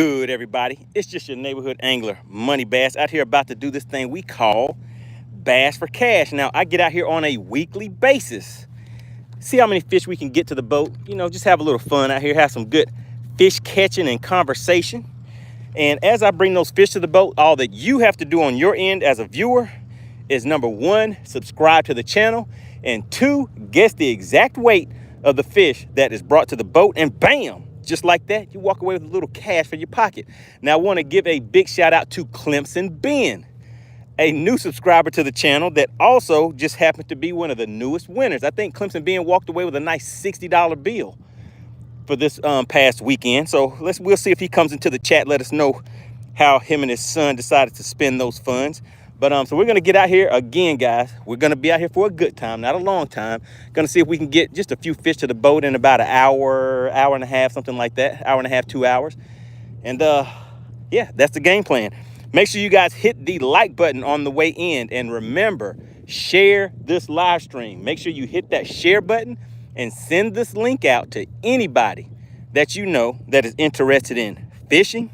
good, everybody? It's just your neighborhood angler, MoneyBass, out here about to do this thing we call Bass for Cash. Now, I get out here on a weekly basis. See how many fish we can get to the boat. You know, just have a little fun out here, have some good fish catching and conversation. And as I bring those fish to the boat, all that you have to do on your end as a viewer is number one, subscribe to the channel, and two, guess the exact weight of the fish that is brought to the boat, and bam, just like that, you walk away with a little cash for your pocket. Now, I want to give a big shout out to Clemson Ben, a new subscriber to the channel that also just happened to be one of the newest winners. I think Clemson Ben walked away with a nice $60 bill for this past weekend. So we'll see if he comes into the chat, let us know how him and his son decided to spend those funds. But so we're gonna get out here again, guys. We're gonna be out here for a good time, not a long time. Gonna see if we can get just a few fish to the boat in about an hour, hour and a half, something like that. Hour and a half, 2 hours. And yeah, that's the game plan. Make sure you guys hit the like button on the way in, and remember, share this live stream. Make sure you hit that share button and send this link out to anybody that you know that is interested in fishing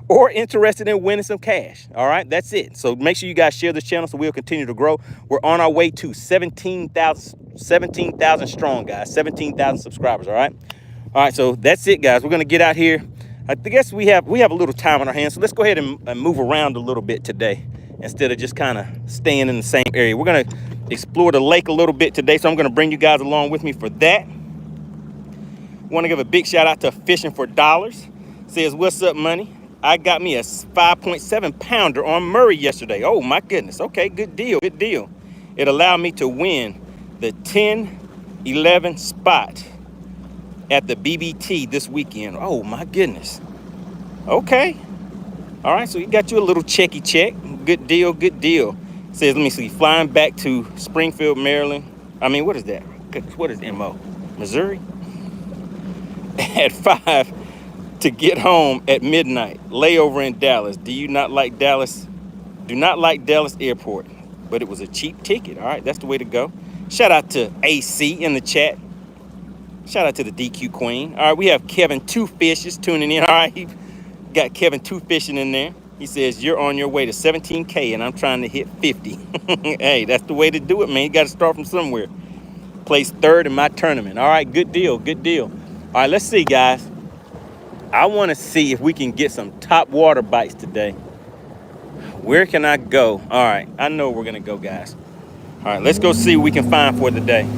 or interested in winning some cash. All right, that's it. So make sure you guys share this channel so we'll continue to grow. We're on our way to 17,000 strong, guys. 17,000 subscribers. All right, so that's it, guys. We're gonna get out here. I guess we have a little time on our hands, so let's go ahead and move around a little bit today instead of just kind of staying in the same area. We're gonna explore the lake a little bit today, so I'm gonna bring you guys along with me for that. Want to give a big shout out to Fishing for Dollars. Says, what's up, money? I got me a 5.7 pounder on Murray yesterday. Oh my goodness. Okay, good deal, good deal. It allowed me to win the 10-11 spot at the BBT this weekend. Oh my goodness. Okay. All right, so you got you a little checky check. Good deal, good deal. Says, let me see, flying back to Springfield, Maryland. I mean, what is that? What is MO? Missouri? At 5 to get home at midnight. Layover in Dallas. Do you not like Dallas? Do not like Dallas Airport, but it was a cheap ticket. All right, that's the way to go. Shout out to AC in the chat. Shout out to the DQ Queen. All right, we have Kevin Two Fishes tuning in. All right, he got Kevin Two Fishing in there. He says, you're on your way to 17K and I'm trying to hit 50. Hey, that's the way to do it, man. You got to start from somewhere. Placed third in my tournament. All right, good deal, good deal. All right, let's see, guys. I want to see if we can get some top water bites today. Where can I go? All right, I know we're going to go, guys. All right, let's go see what we can find for today.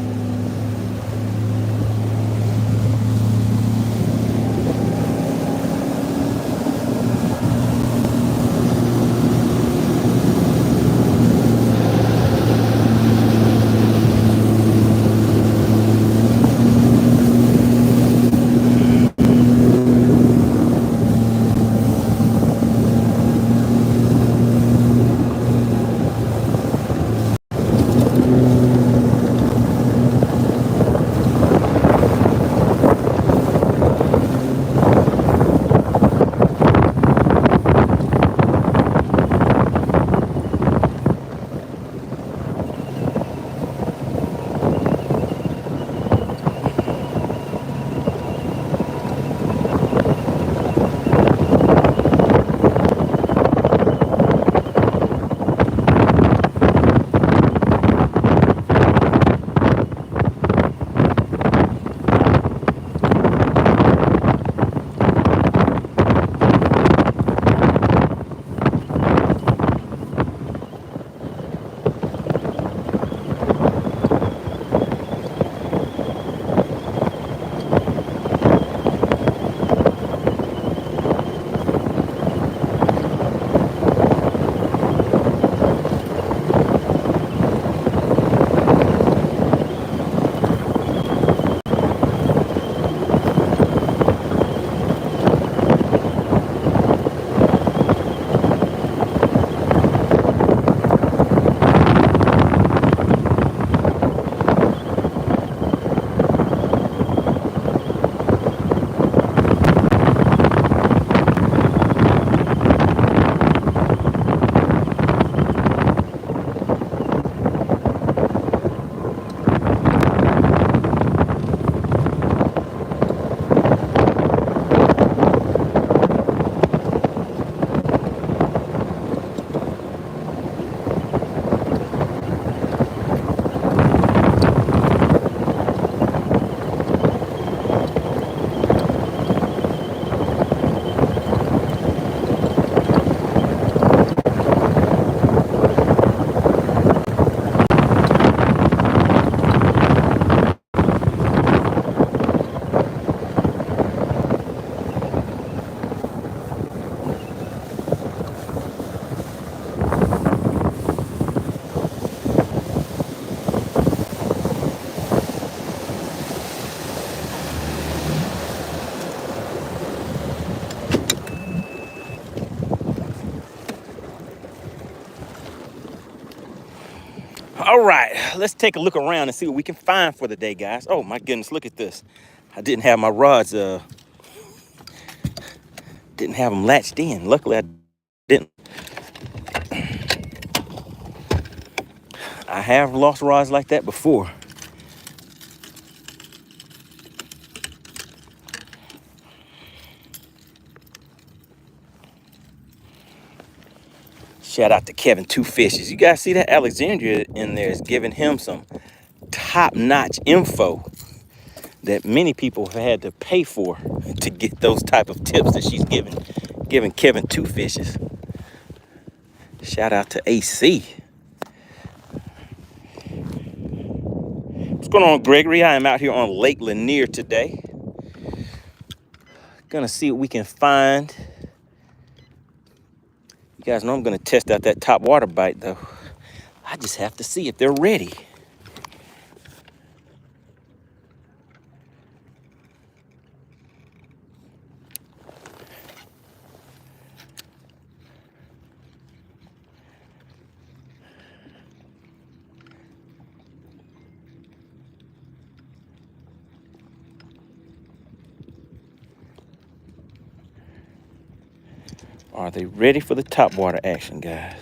All right, let's take a look around and see what we can find for the day, guys. Oh my goodness, look at this. I didn't have my rods, didn't have them latched in. Luckily, I didn't. I have lost rods like that before. Shout out to Kevin Two Fishes. You guys see that Alexandria in there is giving him some top-notch info that many people have had to pay for to get those type of tips that she's giving Kevin Two Fishes. Shout out to AC. What's going on, Gregory? I am out here on Lake Lanier today. Gonna see what we can find. You guys know I'm gonna test out that top water bite though. I just have to see if they're ready. Are they ready for the top water action, guys?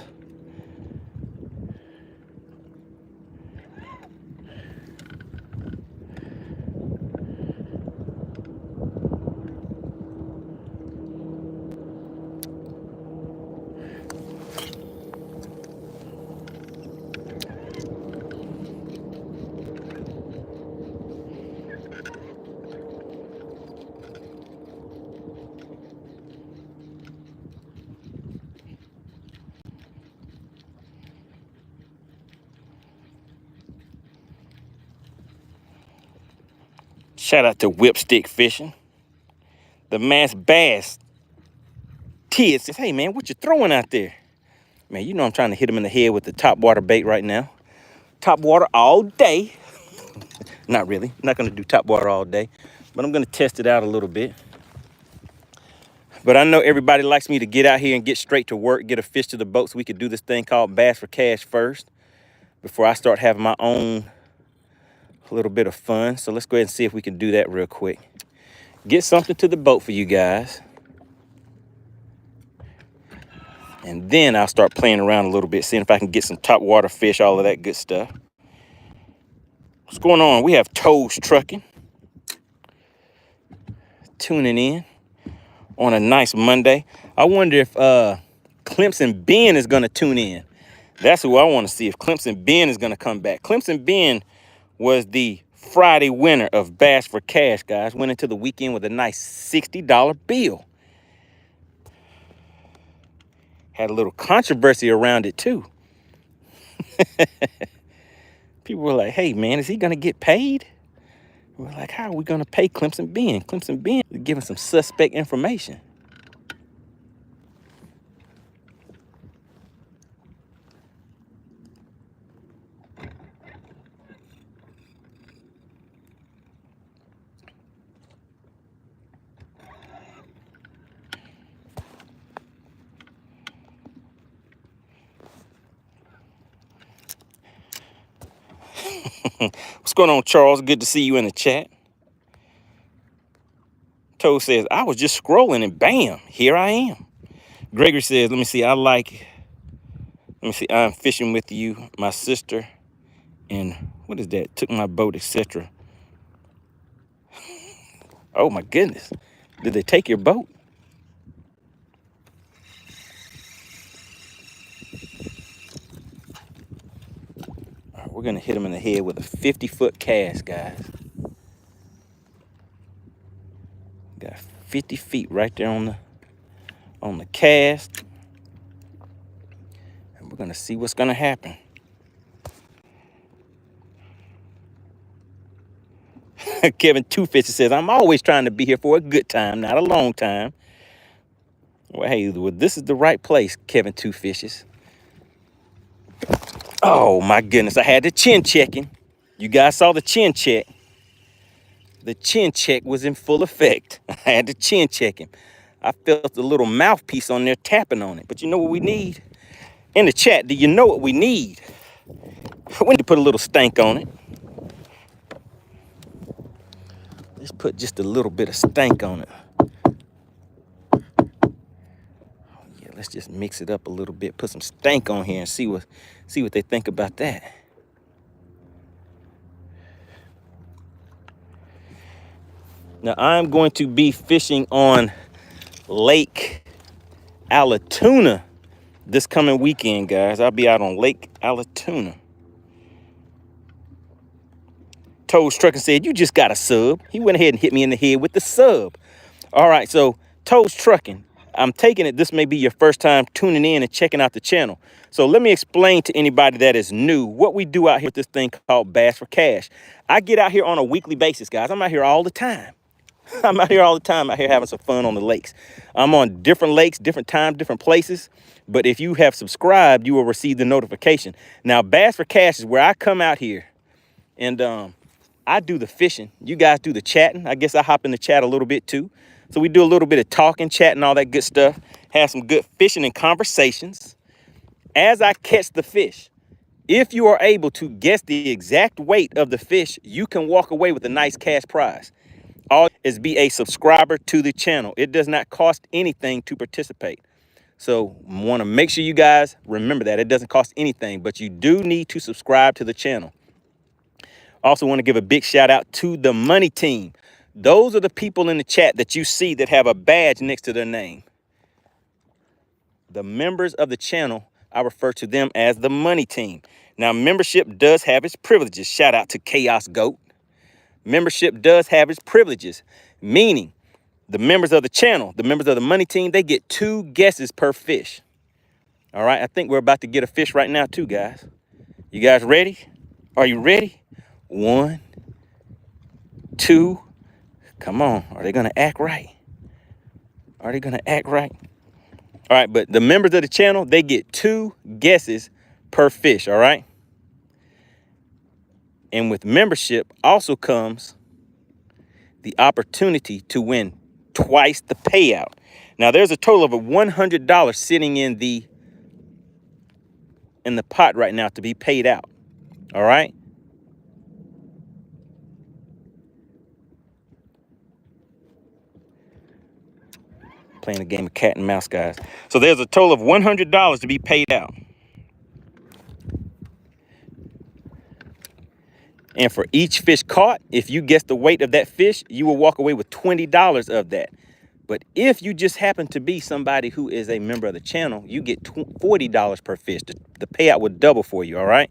Shout out to Whipstick Fishing. The Mass Bass Kid says, hey man, what you throwing out there? Man, you know I'm trying to hit him in the head with the top water bait right now. Top water all day. Not really, I'm not gonna do top water all day, but I'm gonna test it out a little bit. But I know everybody likes me to get out here and get straight to work, get a fish to the boat so we could do this thing called Bass for Cash first before I start having my own little bit of fun. So let's go ahead and see if we can do that real quick. Get something to the boat for you guys. And then I'll start playing around a little bit, seeing if I can get some top water fish, all of that good stuff. What's going on? We have Toes Trucking tuning in on a nice Monday. I wonder if Clemson Ben is going to tune in. That's who I want to see, if Clemson Ben is going to come back. Clemson Ben was the Friday winner of Bass for Cash, guys. Went into the weekend with a nice $60 bill. Had a little controversy around it, too. People were like, hey, man, is he going to get paid? We're like, how are we going to pay Clemson Ben? Clemson Ben is giving some suspect information. What's going on, Charles? Good to see you in the chat. Toad says, I was just scrolling and bam, here I am. Gregory says, let me see, I'm fishing with you, my sister, and what is that? Took my boat, etc. Oh my goodness. Did they take your boat? All right, we're gonna hit him in the head with a 50-foot cast, guys. Got 50 feet right there on the cast. And we're gonna see what's gonna happen. Kevin Two Fishes says, I'm always trying to be here for a good time, not a long time. Well, hey, this is the right place, Kevin Two Fishes. Oh my goodness, I had the chin checking. You guys saw the chin check. The chin check was in full effect. I had to chin check him. I felt the little mouthpiece on there tapping on it. But you know what we need? In the chat, do you know what we need? We need to put a little stank on it. Let's put just a little bit of stank on it. Yeah, let's just mix it up a little bit. Put some stank on here and see what they think about that. Now I'm going to be fishing on Lake Allatoona this coming weekend, guys. I'll be out on Lake Allatoona. Toes Trucking said, you just got a sub. He went ahead and hit me in the head with the sub. All right, so Toes Trucking, I'm taking it this may be your first time tuning in and checking out the channel. So let me explain to anybody that is new what we do out here with this thing called Bass for Cash. I get out here on a weekly basis, guys. I'm out here all the time. I'm out here all the time, out here having some fun on the lakes. I'm on different lakes, different times, different places. But if you have subscribed, you will receive the notification. Now, Bass for Cash is where I come out here and I do the fishing. You guys do the chatting. I guess I hop in the chat a little bit too. So we do a little bit of talking, chatting, all that good stuff. Have some good fishing and conversations. As I catch the fish, if you are able to guess the exact weight of the fish, you can walk away with a nice cash prize. All is be a subscriber to the channel. It does not cost anything to participate. So want to make sure you guys remember that. It doesn't cost anything, but you do need to subscribe to the channel. Also want to give a big shout out to the Money Team. Those are the people in the chat that you see that have a badge next to their name. The members of the channel, I refer to them as the Money Team. Now, membership does have its privileges. Shout out to Chaos Goat. Membership does have its privileges, meaning the members of the channel, the members of the Money Team, they get 2 guesses per fish. All right, I think we're about to get a fish right now too, guys. You guys ready? Are you ready? 1, 2, come on. Are they gonna act right? Are they gonna act right? All right, but the members of the channel, they get 2 guesses per fish, all right? And with membership also comes the opportunity to win twice the payout. Now, there's a total of $100 sitting in the pot right now to be paid out, all right? Playing a game of cat and mouse, guys. So there's a total of $100 to be paid out. And for each fish caught, if you guess the weight of that fish, you will walk away with $20 of that. But if you just happen to be somebody who is a member of the channel, you get $40 per fish. The payout would double for you, all right?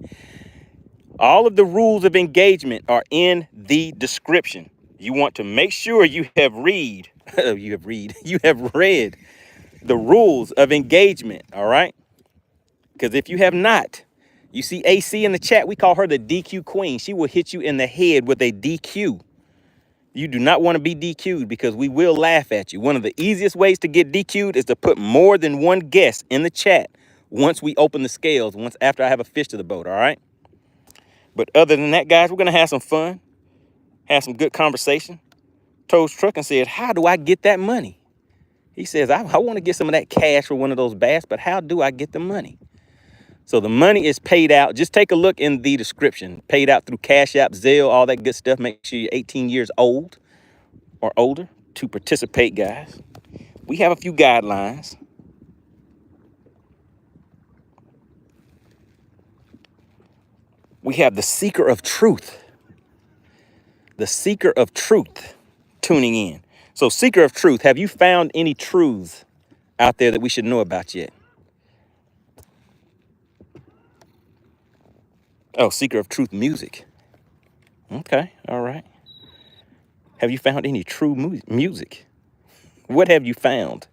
All of the rules of engagement are in the description. You want to make sure you have read the rules of engagement, all right? Because if you have not, you see AC in the chat, we call her the DQ queen. She will hit you in the head with a DQ. You do not want to be DQ'd because we will laugh at you. One of the easiest ways to get DQ'd is to put more than one guess in the chat once we open the scales, after I have a fish to the boat, all right? But other than that, guys, we're going to have some fun, have some good conversation. Toes Trucking said, how do I get that money? He says, I want to get some of that cash for one of those bass, but how do I get the money? So the money is paid out. Just take a look in the description. Paid out through Cash App, Zelle, all that good stuff. Make sure you're 18 years old or older to participate, guys. We have a few guidelines. We have the seeker of truth. The seeker of truth tuning in. So seeker of truth, have you found any truths out there that we should know about yet? Oh, seeker of truth music. Okay, all right. Have you found any true music? What have you found?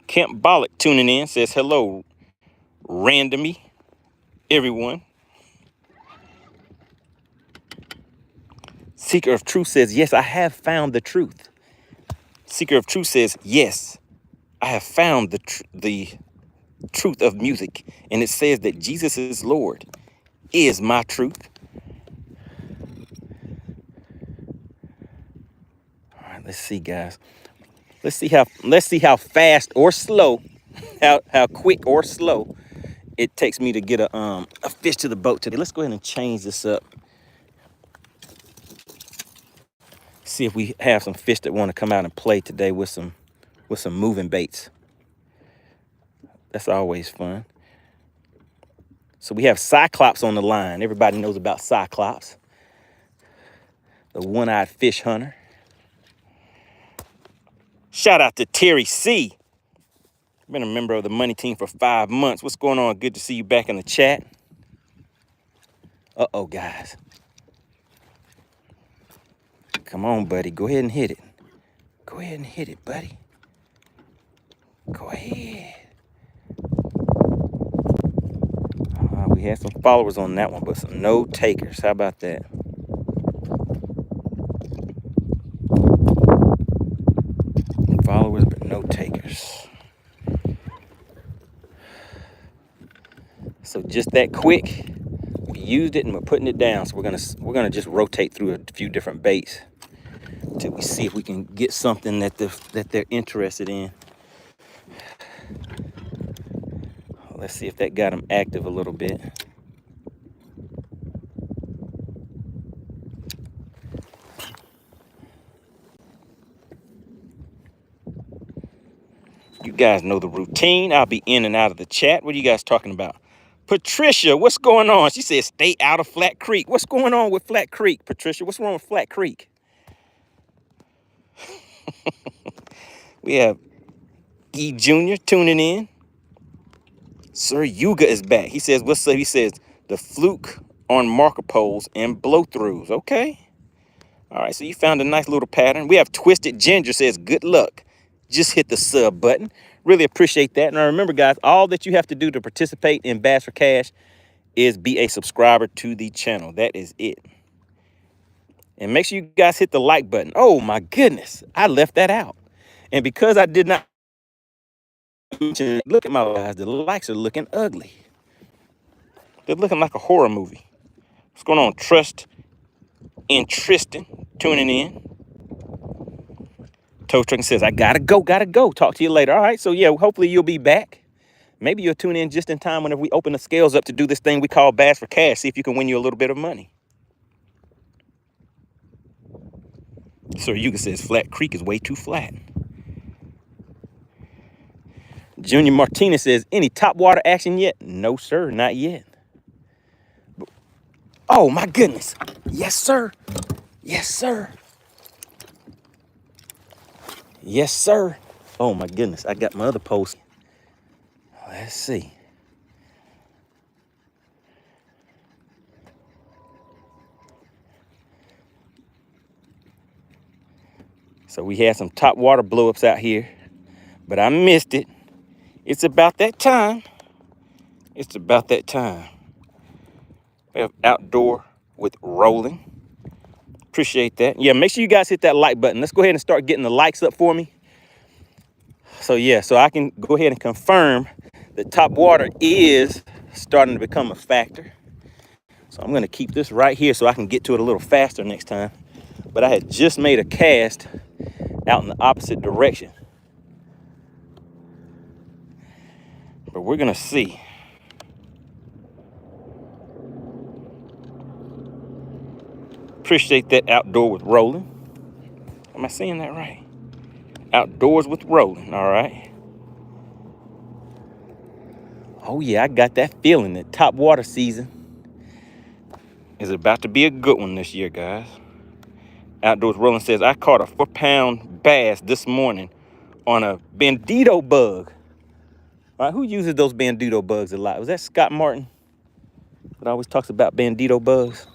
Camp Bollock tuning in says, hello, randomly, everyone. Seeker of Truth says, yes, I have found the truth. Seeker of Truth says, yes, I have found the truth of music. And it says that Jesus is Lord, is my truth. Let's see, guys. Let's see how fast or slow, how quick or slow it takes me to get a fish to the boat today. Let's go ahead and change this up. See if we have some fish that want to come out and play today with some moving baits. That's always fun. So we have Cyclops on the line. Everybody knows about Cyclops, the one-eyed fish hunter. Shout out to Terry C. Been a member of the Money Team for 5 months. What's going on? Good to see you back in the chat. Uh-oh, guys. Come on, buddy. Go ahead and hit it. Go ahead and hit it, buddy. Go ahead. We had some followers on that one, but some no takers. How about that? Followers, but no takers. So just that quick, we used it and we're putting it down. So we're gonna just rotate through a few different baits until we see if we can get something that they're interested in. Let's see if that got them active a little bit. You guys know the routine. I'll be in and out of the chat. What are you guys talking about? Patricia, what's going on? She said, stay out of Flat Creek. What's going on with Flat Creek, Patricia? What's wrong with Flat Creek? We have E Jr. tuning in. Sir Yuga is back. He says, what's up? He says, the fluke on marker poles and blow-throughs. Okay. All right, so you found a nice little pattern. We have Twisted Ginger says, good luck. Just hit the sub button. Really appreciate that. And remember, guys, all that you have to do to participate in Bass for Cash is be a subscriber to the channel. That is it. And make sure you guys hit the like button. Oh, my goodness. I left that out. And because I did not mention it, look at my guys. The likes are looking ugly. They're looking like a horror movie. What's going on, Trust and Tristan tuning in? Tow Trucking says, I gotta go. Talk to you later. All right, so yeah, hopefully you'll be back. Maybe you'll tune in just in time whenever we open the scales up to do this thing we call Bass for Cash. See if you can win you a little bit of money. Sir Yuga says, Flat Creek is way too flat. Junior Martinez says, any top water action yet? No, sir, not yet. Oh, my goodness. Yes, sir. Yes, sir. Yes, sir. Oh, my goodness. I got my other post. Let's see. So we had some top water blow-ups out here, but I missed it. It's about that time. It's about that time. We have outdoor with rolling. Appreciate that. Yeah, make sure you guys hit that like button. Let's go ahead and start getting the likes up for me. So yeah, so I can go ahead and confirm that top water is starting to become a factor. So I'm gonna keep this right here so I can get to it a little faster next time. But I had just made a cast out in the opposite direction. But we're gonna see. Appreciate that outdoor with rolling. Am I saying that right? Outdoors with rolling, all right. Oh yeah, I got that feeling that top water season is about to be a good one this year, guys. Outdoors Rolling says, I caught a 4-pound bass this morning on a bandito bug. All right, who uses those bandito bugs a lot? Was that Scott Martin that always talks about bandito bugs?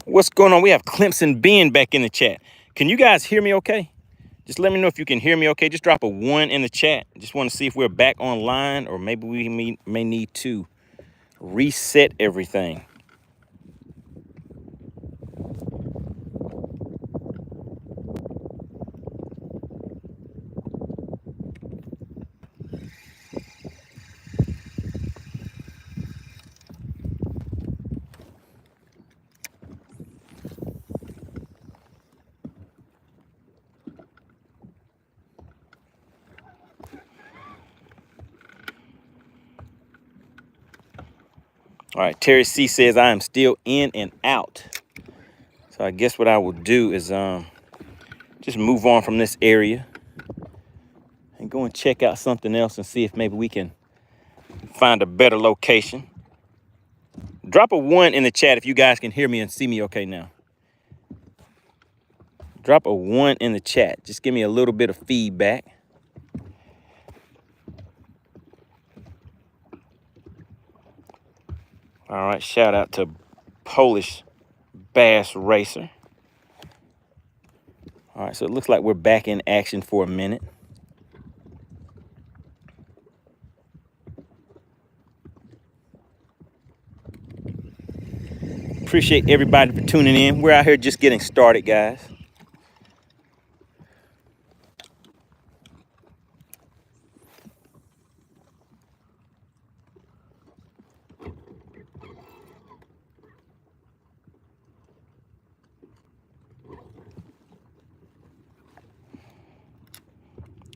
What's going on? We have Clemson Ben back in the chat. Can you guys hear me okay? Just let me know if you can hear me okay. Just drop a 1 in the chat. Just want to see if we're back online, or maybe we may need to reset everything. All right, Terry C says I am still in and out. So I guess what I will do is just move on from this area and go and check out something else and see if maybe we can find a better location. Drop a 1 in the chat if you guys can hear me and see me okay now. Drop a 1 in the chat. Just give me a little bit of feedback. All right, shout out to Polish Bass Racer. All right, so it looks like we're back in action for a minute. Appreciate everybody for tuning in. We're out here just getting started, guys.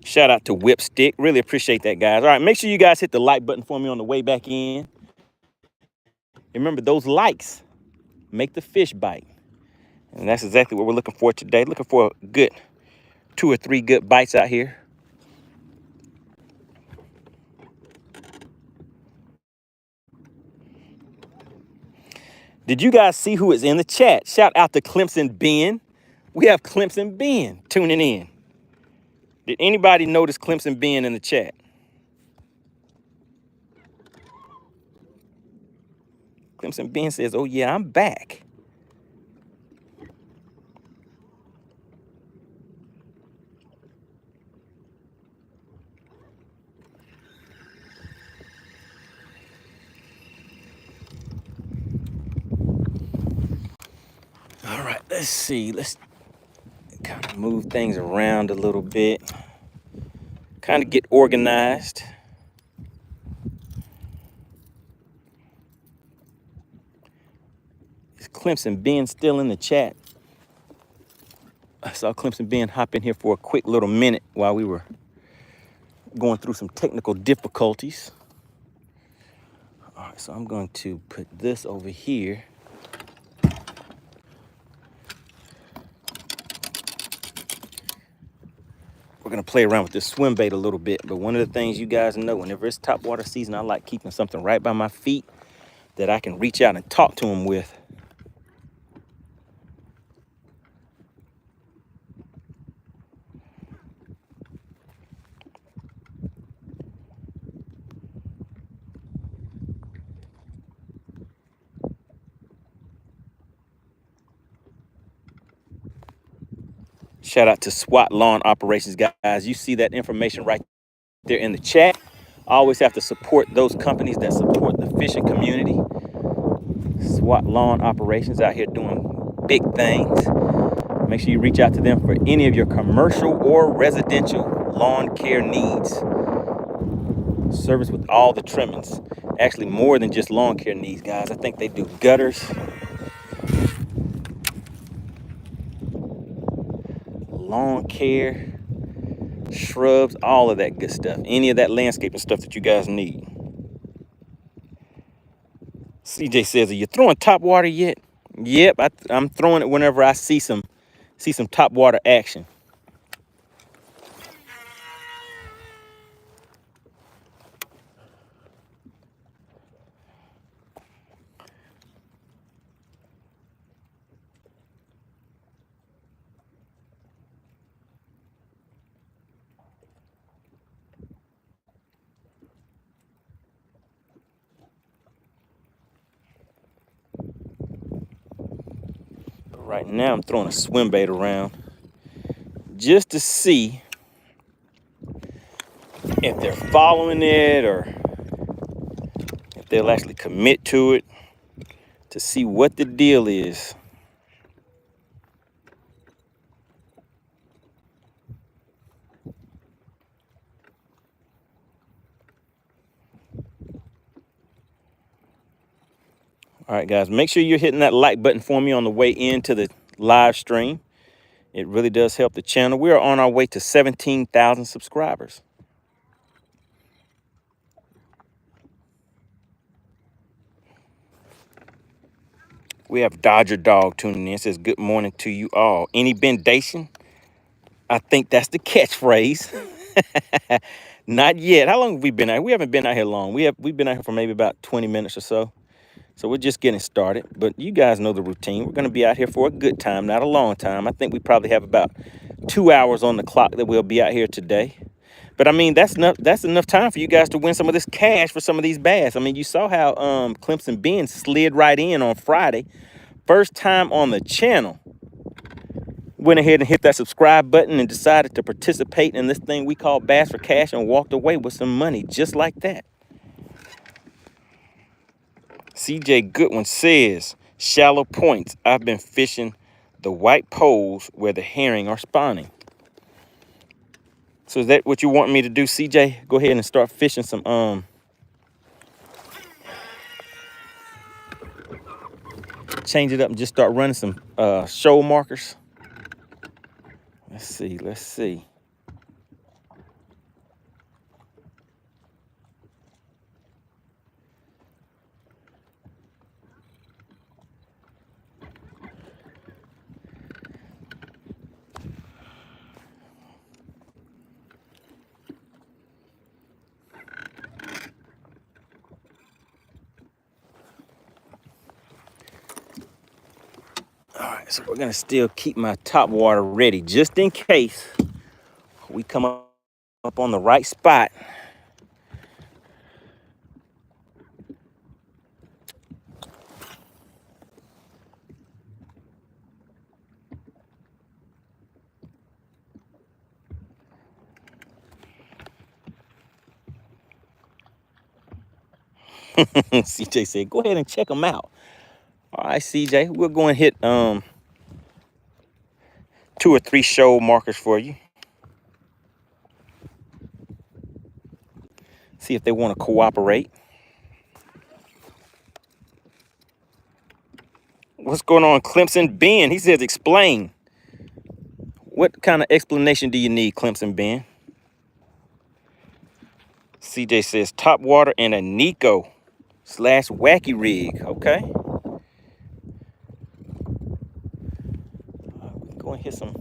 Shout out to Whipstick. Really appreciate that, guys. All right, make sure you guys hit the like button for me on the way back in. Remember, those likes make the fish bite. And that's exactly what we're looking for today. Looking for a good 2 or 3 good bites out here. Did you guys see who is in the chat? Shout out to Clemson Ben. We have Clemson Ben tuning in. Did anybody notice Clemson Ben in the chat? Clemson Ben says, oh yeah, I'm back. All right, let's see. Let's kind of move things around a little bit. Kind of get organized. Is Clemson Ben still in the chat? I saw Clemson Ben hop in here for a quick little minute while we were going through some technical difficulties. All right, so I'm going to put this over here. We're gonna play around with this swim bait a little bit, but one of the things you guys know, whenever it's top water season, I like keeping something right by my feet that I can reach out and talk to them with. Shout out to SWAT Lawn Operations, guys. You see that information right there in the chat. I always have to support those companies that support the fishing community. SWAT Lawn Operations out here doing big things. Make sure you reach out to them for any of your commercial or residential lawn care needs. Service with all the trimmings. Actually, more than just lawn care needs, guys. I think they do gutters, lawn care, shrubs, all of that good stuff. Any of that landscaping stuff that you guys need. CJ says, are you throwing top water yet? Yep, I'm throwing it whenever I see some top water action. Right now I'm throwing a swim bait around just to see if they're following it or if they'll actually commit to it, to see what the deal is. All right, guys, make sure you're hitting that like button for me on the way into the live stream. It really does help the channel. We are on our way to 17,000 subscribers. We have Dodger Dog tuning in. It says, good morning to you all. Any bendation? I think that's the catchphrase. Not yet. How long have we been out? We haven't been out here long. We've been out here for maybe about 20 minutes or so. So we're just getting started. But you guys know the routine. We're going to be out here for a good time, not a long time. I think we probably have about 2 hours on the clock that we'll be out here today. But I mean, that's enough time for you guys to win some of this cash for some of these bass. I mean, you saw how Clemson Ben slid right in on Friday. First time on the channel. Went ahead and hit that subscribe button and decided to participate in this thing we call Bass for Cash and walked away with some money just like that. CJ Goodwin says, shallow points. I've been fishing the white poles where the herring are spawning. So is that what you want me to do, CJ? Go ahead and start fishing some change it up and just start running some shoal markers. Let's see. All right, so we're gonna still keep my top water ready just in case we come up on the right spot. CJ said, go ahead and check them out. All right, CJ, we'll go and hit 2 or 3 shoal markers for you. See if they want to cooperate. What's going on, Clemson Ben? He says, explain. What kind of explanation do you need, Clemson Ben? CJ says, top water and a Nico / wacky rig. Okay. Go and hit some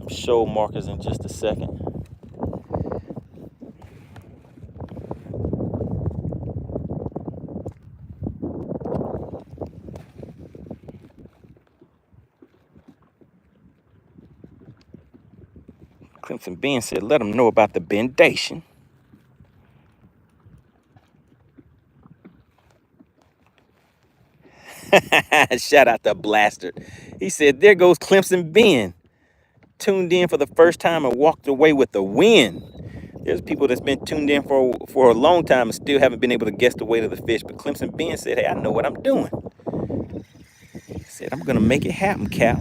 shoal markers in just a second. Clemson Ben said, let them know about the bendation. Shout out to Blaster. He said, there goes Clemson Ben. Tuned in for the first time and walked away with the win. There's people that's been tuned in for a long time and still haven't been able to guess the weight of the fish. But Clemson Ben said, hey, I know what I'm doing. He said, I'm going to make it happen, Cal.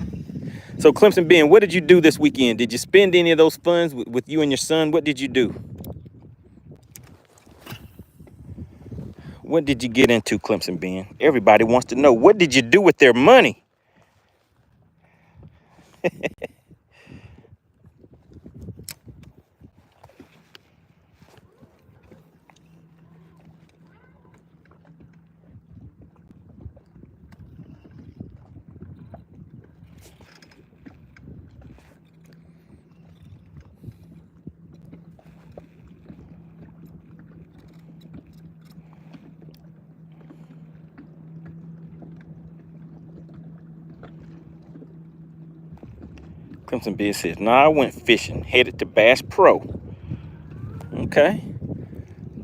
So Clemson Ben, what did you do this weekend? Did you spend any of those funds with you and your son? What did you do? What did you get into, Clemson Ben? Everybody wants to know. What did you do with their money? Clemson Ben says, nah, I went fishing, headed to Bass Pro. Okay.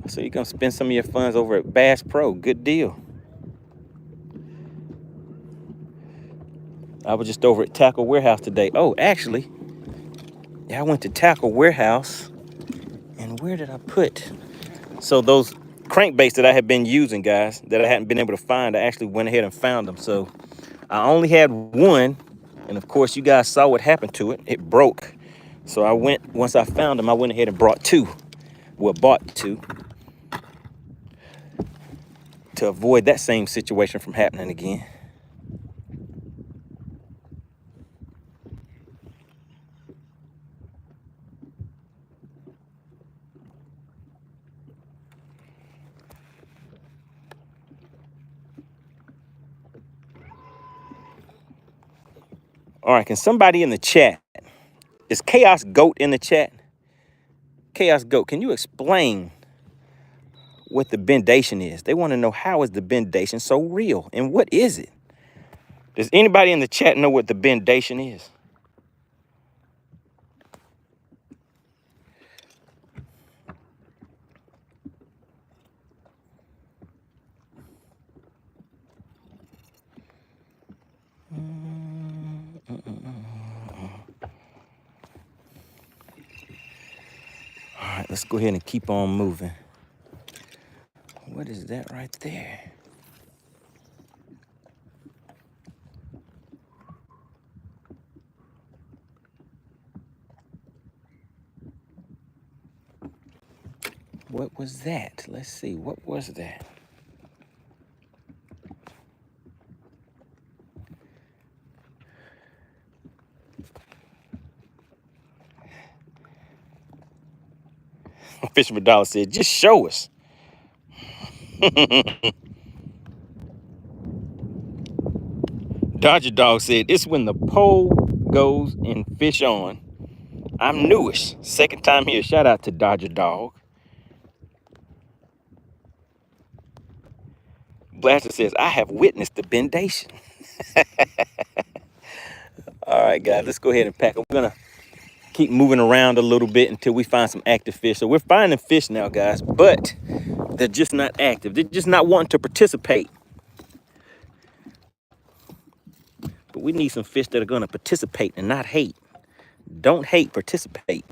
So you're going to spend some of your funds over at Bass Pro. Good deal. I was just over at Tackle Warehouse today. Oh, actually, yeah, I went to Tackle Warehouse, and where did I put? So those crankbaits that I had been using, guys, that I hadn't been able to find, I actually went ahead and found them. So I only had one, and of course, you guys saw what happened to it. It broke. So once I found them, I went ahead and bought two to avoid that same situation from happening again. All right, can somebody in the chat, is Chaos Goat in the chat? Chaos Goat, can you explain what the bendation is? They want to know, how is the bendation so real, and what is it? Does anybody in the chat know what the bendation is? All right, let's go ahead and keep on moving. What is that right there? What was that? Let's see, what was that? Fisherman Dollar said, just show us. Dodger Dog said, it's when the pole goes and fish on. I'm newish. Second time here. Shout out to Dodger Dog. Blaster says, I have witnessed the bendation. All right, guys, let's go ahead and pack. We're going to keep moving around a little bit until we find some active fish. So we're finding fish now, guys, but they're just not active. They're just not wanting to participate. But we need some fish that are going to participate and not hate. Don't hate, participate.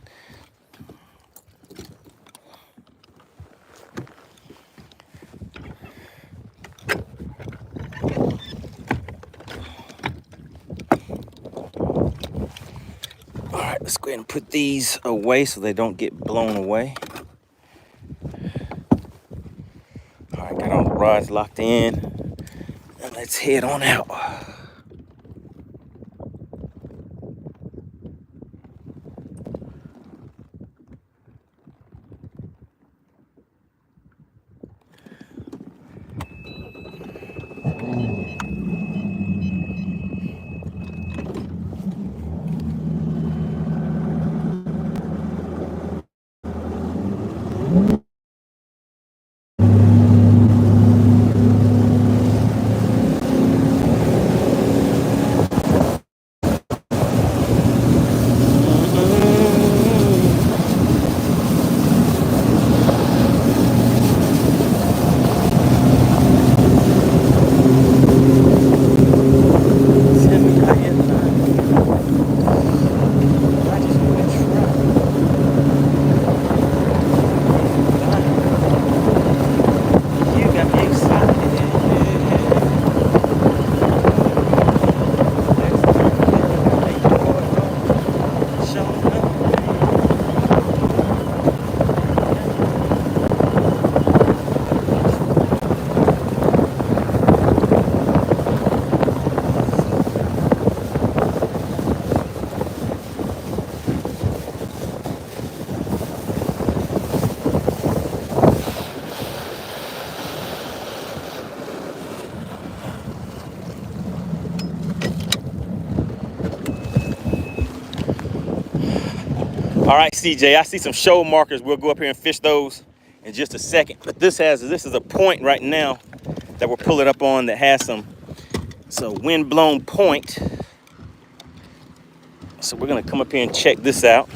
All right, let's go ahead and put these away so they don't get blown away. All right, got all the rods locked in, and let's head on out. All right, CJ, I see some shoal markers. We'll go up here and fish those in just a second. But this is a point right now that we're pulling up on that has some wind-blown point. So we're gonna come up here and check this out.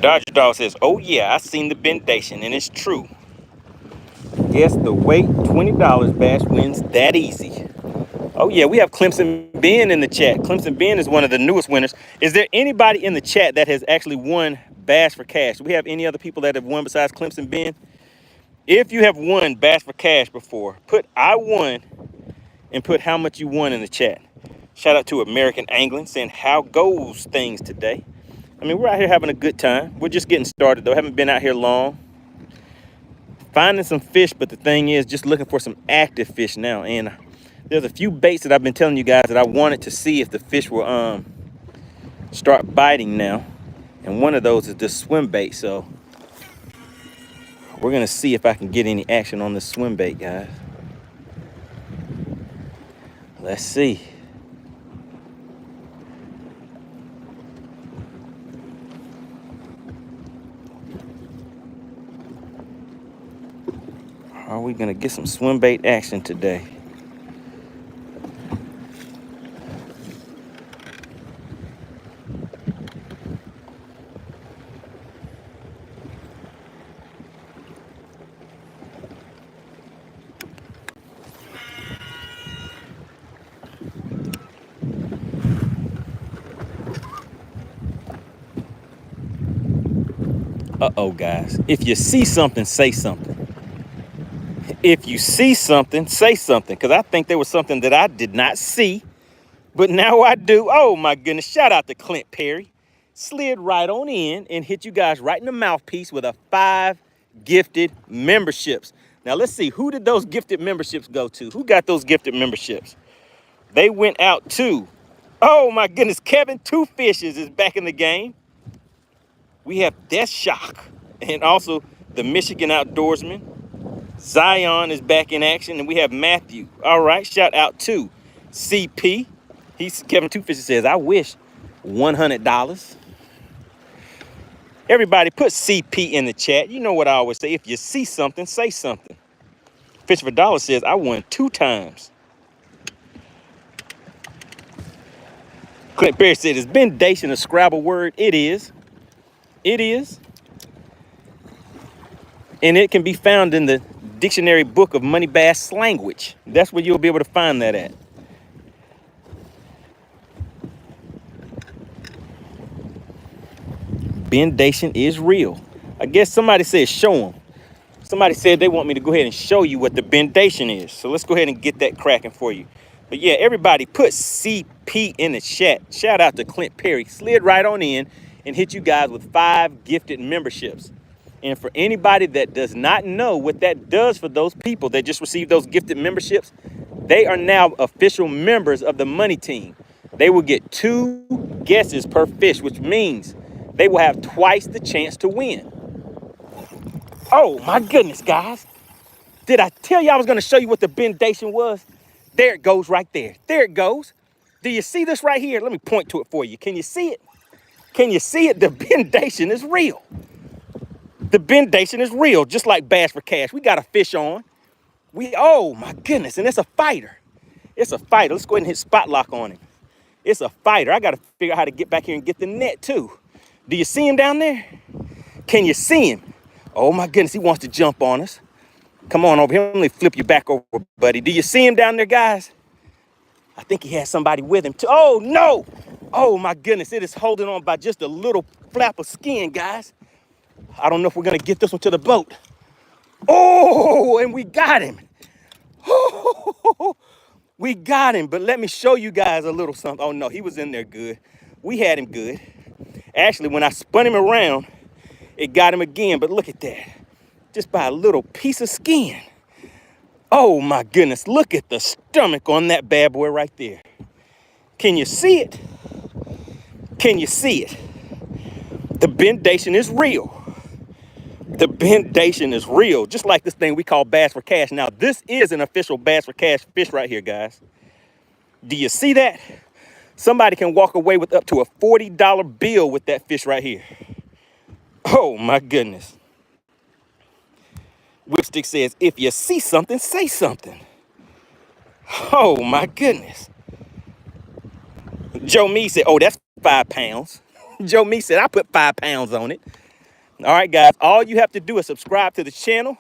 Dodger Dog says, oh yeah, I seen the bendation, and it's true. Guess the weight, $20 bass wins that easy. Oh yeah, we have Clemson Ben in the chat. Clemson Ben is one of the newest winners. Is there anybody in the chat that has actually won Bass for Cash? Do we have any other people that have won besides Clemson Ben? If you have won Bass for Cash before, put I won and put how much you won in the chat. Shout out to American Angling saying, how goes things today? I mean, we're out here having a good time. We're just getting started though. Haven't been out here long. Finding some fish, but the thing is just looking for some active fish now. And there's a few baits that I've been telling you guys that I wanted to see if the fish will start biting now. And one of those is this swim bait. So we're gonna see if I can get any action on this swim bait, guys. Let's see. Are we gonna get some swim bait action today? Uh-oh, guys. If you see something, say something. If you see something, say something. Because I think there was something that I did not see, but now I do. Oh, my goodness. Shout out to Clint Perry. Slid right on in and hit you guys right in the mouthpiece with a 5 gifted memberships. Now, let's see. Who did those gifted memberships go to? Who got those gifted memberships? They went out to, oh, my goodness. Kevin Two Fishes is back in the game. We have Death Shock and also the Michigan Outdoorsman. Zion is back in action, and we have Matthew. All right, shout out to CP. Kevin Two Fishes says, I wish $100. Everybody put CP in the chat. You know what I always say. If you see something, say something. Fish for Dollar says, I won 2 times. Clint Perry said, is bendation a Scrabble word? It is. It is. And it can be found in the dictionary book of MoneyBass language. That's where you'll be able to find that at. Bendation is real. I guess somebody said show them. Somebody said they want me to go ahead and show you what the bendation is. So let's go ahead and get that cracking for you. But yeah, everybody put CP in the chat. Shout out to Clint Perry. Slid right on in and hit you guys with 5 gifted memberships. And for anybody that does not know what that does for those people that just received those gifted memberships, they are now official members of the Money Team. They will get 2 guesses per fish, which means they will have twice the chance to win. Oh my goodness, guys. Did I tell you I was gonna show you what the bendation was? There it goes right there. There it goes. Do you see this right here? Let me point to it for you. Can you see it? Can you see it? The bendation is real. The bendation is real, just like Bass for Cash. We got a fish on. Oh my goodness, and it's a fighter. It's a fighter. Let's go ahead and hit spot lock on him. It's a fighter. I gotta figure out how to get back here and get the net too. Do you see him down there? Can you see him? Oh my goodness, he wants to jump on us. Come on over here, let me flip you back over, buddy. Do you see him down there, guys? I think he has somebody with him too. Oh no! Oh my goodness, it is holding on by just a little flap of skin, guys. I don't know if we're gonna get this one to the boat. Oh, and we got him. Oh, we got him, but let me show you guys a little something. Oh no, he was in there good. We had him good. Actually, when I spun him around, it got him again, but look at that. Just by a little piece of skin. Oh my goodness, look at the stomach on that bad boy right there. Can you see it? Can you see it? The bendation is real. The bendation is real, just like this thing we call Bass for Cash. Now, this is an official Bass for Cash fish right here, guys. Do you see that? Somebody can walk away with up to a $40 bill with that fish right here. Oh, my goodness. Whipstick says, if you see something, say something. Oh, my goodness. Joe Me said, oh, that's 5 pounds. Joe Me said, I put 5 pounds on it. All right, guys, all you have to do is subscribe to the channel.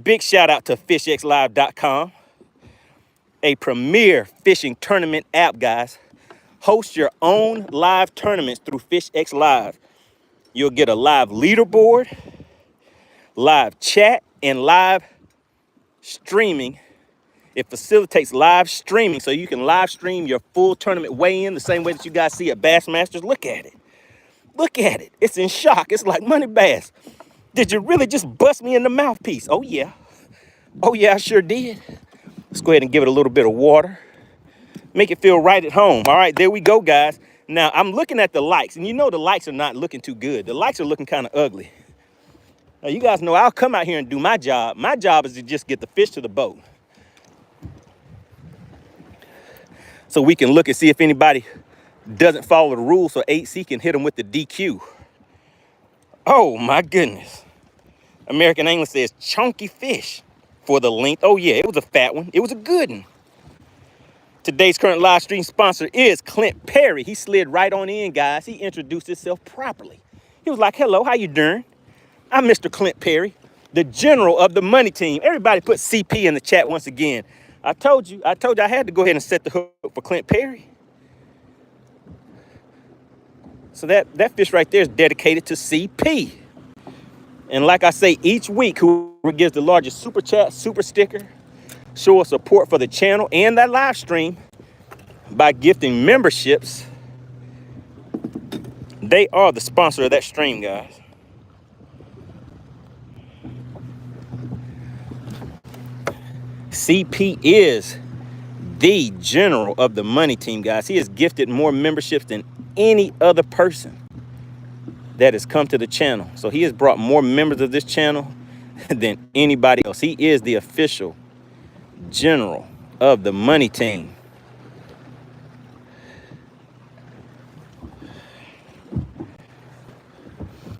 Big shout out to FishXLive.com, a premier fishing tournament app, guys. Host your own live tournaments through FishXLive. You'll get a live leaderboard, live chat, and live streaming. It facilitates live streaming, so you can live stream your full tournament weigh-in the same way that you guys see at Bassmasters. Look at it. Look at it. It's in shock. It's like, MoneyBass, did you really just bust me in the mouthpiece? Oh, yeah. Oh, yeah, I sure did. Let's go ahead and give it a little bit of water. Make it feel right at home. All right, there we go, guys. Now, I'm looking at the likes, and you know the likes are not looking too good. The likes are looking kind of ugly. Now, you guys know I'll come out here and do my job. My job is to just get the fish to the boat, so we can look and see if anybody doesn't follow the rules, so 8C can hit them with the DQ. Oh, my goodness. American Angler says chunky fish for the length. Oh, yeah, it was a fat one. It was a good one. Today's current live stream sponsor is Clint Perry. He slid right on in, guys. He introduced himself properly. He was like, hello, how you doing? I'm Mr. Clint Perry, the general of the MoneyTeam. Everybody put CP in the chat once again. I told you I had to go ahead and set the hook for Clint Perry. So that fish right there is dedicated to CP. And like I say, each week, whoever gives the largest super chat, super sticker, show of support for the channel and that live stream by gifting memberships, they are the sponsor of that stream, guys. CP is the general of the MoneyTeam, guys. He has gifted more memberships than any other person that has come to the channel. So he has brought more members of this channel than anybody else. He is the official general of the MoneyTeam.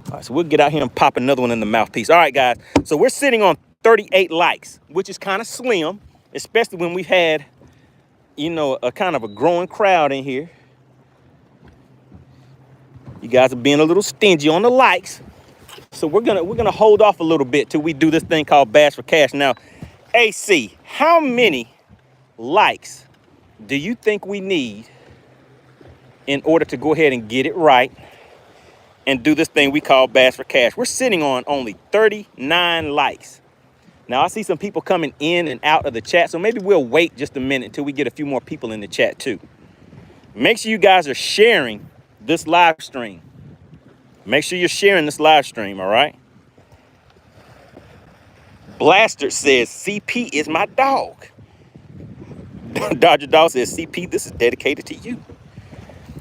All right, so we'll get out here and pop another one in the mouthpiece. All right, guys, so we're sitting on 38 likes, which is kind of slim, especially when we've had, you know, a kind of a growing crowd in here. You guys are being a little stingy on the likes, so we're gonna hold off a little bit till we do this thing called Bass for Cash. Now, AC, how many likes do you think we need in order to go ahead and get it right and do this thing we call Bass for Cash? We're sitting on only 39 likes. Now, I see some people coming in and out of the chat, so maybe we'll wait just a minute until we get a few more people in the chat too. Make sure you guys are sharing this live stream. Make sure you're sharing this live stream, all right? Blaster says, CP is my dog. Dodger Dog says, CP, this is dedicated to you.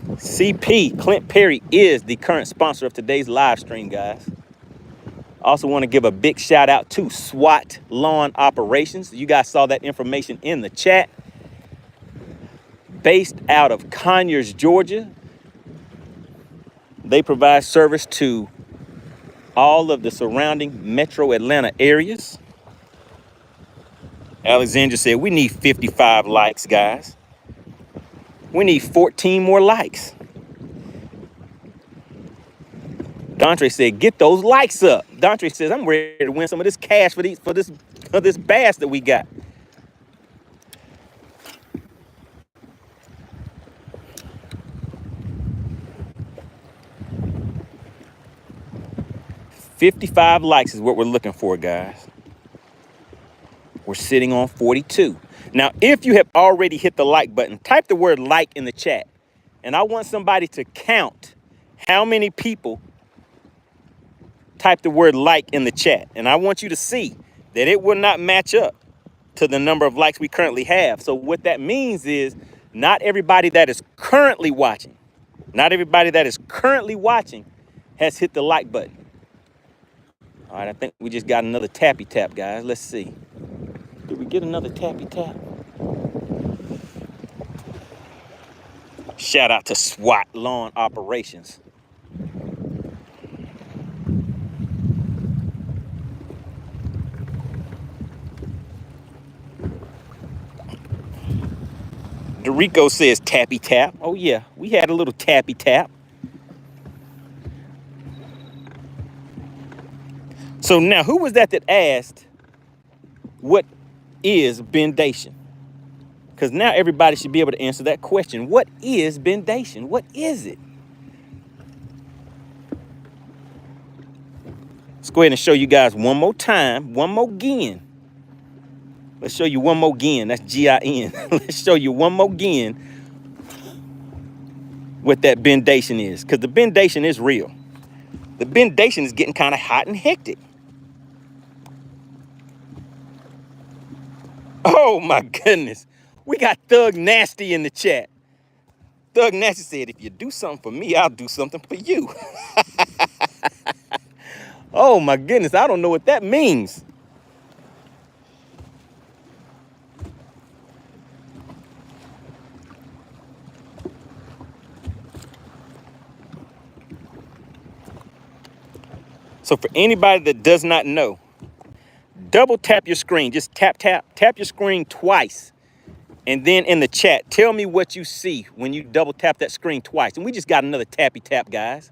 CP, Clint Perry, is the current sponsor of today's live stream, guys. I also want to give a big shout out to SWAT Lawn Operations. You guys saw that information in the chat. Based out of Conyers, Georgia. They provide service to all of the surrounding metro Atlanta areas. Alexandra said, we need 55 likes, guys. We need 14 more likes. Dontre said, get those likes up. Dontre says, I'm ready to win some of this cash for this bass that we got. $55 likes is what we're looking for, guys. We're sitting on 42. Now, if you have already hit the like button, type the word like in the chat. And I want somebody to count how many people type the word like in the chat. And I want you to see that it will not match up to the number of likes we currently have. So what that means is not everybody that is currently watching, has hit the like button. All right, I think we just got another tappy tap, guys. Let's see. Did we get another tappy tap? Shout out to SWAT Lawn Operations. Dorico says tappy tap. Oh yeah, we had a little tappy tap. So now, who was that asked what is bendation? Because now everybody should be able to answer that question. What is bendation? What is it? Let's go ahead and show you guys one more time, one more again. Let's show you one more again. That's G-I-N. Let's show you one more again what that bendation is. Because the bendation is real. The bendation is getting kind of hot and hectic. Oh my goodness. We got Thug Nasty in the chat. Thug Nasty said, if you do something for me, I'll do something for you. Oh my goodness, I don't know what that means. So for anybody that does not know, double tap your screen. Just tap your screen twice. And then in the chat, tell me what you see when you double tap that screen twice. And we just got another tappy tap, guys.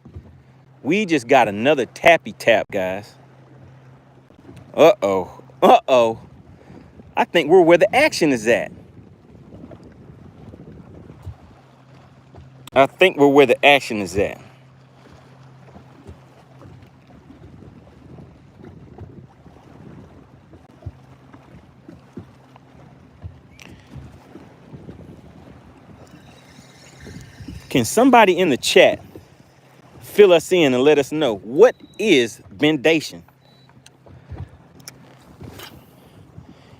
We just got another tappy tap, guys. Uh-oh. Uh-oh. I think we're where the action is at. I think we're where the action is at. Can somebody in the chat fill us in and let us know what is bendation?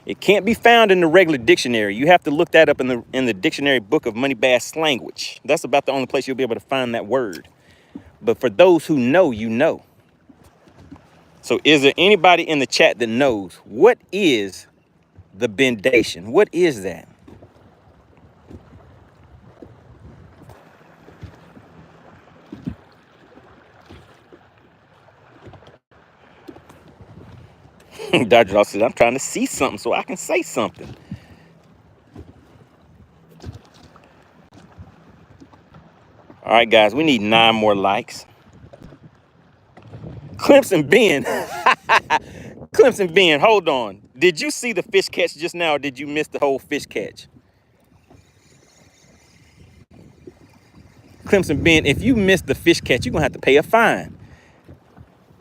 It can't be found in the regular dictionary. You have to look that up in the dictionary book of MoneyBass language. That's about the only place you'll be able to find that word. But for those who know, you know. So is there anybody in the chat that knows what is the bendation? What is that? Dr. Dawg said, I'm trying to see something so I can say something. All right, guys, we need 9 more likes. Clemson Ben. Clemson Ben, hold on. Did you see the fish catch just now, or did you miss the whole fish catch? Clemson Ben, if you missed the fish catch, you're going to have to pay a fine.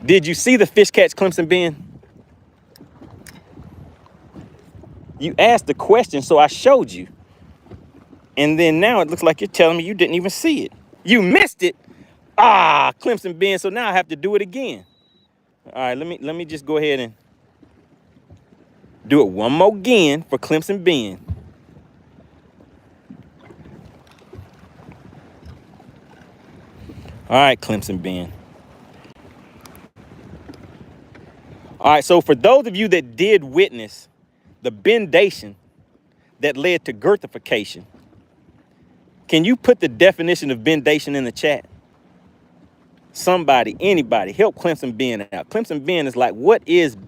Did you see the fish catch, Clemson Ben? You asked the question, so I showed you. And then now it looks like you're telling me you didn't even see it. You missed it. Ah, Clemson Ben, so now I have to do it again. All right, let me just go ahead and do it one more again for Clemson Ben. All right, Clemson Ben. All right, so for those of you that did witness the bendation that led to girthification, can you put the definition of bendation in the chat? Somebody, anybody, help Clemson Ben out. Clemson Ben is like, what is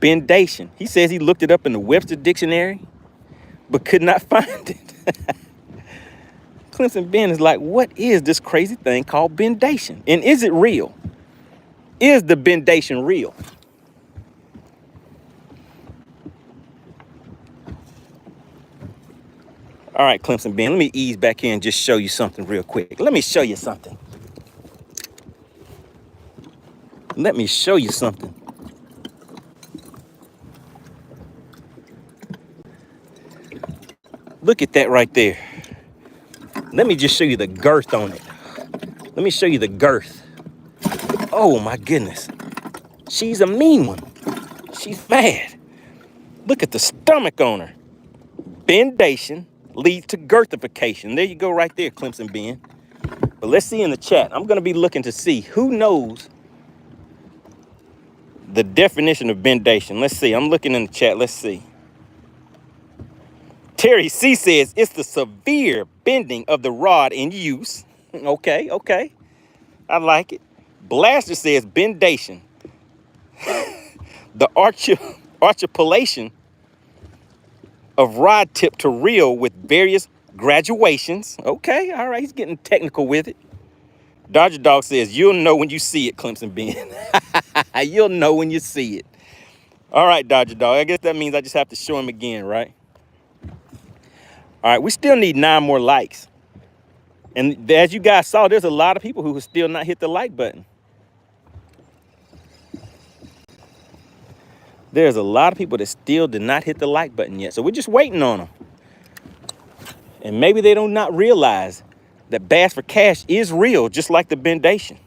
bendation? He says he looked it up in the Webster Dictionary, but could not find it. Clemson Ben is like, what is this crazy thing called bendation? And is it real? Is the bendation real? All right, Clemson Ben, let me ease back in and just show you something real quick. Let me show you something. Let me show you something. Look at that right there. Let me just show you the girth on it. Let me show you the girth. Oh my goodness. She's a mean one. She's bad. Look at the stomach on her. Bendation leads to girthification. There you go right there, Clemson Ben. But let's see in the chat. I'm going to be looking to see who knows the definition of bendation. Let's see. I'm looking in the chat. Let's see. Terry C says it's the severe bending of the rod in use. Okay, okay. I like it. Blaster says bendation. The articulation of rod tip to reel with various graduations. Okay, all right. He's getting technical with it. Dodger Dog says, you'll know when you see it, Clemson Ben. You'll know when you see it. All right, Dodger Dog. I guess that means I just have to show him again, right? All right, we still need 9 more likes. And as you guys saw, there's a lot of people who still not hit the like button. There's a lot of people that still did not hit the like button yet. So we're just waiting on them. And maybe they do not realize that Bass for Cash is real, just like the bendation.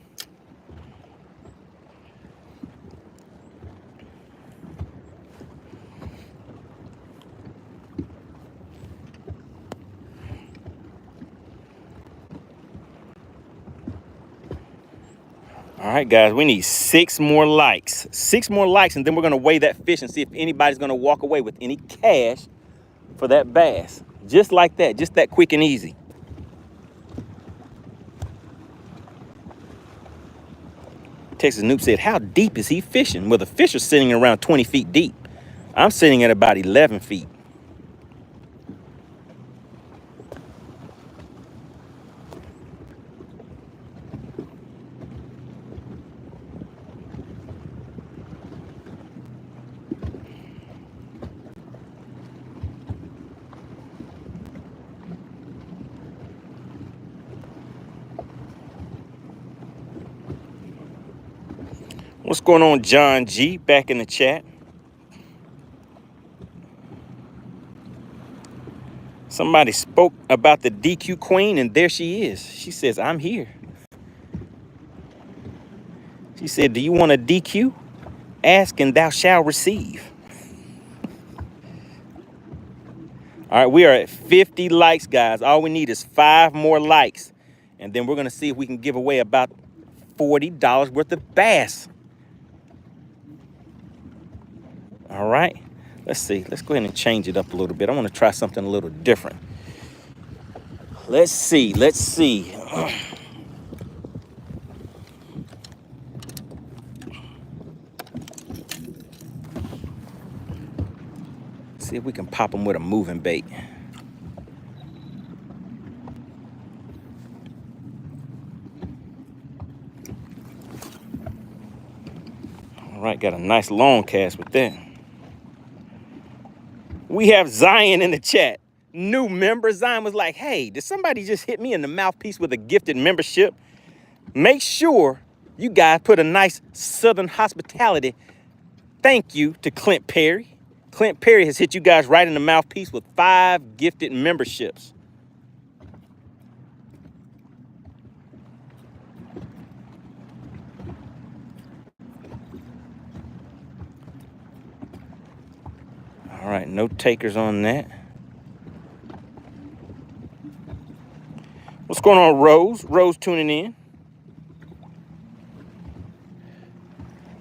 All right, guys, we need 6 more likes. 6 more likes, and then we're gonna weigh that fish and see if anybody's gonna walk away with any cash for that bass. Just like that, just that quick and easy. Texas Noob said, how deep is he fishing? Well, the fish are sitting around 20 feet deep. I'm sitting at about 11 feet. What's going on, John G? Back in the chat. Somebody spoke about the DQ queen, and there she is. She says, I'm here. She said, do you want a DQ? Ask and thou shalt receive. All right, we are at 50 likes, guys. All we need is 5 more likes. And then we're going to see if we can give away about $40 worth of bass. All right, let's see. Let's go ahead and change it up a little bit. I want to try something a little different. Let's see. Let's see. See if we can pop them with a moving bait. All right, got a nice long cast with that. We have Zion in the chat. New member. Zion was like, hey, did somebody just hit me in the mouthpiece with a gifted membership? Make sure you guys put a nice Southern hospitality thank you to Clint Perry. Clint Perry has hit you guys right in the mouthpiece with 5 gifted memberships. All right, no takers on that. What's going on, Rose? Rose tuning in.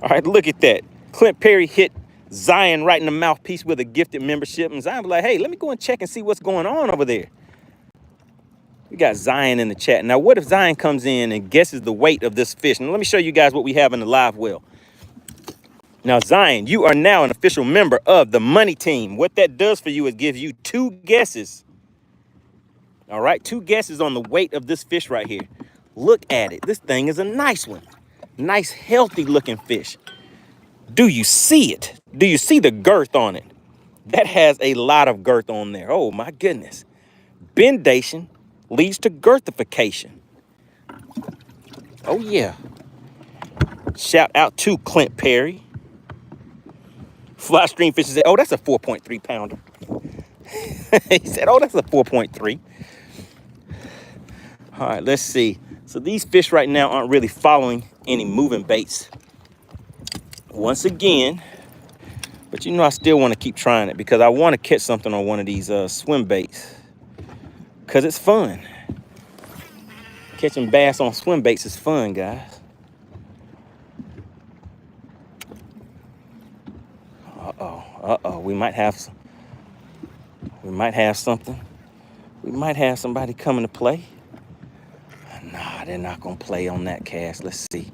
All right, look at that. Clint Perry hit Zion right in the mouthpiece with a gifted membership. And Zion was like, hey, let me go and check and see what's going on over there. We got Zion in the chat. Now, what if Zion comes in and guesses the weight of this fish? Now, let me show you guys what we have in the live well. Now, Zion, you are now an official member of the Money Team. What that does for you is gives you 2 guesses. All right, 2 guesses on the weight of this fish right here. Look at it. This thing is a nice one. Nice, healthy looking fish. Do you see it? Do you see the girth on it? That has a lot of girth on there. Oh, my goodness. Bendation leads to girthification. Oh, yeah. Shout out to Clint Perry. Fly Stream Fish said, oh, that's a 4.3 pounder. He said, oh, that's a 4.3. All right, let's see. So these fish right now aren't really following any moving baits. Once again, but you know I still want to keep trying it because I want to catch something on one of these swim baits because it's fun. Catching bass on swim baits is fun, guys. Uh-oh, we might have something. We might have somebody coming to play. Nah, they're not gonna play on that cast. Let's see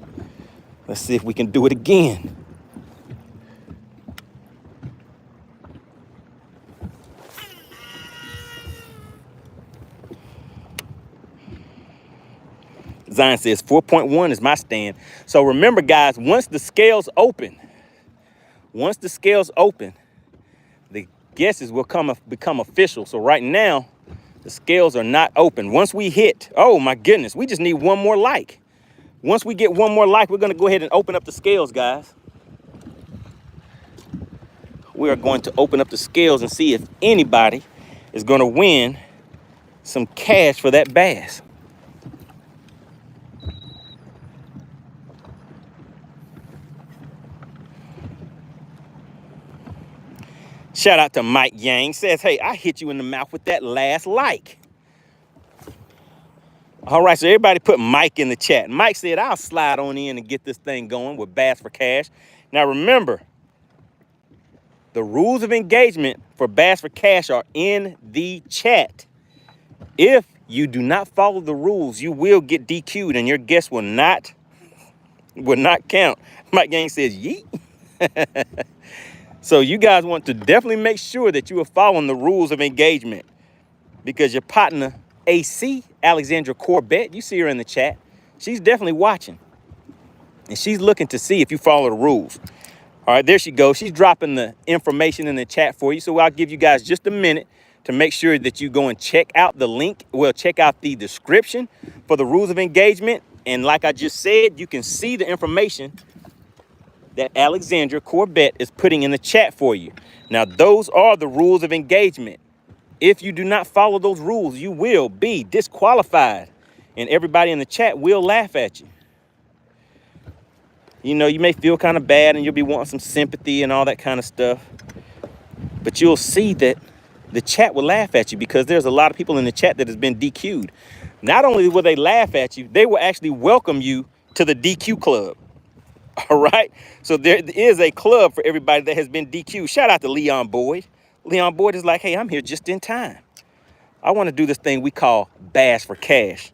if we can do it again. Zion says 4.1 is my stand. So remember, guys, once the scales open, the guesses will become official. So right now, the scales are not open. Once we hit, oh my goodness, we just need one more like. Once we get one more like, we're gonna go ahead and open up the scales, guys. We are going to open up the scales and see if anybody is gonna win some cash for that bass. Shout out to Mike Yang, says, hey, I hit you in the mouth with that last like. All right, so everybody put Mike in the chat. Mike said, I'll slide on in and get this thing going with Bass for Cash. Now remember, the rules of engagement for Bass for Cash are in the chat. If you do not follow the rules, you will get DQ'd and your guess will not count. Mike Gang says, yeet. So you guys want to definitely make sure that you are following the rules of engagement, because your partner, AC, Alexandra Corbett, you see her in the chat, she's definitely watching. And she's looking to see if you follow the rules. All right, there she goes. She's dropping the information in the chat for you. So I'll give you guys just a minute to make sure that you go and check out the link. Well, check out the description for the rules of engagement. And like I just said, you can see the information that Alexandra Corbett is putting in the chat for you. Now, those are the rules of engagement. If you do not follow those rules, you will be disqualified. And everybody in the chat will laugh at you. You know, you may feel kind of bad and you'll be wanting some sympathy and all that kind of stuff. But you'll see that the chat will laugh at you, because there's a lot of people in the chat that has been DQ'd. Not only will they laugh at you, they will actually welcome you to the DQ club. All right. So there is a club for everybody that has been DQ'd. Shout out to Leon Boyd. Leon Boyd is like, hey, I'm here just in time. I want to do this thing we call Bass for Cash.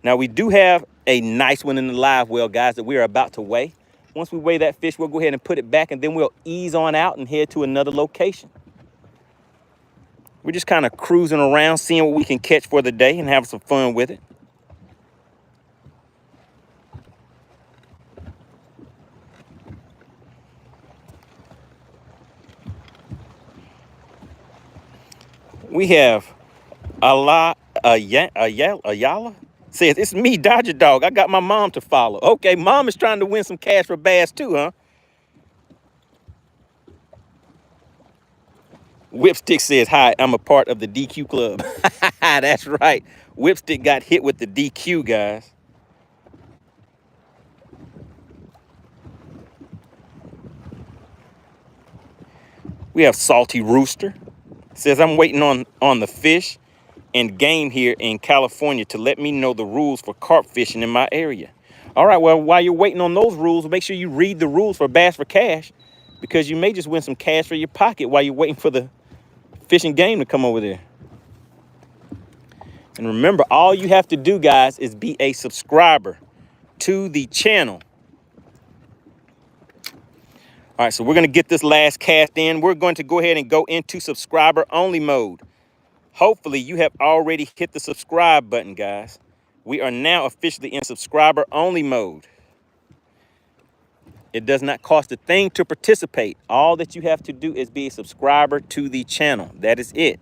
Now, we do have a nice one in the live well, guys, that we are about to weigh. Once we weigh that fish, we'll go ahead and put it back, and then we'll ease on out and head to another location. We're just kind of cruising around, seeing what we can catch for the day and have some fun with it. We have Ayala says, it's me, Dodger Dog. I got my mom to follow. Okay, mom is trying to win some cash for bass too, huh? Whipstick says, hi, I'm a part of the DQ club. That's right. Whipstick got hit with the DQ, guys. We have Salty Rooster. Says, I'm waiting on the fish and game here in California to let me know the rules for carp fishing in my area. All right, well, while you're waiting on those rules, make sure you read the rules for Bass for Cash, because you may just win some cash for your pocket while you're waiting for the fishing game to come over there. And remember, all you have to do, guys, is be a subscriber to the channel. All right, so we're going to get this last cast in. We're going to go ahead and go into subscriber only mode. Hopefully you have already hit the subscribe button, guys. We are now officially in subscriber only mode. It does not cost a thing to participate. All that you have to do is be a subscriber to the channel. That is it.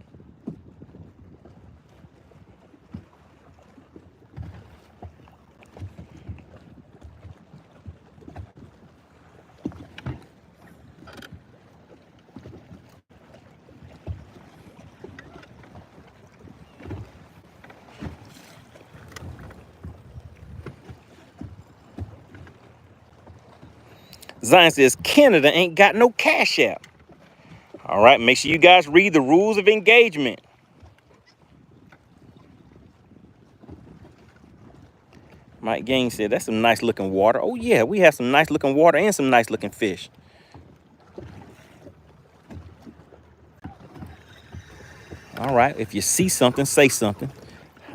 Zion says, Canada ain't got no cash app. All right, make sure you guys read the rules of engagement. Mike Gang said, that's some nice looking water. Oh yeah, we have some nice looking water and some nice looking fish. All right, if you see something, say something.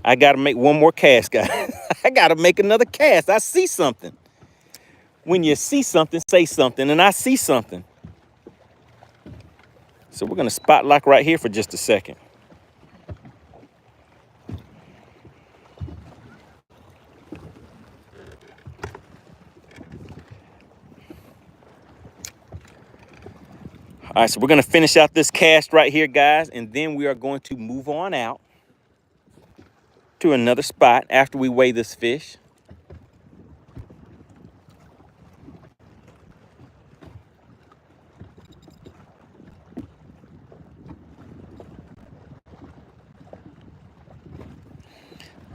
I got to make one more cast, guys. I got to make another cast. I see something. When you see something, say something, and I see something. So we're going to spot lock right here for just a second. All right, so we're gonna finish out this cast right here, guys, and then we are going to move on out to another spot after we weigh this fish.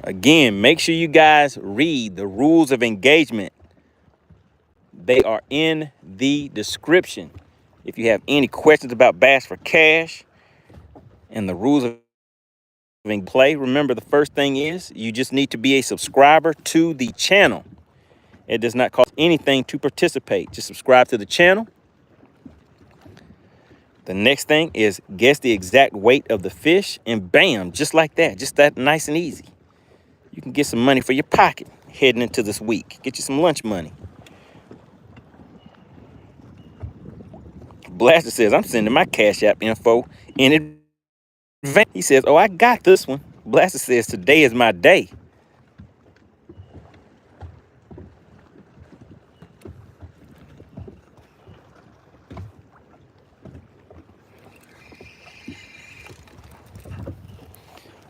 Again, make sure you guys read the rules of engagement. They are in the description. If you have any questions about Bass for Cash and the rules of play, remember the first thing is you just need to be a subscriber to the channel. It does not cost anything to participate. Just subscribe to the channel. The next thing is guess the exact weight of the fish, and bam, just like that, just that nice and easy. You can get some money for your pocket heading into this week. Get you some lunch money. Blaster says, I'm sending my Cash App info in advance. He says, oh, I got this one. Blaster says, today is my day.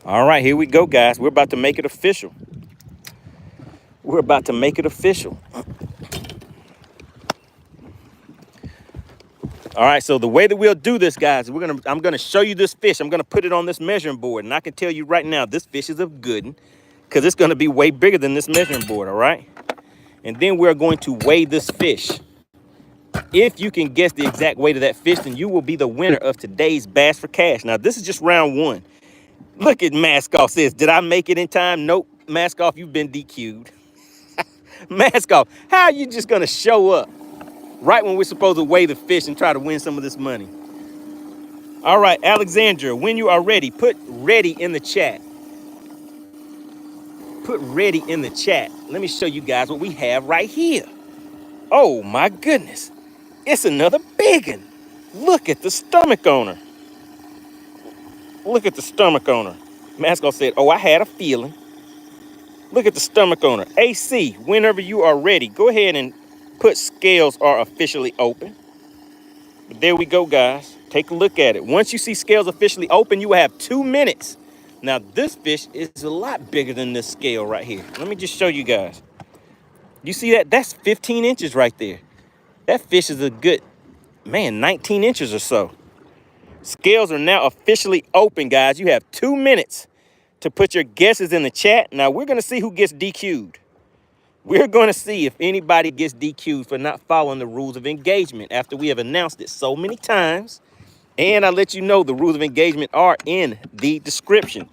All right, here we go, guys. We're about to make it official. We're about to make it official. All right, so the way that we'll do this, guys, I'm gonna show you this fish. I'm gonna put it on this measuring board, and I can tell you right now, this fish is a good one, because it's gonna be way bigger than this measuring board, all right? And then we're going to weigh this fish. If you can guess the exact weight of that fish, then you will be the winner of today's Bass for Cash. Now, this is just round one. Look at Mask-Off says, did I make it in time? Nope, Mask-Off, you've been DQ'd. Mask-Off, how are you just gonna show up right when we're supposed to weigh the fish and try to win some of this money? All right, Alexandra, when you are ready, put ready in the chat. Put ready in the chat. Let me show you guys what we have right here. Oh my goodness, it's another big one. Look at the stomach on her. Look at the stomach on her. Mascot said, oh, I had a feeling. Look at the stomach on her. AC, whenever you are ready, go ahead and put scales are officially open. But there we go, guys. Take a look at it. Once you see scales officially open, you will have 2 minutes. Now, this fish is a lot bigger than this scale right here. Let me just show you guys. You see that? That's 15 inches right there. That fish is a good, man, 19 inches or so. Scales are now officially open, guys. You have 2 minutes to put your guesses in the chat. Now, we're going to see who gets DQ'd. We're going to see if anybody gets DQ'd for not following the rules of engagement after we have announced it so many times. And I let you know the rules of engagement are in the description.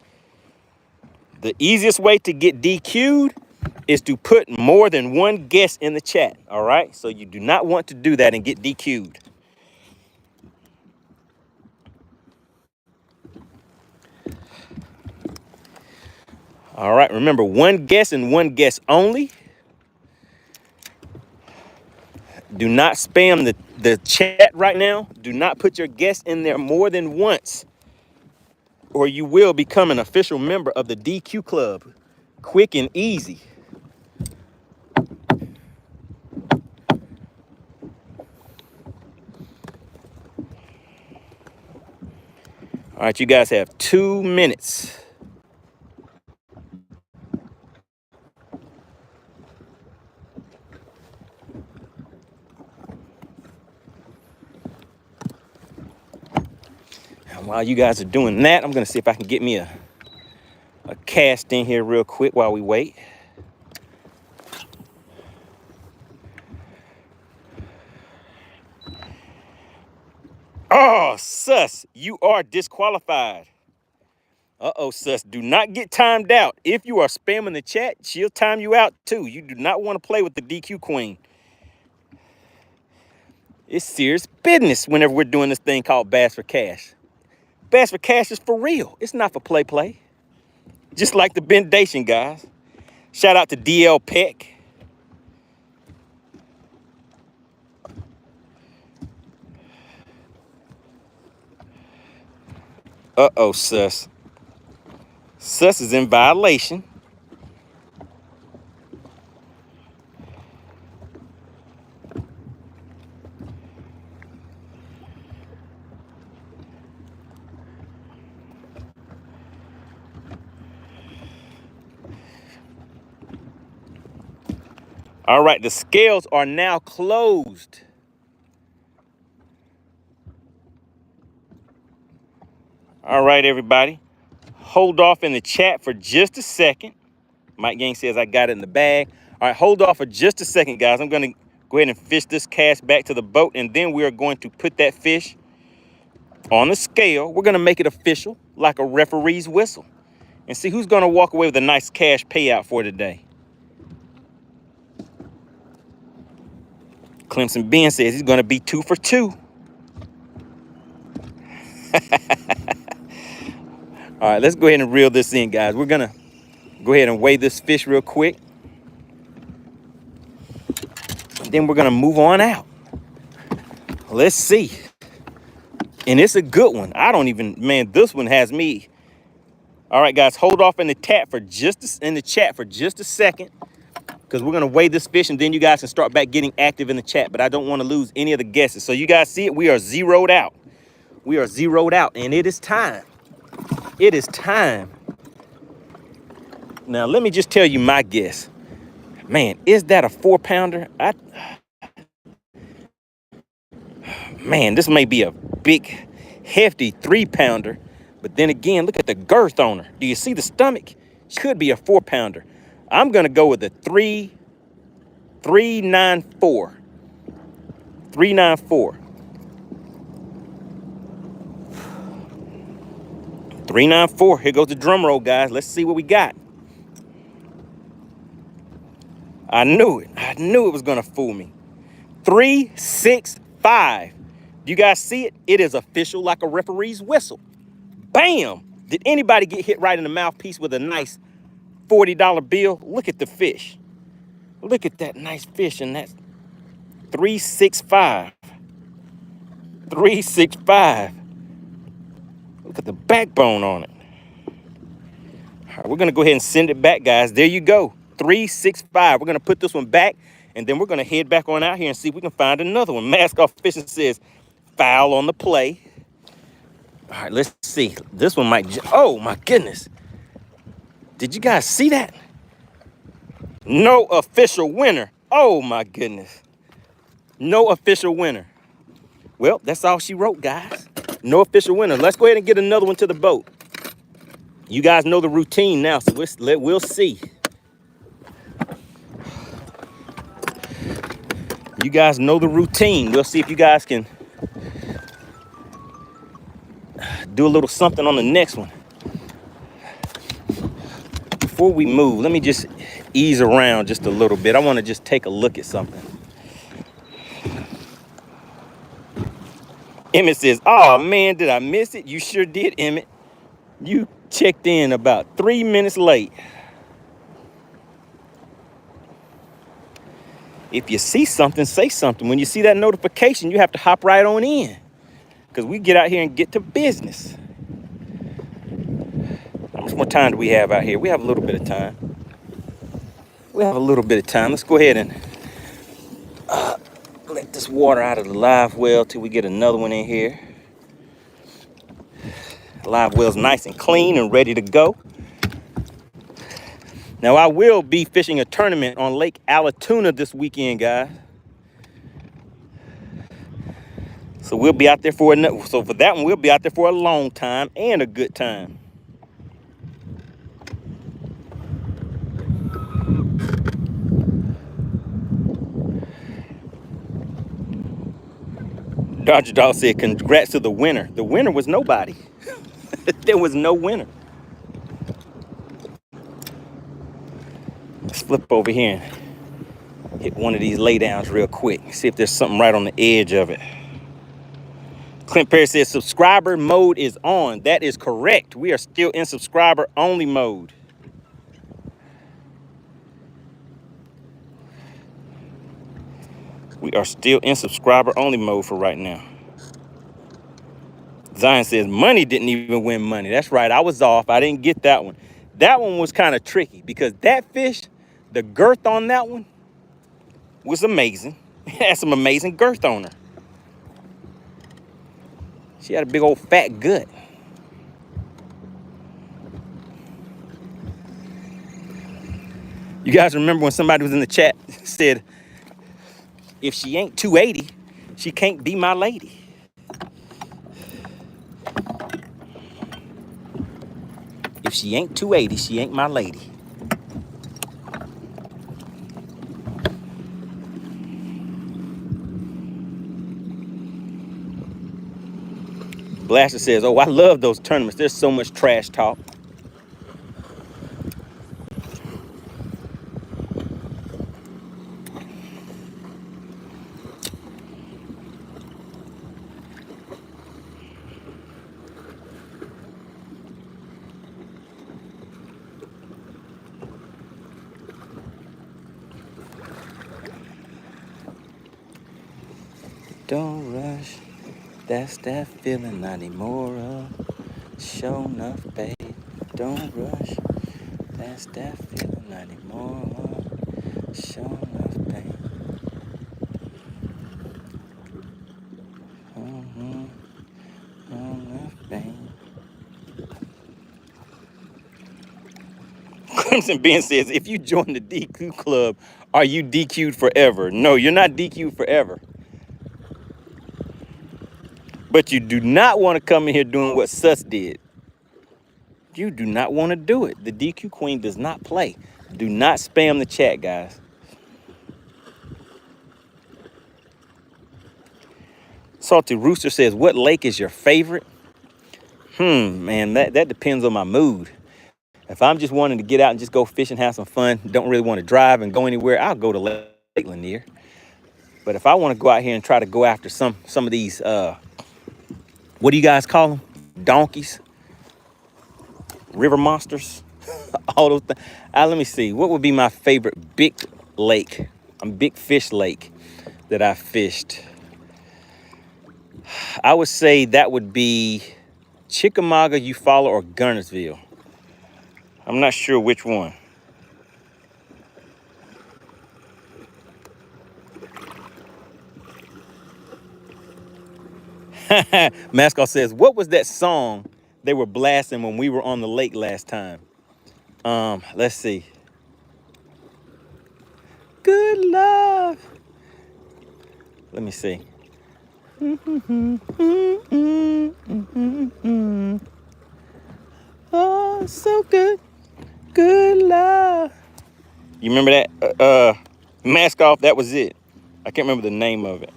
The easiest way to get DQ'd is to put more than one guess in the chat, all right? So you do not want to do that and get DQ'd. All right, remember, one guess and one guess only. Do not spam the chat right now. Do not put your guess in there more than once, or you will become an official member of the DQ Club. Quick and easy. All right, you guys have 2 minutes. And while you guys are doing that, I'm gonna see if I can get me a cast in here real quick while we wait. Oh, sus, you are disqualified. Uh-oh, sus, do not get timed out. If you are spamming the chat, she'll time you out too. You do not want to play with the DQ queen. It's serious business whenever we're doing this thing called Bass for Cash. Bass for Cash is for real. It's not for play. Just like the Bendation, guys. Shout out to DL Peck. Uh-oh, sus. Sus is in violation. All right, the scales are now closed. All right, everybody. Hold off in the chat for just a second. Mike Gang says I got it in the bag. All right, hold off for just a second, guys. I'm going to go ahead and fish this cast back to the boat, and then we are going to put that fish on the scale. We're going to make it official, like a referee's whistle, and see who's going to walk away with a nice cash payout for today. Clemson Ben says he's going to be 2 for 2. All right, let's go ahead and reel this in, guys. We're going to go ahead and weigh this fish real quick. And then we're going to move on out. Let's see. And it's a good one. I don't even, man, this one has me. All right, guys, hold off in the chat for just a second, because we're going to weigh this fish, and then you guys can start back getting active in the chat. But I don't want to lose any of the guesses. So you guys see it? We are zeroed out. We are zeroed out, and it is time. It is time. Now, let me just tell you my guess. Man, is that a 4-pounder? Man, this may be a big, hefty 3-pounder. But then again, look at the girth on her. Do you see the stomach? She could be a 4-pounder. I'm going to go with a 394. 394. 394. Here goes the drum roll, guys. Let's see what we got. I knew it. I knew it was going to fool me. 365. Do you guys see it? It is official, like a referee's whistle. Bam! Did anybody get hit right in the mouthpiece with a nice $40 bill? Look at the fish. Look at that nice fish, and that's 365. 365. Look at the backbone on it. All right, we're going to go ahead and send it back, guys. There you go. 365. We're going to put this one back, and then we're going to head back on out here and see if we can find another one. Mask Off Fishing says foul on the play. All right, let's see. This one might... Oh, my goodness. Did you guys see that? No official winner. Oh, my goodness. No official winner. Well, that's all she wrote, guys. No official winner. Let's go ahead and get another one to the boat. You guys know the routine now, so we'll see. You guys know the routine. We'll see if you guys can do a little something on the next one. Before we move, let me just ease around just a little bit. I want to just take a look at something. Emmett says, oh man, did I miss it? You sure did, Emmett. You checked in about 3 minutes late. If you see something, say something. When you see that notification, you have to hop right on in, because we get out here and get to business. How much more time do we have out here? We have a little bit of time. We have a little bit of time. Let's go ahead and let this water out of the live well till we get another one in here. The live well's nice and clean and ready to go. Now, I will be fishing a tournament on Lake Allatoona this weekend, guys. So we'll be out there for for that one, we'll be out there for a long time and a good time. Dodger Dog said, congrats to the winner. The winner was nobody. There was no winner. Let's flip over here and hit one of these laydowns real quick. See if there's something right on the edge of it. Clint Perry says subscriber mode is on. That is correct. We are still in subscriber only mode. We are still in subscriber only mode for right now. Zion says money didn't even win money. That's right. I was off. I didn't get that one. That one was kind of tricky because that fish, the girth on that one was amazing. It had some amazing girth on her. She had a big old fat gut. You guys remember when somebody was in the chat Said, if she ain't 280, she can't be my lady. If she ain't 280, she ain't my lady. Blaster says, oh, I love those tournaments. There's so much trash talk. Don't rush. That's that feeling I need more of. Show enough, babe. Don't rush. That's that feeling I need more of. Show enough, babe. Enough, babe. Crimson Ben says, if you join the DQ club, are you DQ'd forever? No, you're not DQ'd forever. But you do not want to come in here doing what Sus did. You do not want to do it. The DQ queen does not play. Do not spam the chat, guys. Salty Rooster says, what lake is your favorite? Man, that depends on my mood. If I'm just wanting to get out and just go fish and have some fun, don't really want to drive and go anywhere, I'll go to Lake Lanier. But if I want to go out here and try to go after some of these, what do you guys call them? Donkeys? River monsters? All those things. Let me see. What would be my favorite big lake? Big fish lake that I fished. I would say that would be Chickamauga, Eufaula, or Gunnersville. I'm not sure which one. Mascot says, what was that song they were blasting when we were on the lake last time? Let's see. Good love. Let me see. Oh, so good. Good love. You remember that? Mask Off, that was it. I can't remember the name of it.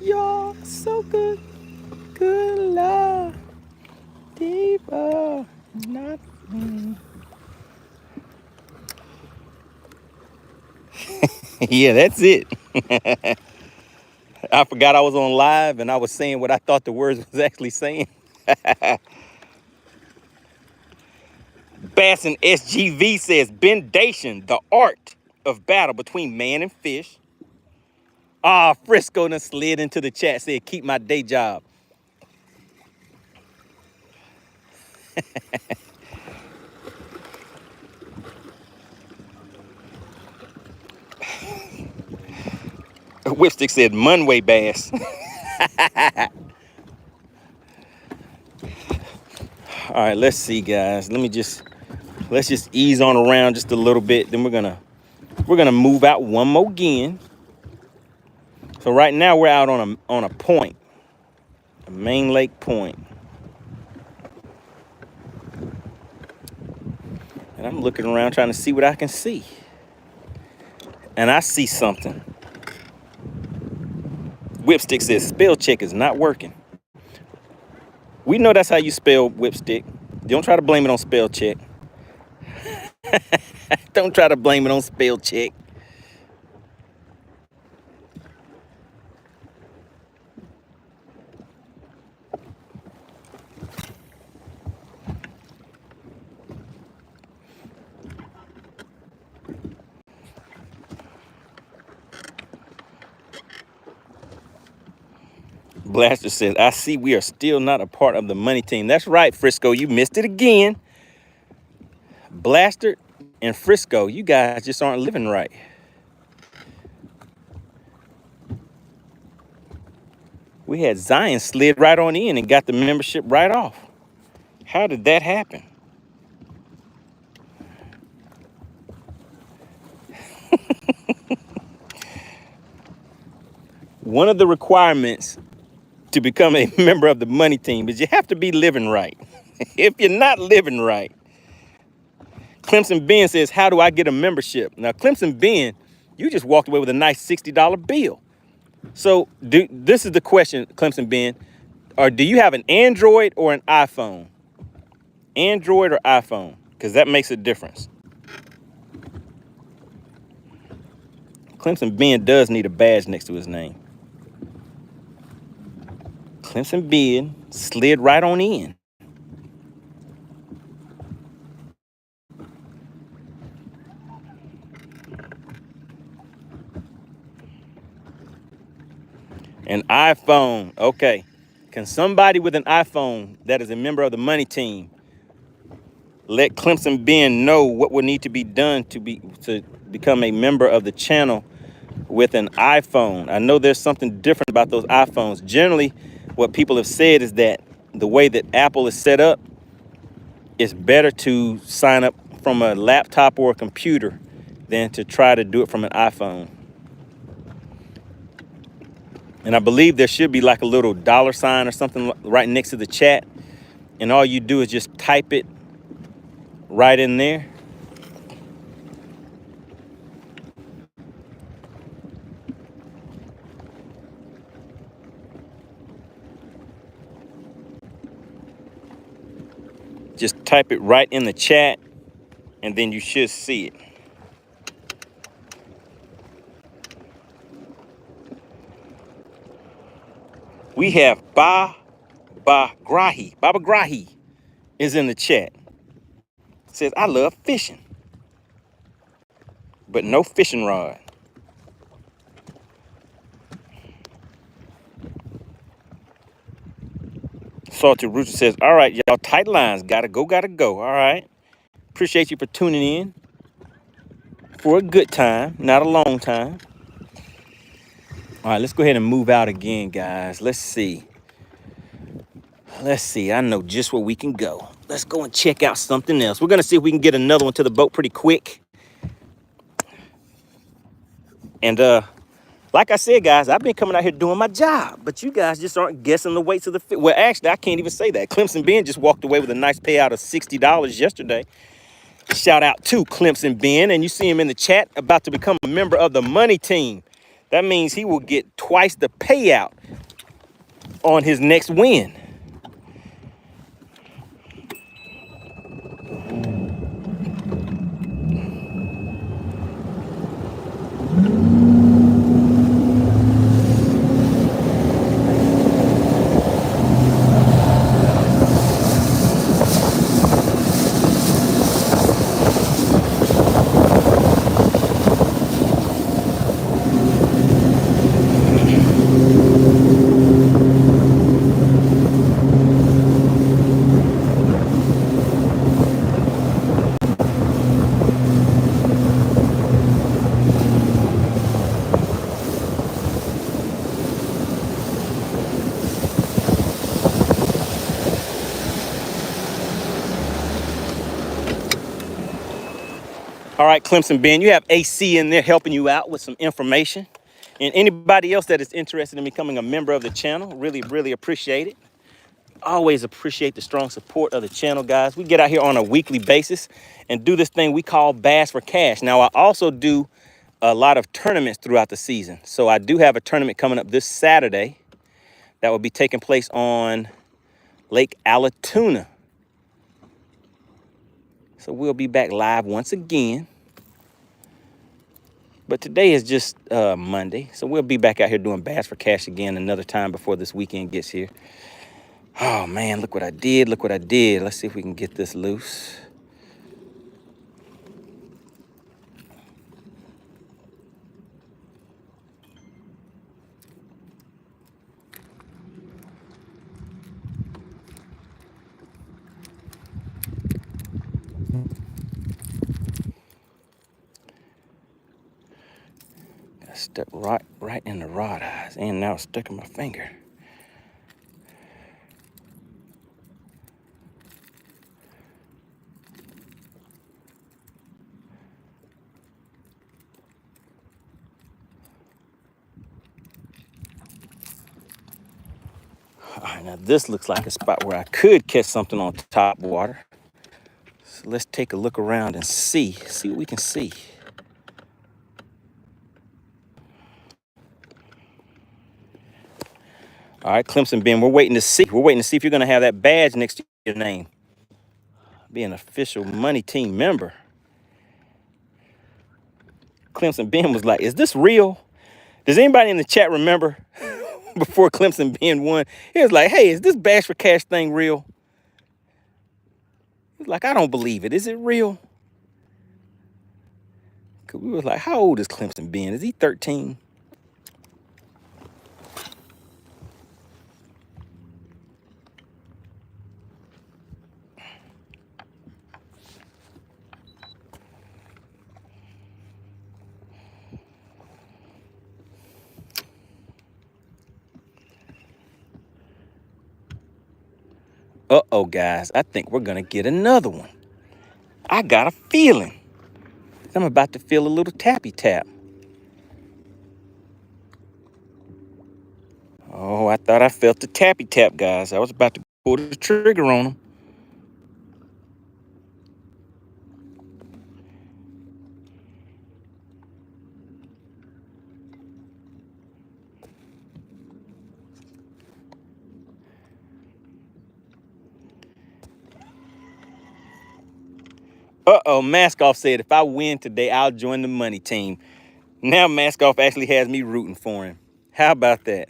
You're so good. Good love. Deeper. Nothing. Yeah, that's it. I forgot I was on live and I was saying what I thought the words was actually saying. Bass and SGV says, bendation, the art of battle between man and fish. Frisco done slid into the chat, said, keep my day job. Whipstick said, Munway bass. All right, let's see, guys. Let's just ease on around just a little bit. Then we're gonna move out one more again. So right now we're out on a point, a main lake point. And I'm looking around trying to see what I can see. And I see something. Whipstick says spell check is not working. We know that's how you spell Whipstick. Don't try to blame it on spell check. Don't try to blame it on spell check. Blaster says, I see we are still not a part of the money team. That's right, Frisco. You missed it again. Blaster and Frisco, you guys just aren't living right. We had Zion slid right on in and got the membership right off. How did that happen? one of the requirements to become a member of the money team is you have to be living right. If you're not living right, Clemson Ben says, how do I get a membership? Now, Clemson Ben, you just walked away with a nice $60 bill. So this is the question, Clemson Ben, or do you have an Android or an iPhone? Android or iPhone? Because that makes a difference. Clemson Ben does need a badge next to his name. Clemson Ben slid right on in. An iPhone, okay. Can somebody with an iPhone that is a member of the money team let Clemson Ben know what would need to be done to become a member of the channel with an iPhone? I know there's something different about those iPhones. Generally, what people have said is that the way that Apple is set up, it's better to sign up from a laptop or a computer than to try to do it from an iPhone. And I believe there should be like a little $ or something right next to the chat. And all you do is just type it right in there. Just type it right in the chat, and then you should see it. We have Baba Grahi is in the chat. Says, I love fishing, but no fishing rod. Salty Rooster says, all right, y'all, tight lines. Gotta go. All right. Appreciate you for tuning in for a good time, not a long time. All right, let's go ahead and move out again, guys. Let's see. I know just where we can go. Let's go and check out something else. We're going to see if we can get another one to the boat pretty quick. And like I said, guys, I've been coming out here doing my job, but you guys just aren't guessing the weights of the fish. Well, actually, I can't even say that. Clemson Ben just walked away with a nice payout of $60 yesterday. Shout out to Clemson Ben. And you see him in the chat about to become a member of the money team. That means he will get twice the payout on his next win. All right, Clemson Ben, you have AC in there helping you out with some information. And anybody else that is interested in becoming a member of the channel, really, really appreciate it. Always appreciate the strong support of the channel, guys. We get out here on a weekly basis and do this thing we call Bass for Cash. Now, I also do a lot of tournaments throughout the season. So I do have a tournament coming up this Saturday that will be taking place on Lake Allatoona. So we'll be back live once again. But today is just Monday. So we'll be back out here doing Bass for Cash again another time before this weekend gets here. Oh, man, look what I did. Let's see if we can get this loose. Got stuck right in the rod eyes, and now it's stuck in my finger. Now this looks like a spot where I could catch something on top water. So let's take a look around and see what we can see. All right, Clemson Ben, we're waiting to see. We're waiting to see if you're going to have that badge next to your name. Be an official MoneyTeam member. Clemson Ben was like, is this real? Does anybody in the chat remember before Clemson Ben won? He was like, hey, is this Bass for Cash thing real? He was like, I don't believe it. Is it real? Cause we was like, how old is Clemson Ben? Is he 13? Uh-oh, guys. I think we're going to get another one. I got a feeling. I'm about to feel a little tappy tap. Oh, I thought I felt the tappy tap, guys. I was about to pull the trigger on him. Uh-oh, Maskoff said, if I win today, I'll join the money team. Now Maskoff actually has me rooting for him. How about that?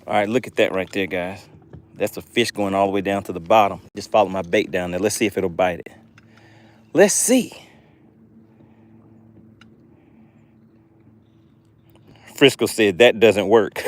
All right, look at that right there, guys. That's a fish going all the way down to the bottom. Just follow my bait down there. Let's see if it'll bite it. Let's see. Frisco said that doesn't work.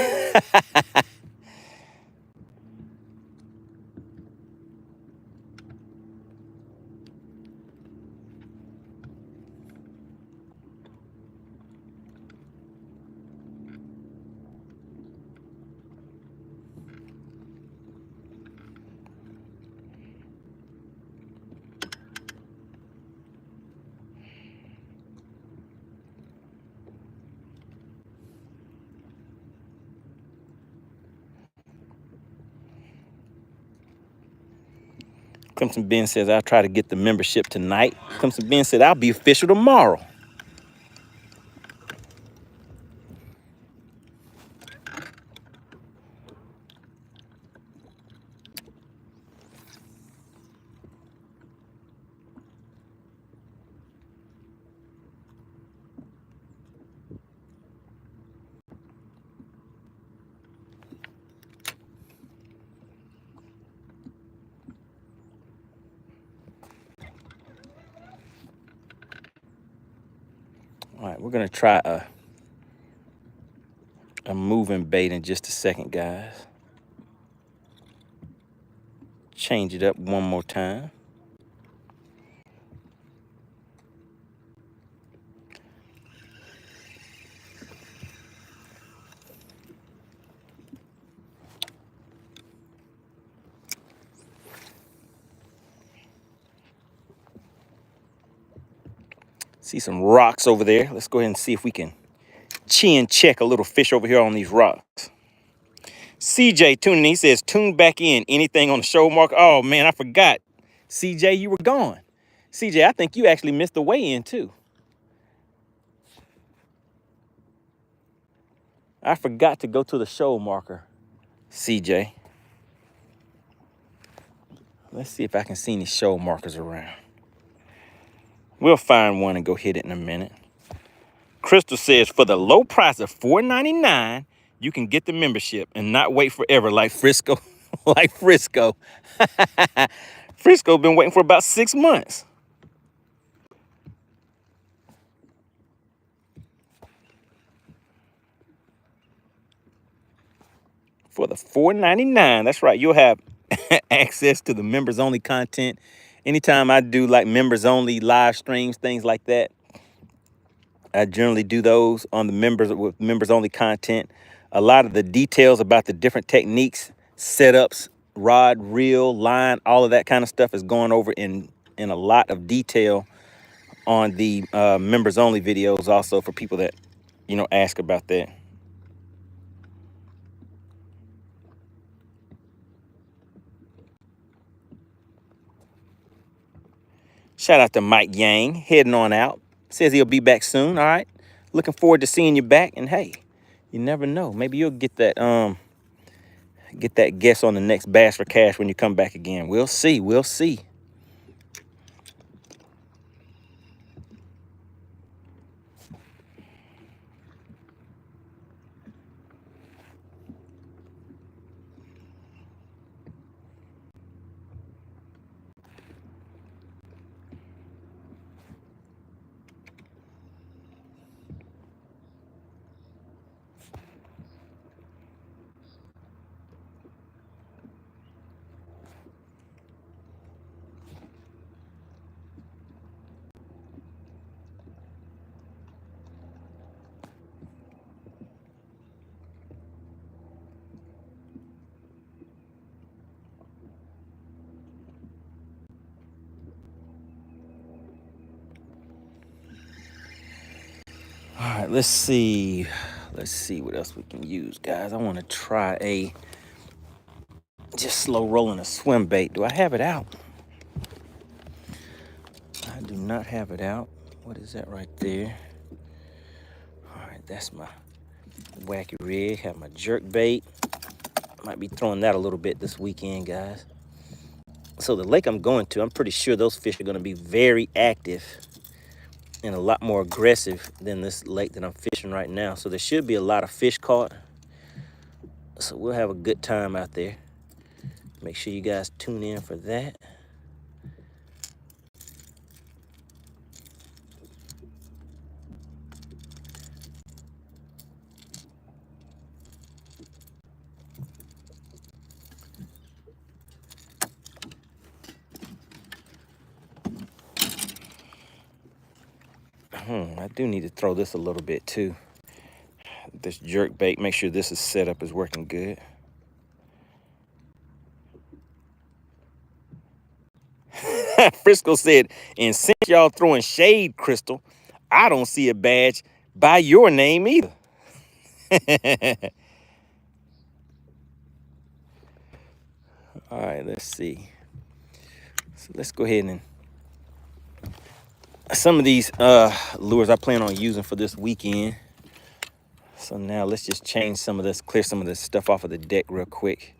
Clemson Ben says, I'll try to get the membership tonight. Clemson Ben said, I'll be official tomorrow. All right, we're going to try a moving bait in just a second, guys. Change it up one more time. See some rocks over there. Let's go ahead and see if we can chin check a little fish over here on these rocks. CJ tuning in. He says, tune back in. Anything on the show marker? Oh, man, I forgot. CJ, you were gone. CJ, I think you actually missed the weigh-in, too. I forgot to go to the show marker, CJ. Let's see if I can see any show markers around. We'll find one and go hit it in a minute. Crystal says, for the low price of $4.99, you can get the membership and not wait forever like Frisco. Like Frisco. Frisco been waiting for about 6 months. for the $4.99. That's right. You'll have access to the members only content. Anytime I do like members only live streams, things like that, I generally do those on the members with members only content. A lot of the details about the different techniques, setups, rod, reel, line, all of that kind of stuff is going over in a lot of detail on the members only videos, also for people that, you know, ask about that. Shout out to Mike Yang, heading on out. Says he'll be back soon. All right. Looking forward to seeing you back. And hey, you never know. Maybe you'll get that guest on the next Bass for Cash when you come back again. We'll see. We'll see. All right, let's see. Let's see what else we can use, guys. I want to try a just slow rolling a swim bait. Do I have it out? I do not have it out. What is that right there? All right, that's my wacky rig. Have my jerk bait. Might be throwing that a little bit this weekend, guys. So the lake I'm going to, I'm pretty sure those fish are going to be very active and a lot more aggressive than this lake that I'm fishing right now. So there should be a lot of fish caught. So we'll have a good time out there. Make sure you guys tune in for that. I do need to throw this a little bit too. This jerk bait, make sure this is set up is working good. Frisco said, and since y'all throwing shade, Crystal, I don't see a badge by your name either. All right, let's see. So let's go ahead and some of these lures I plan on using for this weekend. So now let's just change some of this, clear some of this stuff off of the deck real quick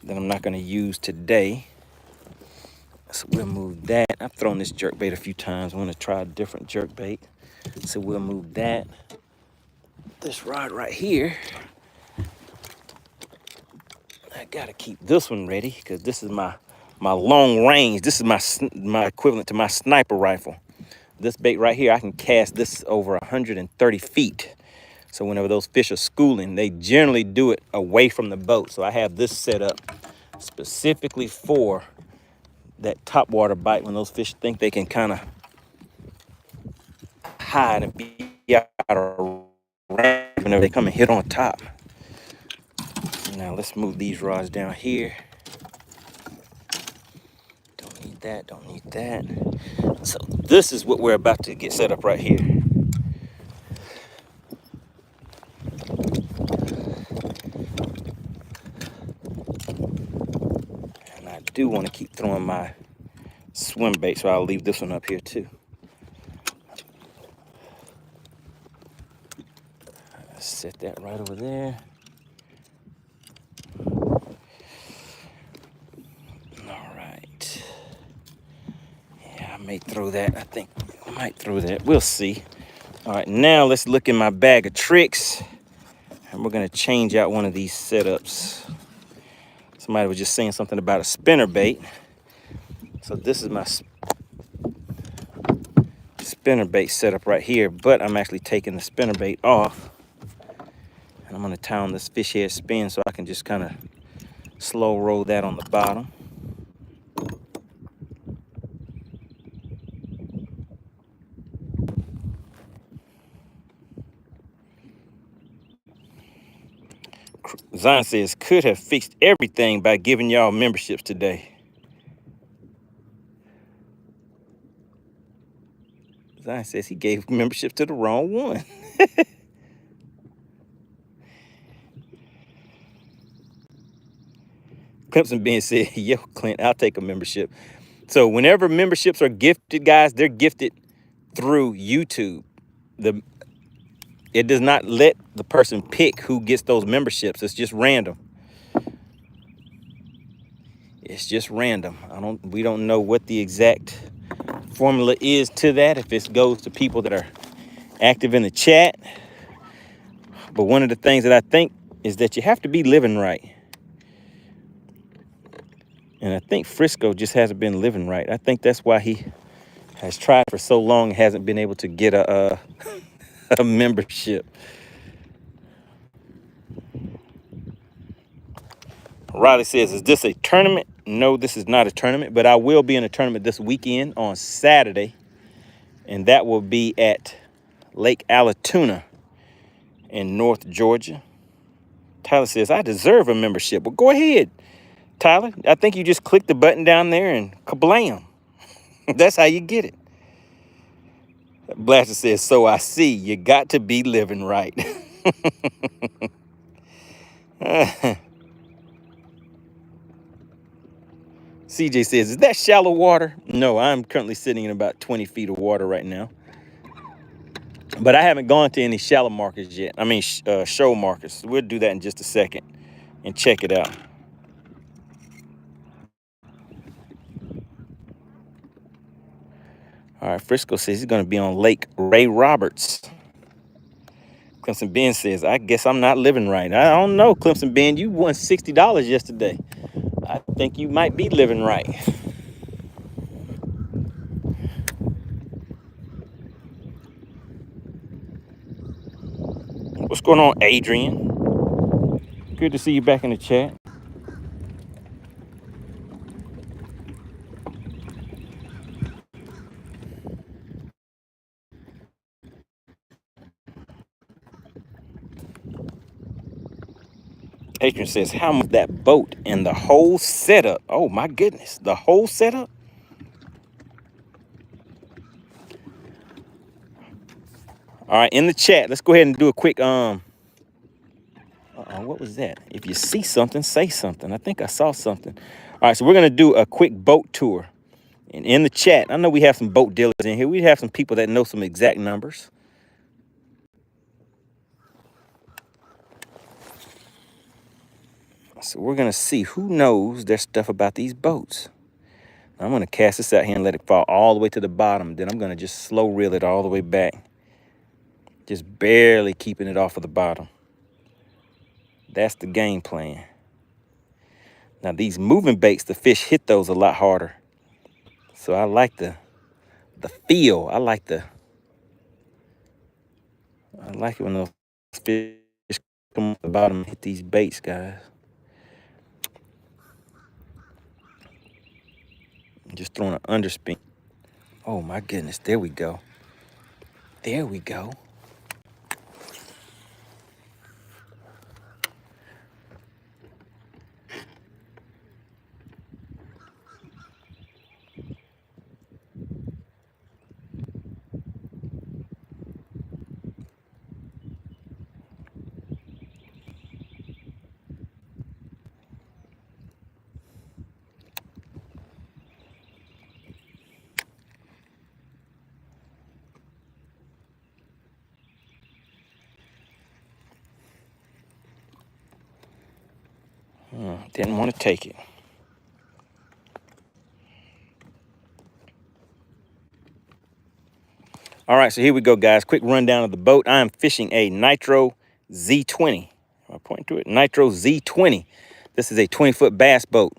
that I'm not going to use today. So we'll move that. I've thrown this jerk bait a few times. I want to try a different jerk bait. So we'll move that. This rod right here, I got to keep this one ready because this is my long range. This is my equivalent to my sniper rifle. This bait right here, I can cast this over 130 feet. So whenever those fish are schooling, they generally do it away from the boat. So I have this set up specifically for that topwater bite when those fish think they can kind of hide and be out of range whenever they come and hit on top. Now let's move these rods down here. Don't need that, don't need that. So this is what we're about to get set up right here. And I do want to keep throwing my swim bait, so I'll leave this one up here too. Set that right over there. All right. Yeah, I may throw that. I think I might throw that. We'll see. All right, now let's look in my bag of tricks. And we're gonna change out one of these setups. Somebody was just saying something about a spinner bait. So this is my spinner bait setup right here, but I'm actually taking the spinner bait off. I'm gonna tie on this fish head spin so I can just kind of slow roll that on the bottom. Zion says, could have fixed everything by giving y'all memberships today. Zion says he gave memberships to the wrong one. Clemson Ben said, yo, Clint, I'll take a membership. So whenever memberships are gifted, guys, they're gifted through YouTube. It does not let the person pick who gets those memberships. It's just random. It's just random. We don't know what the exact formula is to that, if it goes to people that are active in the chat. But one of the things that I think is that you have to be living right. And I think Frisco just hasn't been living right. I think that's why he has tried for so long and hasn't been able to get a membership. Riley says, is this a tournament? No, this is not a tournament, but I will be in a tournament this weekend on Saturday. And that will be at Lake Allatoona in North Georgia. Tyler says, I deserve a membership. Well, go ahead, Tyler. I think you just click the button down there and kablam. That's how you get it. Blaster says, so I see. You got to be living right. CJ says, is that shallow water? No, I'm currently sitting in about 20 feet of water right now. But I haven't gone to any shallow markers yet. I mean, shoal markers. We'll do that in just a second and check it out. All right, Frisco says he's going to be on Lake Ray Roberts. Clemson Ben says, I guess I'm not living right. I don't know, Clemson Ben. You won $60 yesterday. I think you might be living right. What's going on, Adrian? Good to see you back in the chat. Adrian says, how much that boat and the whole setup? Oh my goodness, the whole setup? All right, in the chat, let's go ahead and do a quick, what was that? If you see something, say something. I think I saw something. All right, so we're gonna do a quick boat tour. And in the chat, I know we have some boat dealers in here. We have some people that know some exact numbers. So we're gonna see who knows their stuff about these boats. I'm gonna cast this out here and let it fall all the way to the bottom. Then I'm gonna just slow reel it all the way back. Just barely keeping it off of the bottom. That's the game plan. Now these moving baits, the fish hit those a lot harder. So I like the feel. I like it when those fish come off the bottom and hit these baits, guys. I'm just throwing an underspin. Oh my goodness, there we go. There we go. Didn't want to take it. All right, so here we go, guys. Quick rundown of the boat. I am fishing a Nitro Z20. Am I pointing to it? Nitro Z20. This is a 20-foot bass boat.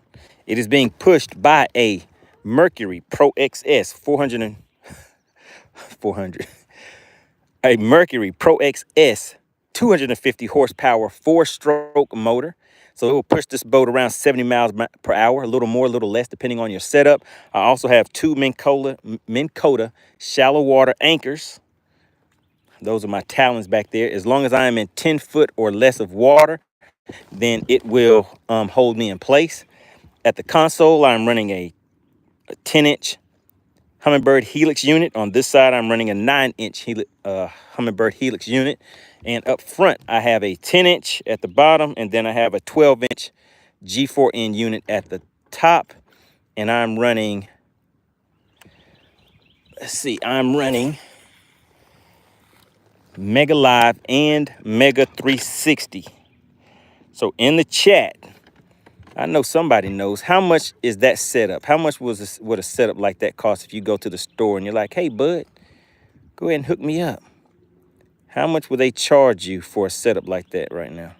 It is being pushed by a Mercury Pro XS 400. A Mercury Pro XS 250 horsepower 4-stroke motor. So it will push this boat around 70 miles per hour, a little more, a little less, depending on your setup. I also have 2 Minn Kota shallow water anchors. Those are my talons back there. As long as I am in 10 foot or less of water, then it will hold me in place. At the console, I'm running a 10-inch Humminbird Helix unit. On this side, I'm running a 9-inch Humminbird Helix unit. And up front, I have a 10-inch at the bottom, and then I have a 12-inch G4N unit at the top. And I'm running, let's see, I'm running Mega Live and Mega 360. So in the chat, I know somebody knows, how much is that setup? How much would a setup like that cost if you go to the store and you're like, hey, bud, go ahead and hook me up? How much would they charge you for a setup like that right now?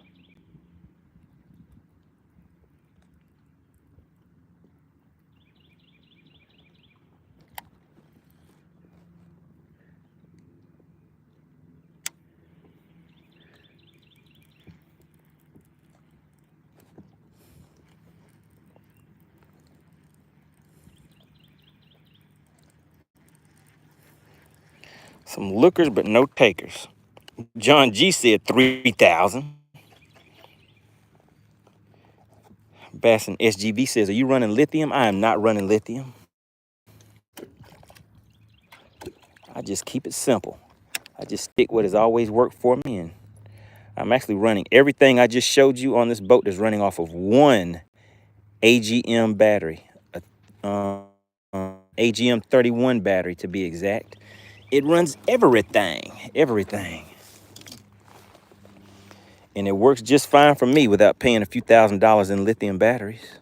Some lookers, but no takers. John G said 3,000. Bass and SGV says, are you running lithium? I am not running lithium. I just keep it simple. I just stick what has always worked for me. And I'm actually running everything I just showed you on this boat is running off of one AGM battery, AGM 31 battery to be exact. It runs everything. And it works just fine for me without paying a few $1,000s in lithium batteries.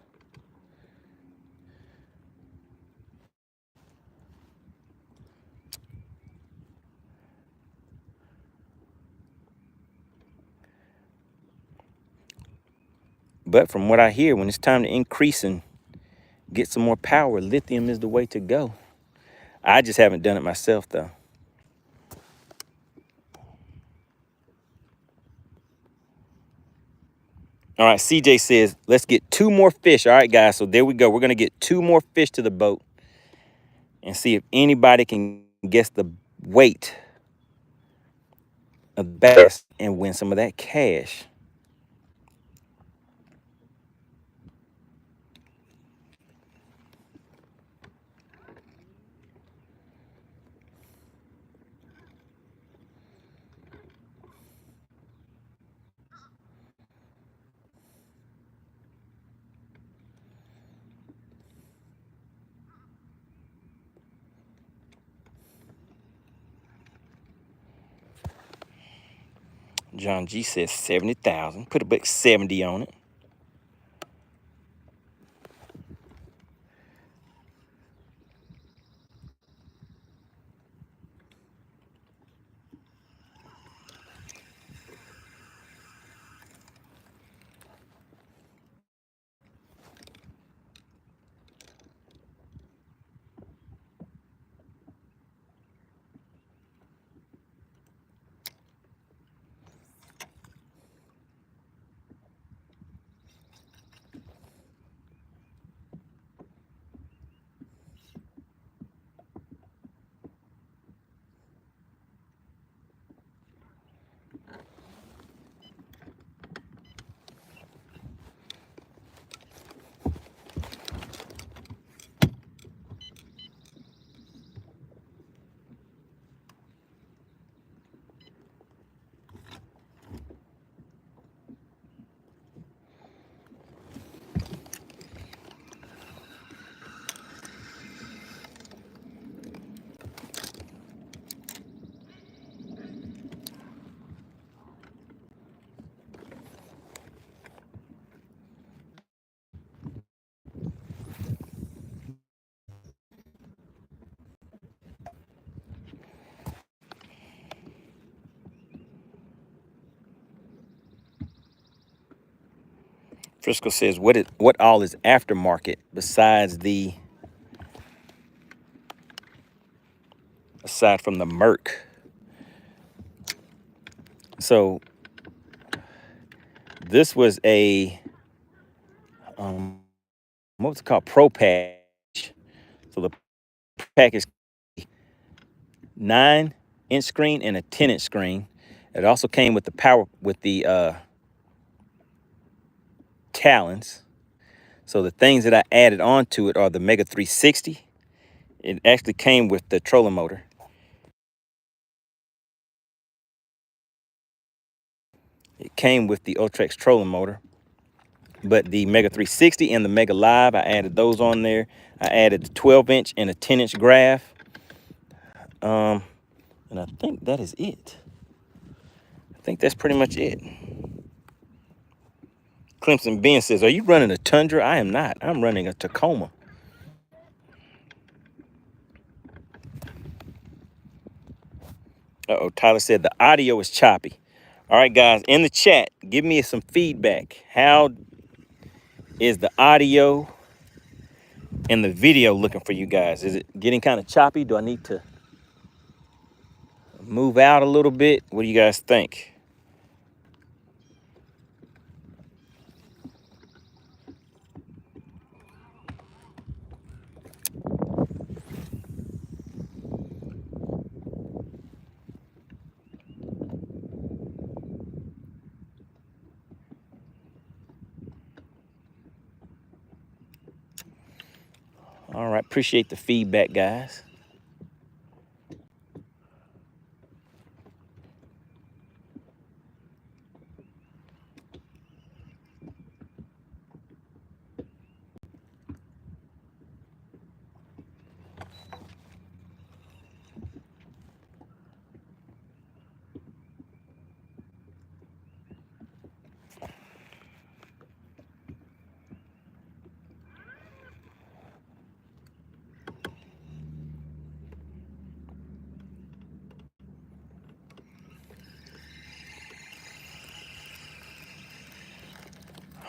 But from what I hear, when it's time to increase and get some more power, lithium is the way to go. I just haven't done it myself, though. All right, CJ says, let's get 2 more fish. All right, guys, so there we go. We're going to get 2 more fish to the boat and see if anybody can guess the weight of bass and win some of that cash. John G says 70,000. Put a buck 70 on it. Frisco says, what all is aftermarket aside from the Merc? So This was a, what was it called? Pro package. So the package 9-inch screen and a 10-inch screen. It also came with the power, with the talons. So the things that I added onto it are the Mega 360. It actually came with the trolling motor. It came with the Ultrex trolling motor. But the Mega 360 and the Mega Live, I added those on there. I added the 12-inch and a 10-inch graph. And I think that is it. I think that's pretty much it. Clemson Ben says, are you running a Tundra? I am not. I'm running a Tacoma. Uh-oh, Tyler said the audio is choppy. All right, guys, in the chat, give me some feedback. How is the audio and the video looking for you guys? Is it getting kind of choppy? Do I need to move out a little bit? What do you guys think? All right, appreciate the feedback, guys.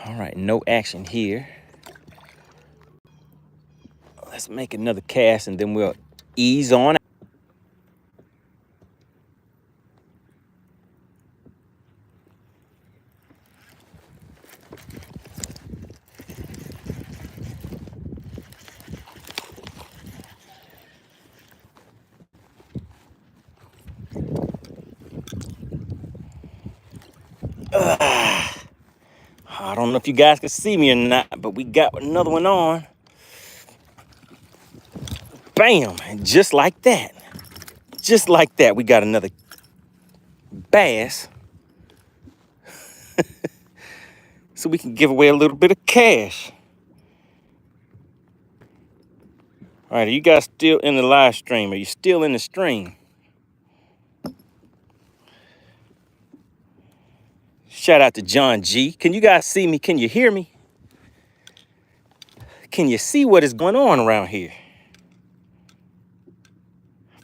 All right, no action here. Let's make another cast and then we'll ease on. I don't know if you guys can see me or not, but we got another one on. Bam, and just like that, we got another bass. So we can give away a little bit of cash. All right, are you guys still in the live stream? Are you still in the stream? Shout out to John G. Can you guys see me? Can you hear me? Can you see what is going on around here?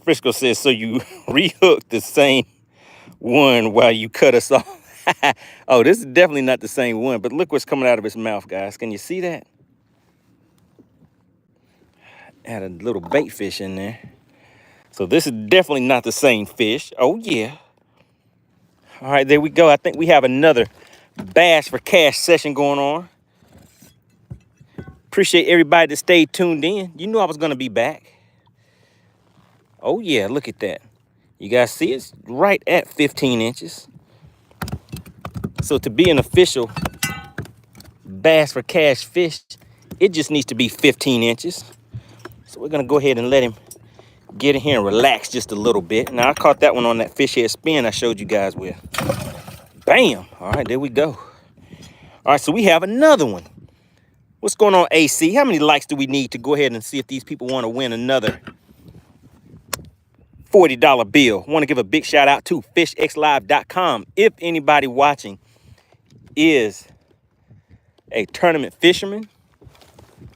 Frisco says, so you rehooked the same one while you cut us off. Oh, this is definitely not the same one, but look what's coming out of his mouth, guys. Can you see that? Had a little bait fish in there. So this is definitely not the same fish. Oh, yeah. All right, there we go. I think we have another Bass for Cash session going on. Appreciate everybody that stayed tuned in. You knew I was going to be back. Oh, yeah, look at that. You guys see it's right at 15 inches. So to be an official Bass for Cash fish, it just needs to be 15 inches. So we're going to go ahead and let him get in here and relax just a little bit. Now, I caught that one on that fish head spin I showed you guys with. Bam. All right, there we go. All right, so we have another one. What's going on, AC? How many likes do we need to go ahead and see if these people want to win another $40 bill? I want to give a big shout out to FishXLive.com. If anybody watching is a tournament fisherman,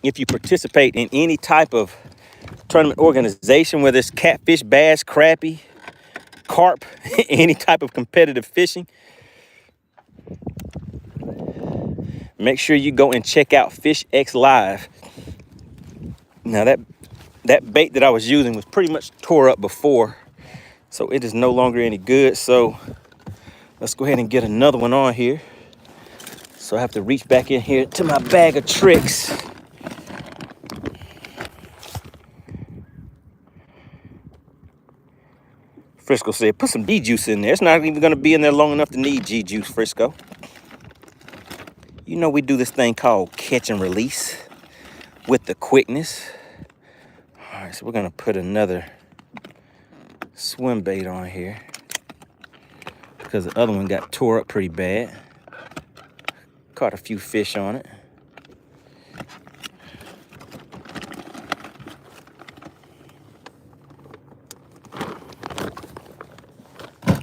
if you participate in any type of tournament organization, whether it's catfish, bass, crappie, carp, any type of competitive fishing, make sure you go and check out FishXLive. Now that bait that I was using was pretty much tore up before, so it is no longer any good. So let's go ahead and get another one on here. So I have to reach back in here to my bag of tricks. Frisco said, put some G-juice in there. It's not even gonna be in there long enough to need G-juice, Frisco. You know we do this thing called catch and release with the quickness. All right, so we're gonna put another swim bait on here because the other one got tore up pretty bad. Caught a few fish on it.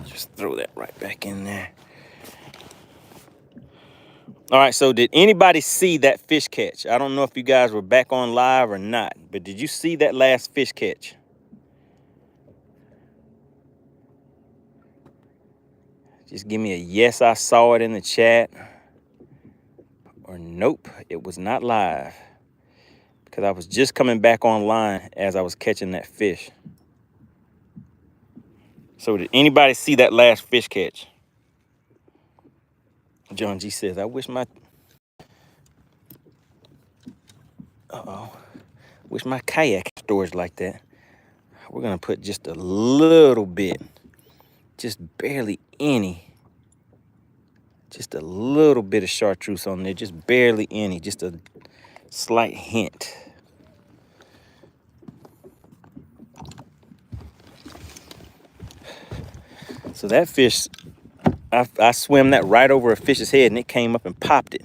Just throw that right back in there. All right, so did anybody see that fish catch? I don't know if you guys were back on live or not, but did you see that last fish catch? Just give me a yes, I saw it in the chat. Or nope, it was not live. Because I was just coming back online as I was catching that fish. So did anybody see that last fish catch? John G says, I wish my... Wish my kayak storage like that. We're gonna put just a little bit, just barely any. Just a little bit of chartreuse on there, just barely any, just a slight hint. So that fish, I swam that right over a fish's head and it came up and popped it.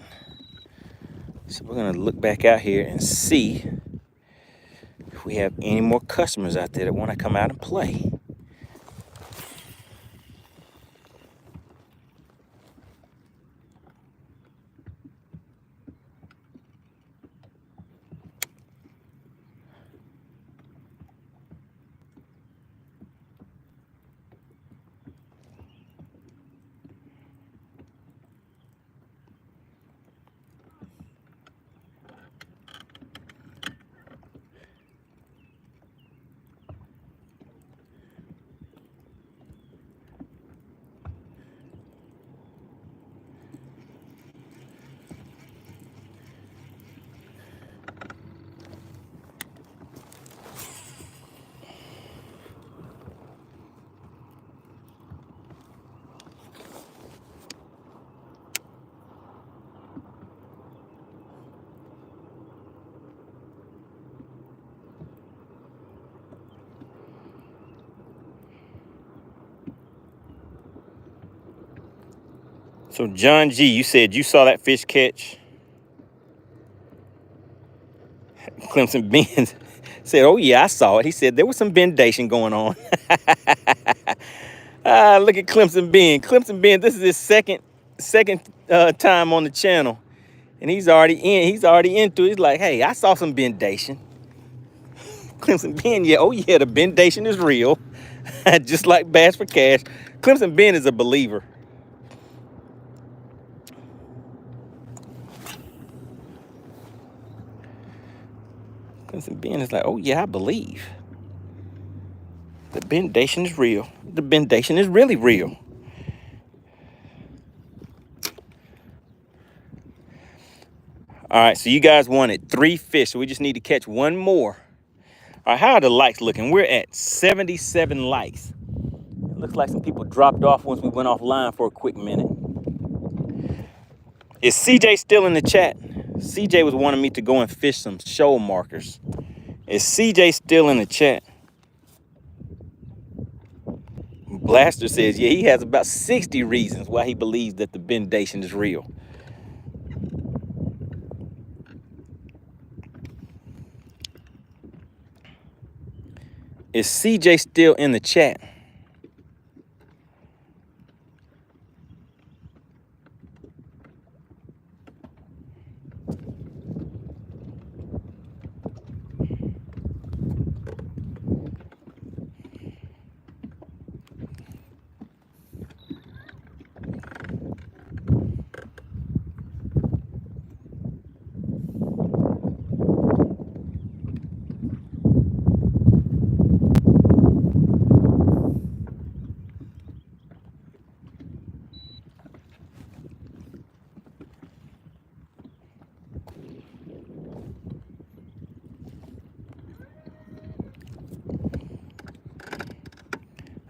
So we're gonna look back out here and see if we have any more customers out there that wanna come out and play. So John G, you said you saw that fish catch? Clemson Ben said, oh yeah, I saw it. He said there was some bendation going on. Look at Clemson Ben. Clemson Ben, this is his second time on the channel. And he's already into it. He's like, hey, I saw some bendation. Clemson Ben, yeah, oh yeah, the bendation is real. Just like Bass for Cash. Clemson Ben is a believer. Clemson Ben is like, oh yeah, I believe. The bendation is real. The bendation is really real. All right, so you guys wanted 3 fish, so we just need to catch 1 more. All right, how are the likes looking? We're at 77 likes. It looks like some people dropped off once we went offline for a quick minute. Is CJ still in the chat? CJ was wanting me to go and fish some shoal markers. Is CJ still in the chat? Blaster says, yeah, he has about 60 reasons why he believes that the bendation is real. Is CJ still in the chat?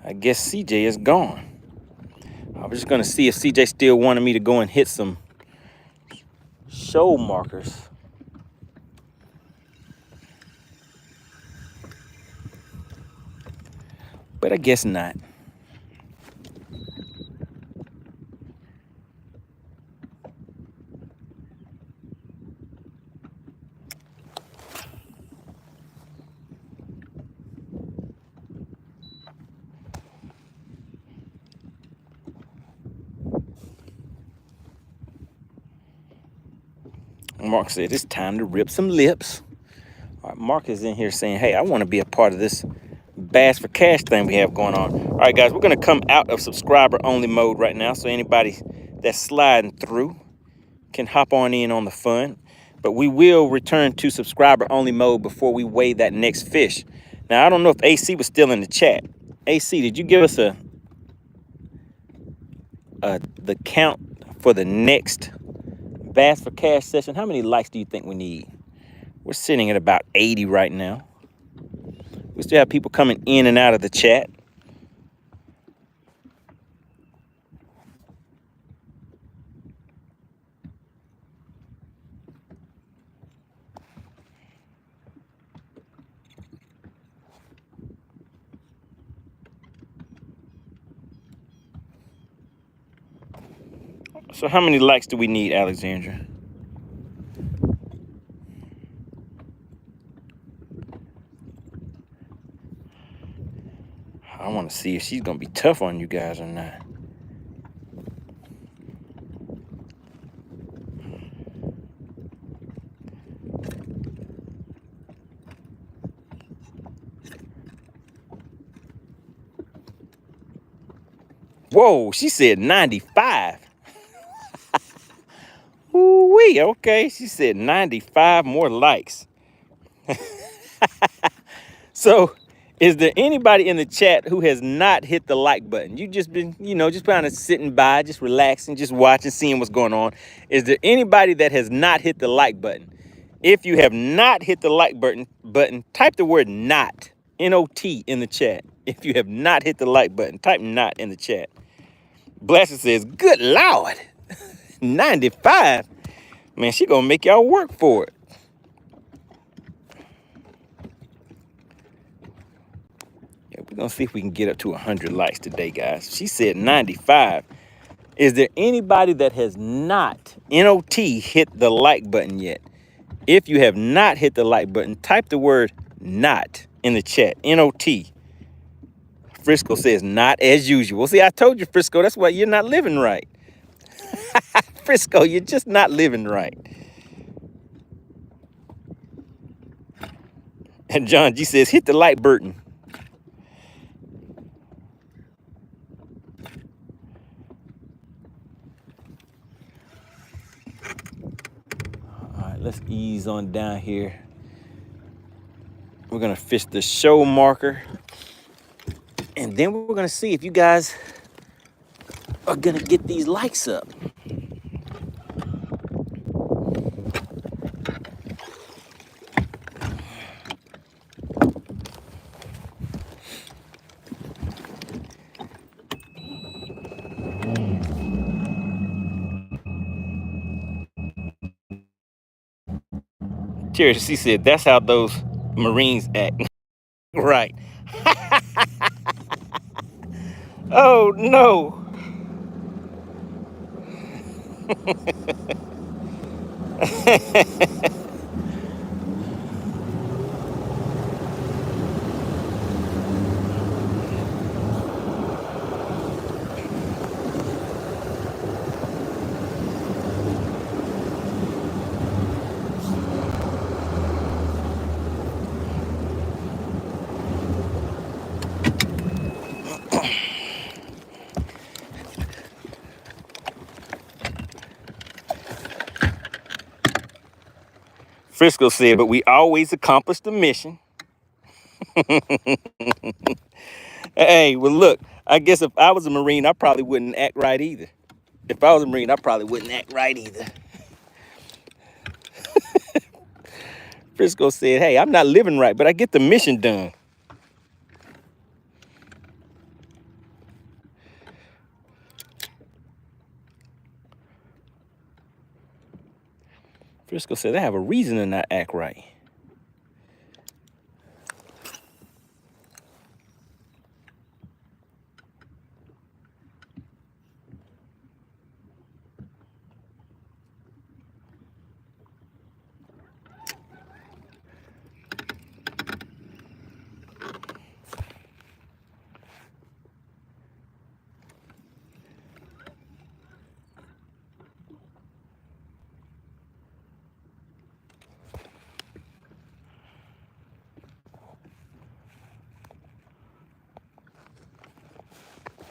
I guess CJ is gone. I was just gonna see if CJ still wanted me to go and hit some show markers. But I guess not. Mark said it's time to rip some lips. All right, Mark is in here saying, hey, I want to be a part of this Bass for Cash thing we have going on. All right, guys, we're going to come out of subscriber only mode right now. So anybody that's sliding through can hop on in on the fun. But we will return to subscriber only mode before we weigh that next fish. Now, I don't know if AC was still in the chat. AC, did you give us the count for the next Bass for Cash session? How many likes do you think we need? We're sitting at about 80 right now. We still have people coming in and out of the chat. So how many likes do we need, Alexandra? I want to see if she's going to be tough on you guys or not. Whoa, she said 95. Ooh-wee, okay. She said 95 more likes. So, is there anybody in the chat who has not hit the like button? You just been, just kind of sitting by, just relaxing, just watching, seeing what's going on. Is there anybody that has not hit the like button? If you have not hit the like button, type the word not, N-O-T, in the chat. If you have not hit the like button, type not in the chat. Blaster says, good Lord, 95. Man, she gonna make y'all work for it. Yeah, we're gonna see if we can get up to 100 likes today, guys. She said 95. Is there anybody that has not, N-O-T, hit the like button yet? If you have not hit the like button, type the word not in the chat, N-O-T. Frisco says not as usual. See, I told you, Frisco, that's why you're not living right. Frisco, you're just not living right. And John G says, hit the like button. All right, let's ease on down here. We're gonna fish the show marker. And then we're gonna see if you guys are gonna get these likes up. Cheers, she said, that's how those Marines act. Right. Oh no. Frisco said, but we always accomplish the mission. Hey, well, look, I guess if I was a Marine, I probably wouldn't act right either. If I was a Marine, I probably wouldn't act right either. Frisco said, hey, I'm not living right, but I get the mission done. Frisco said, I have a reason to not act right.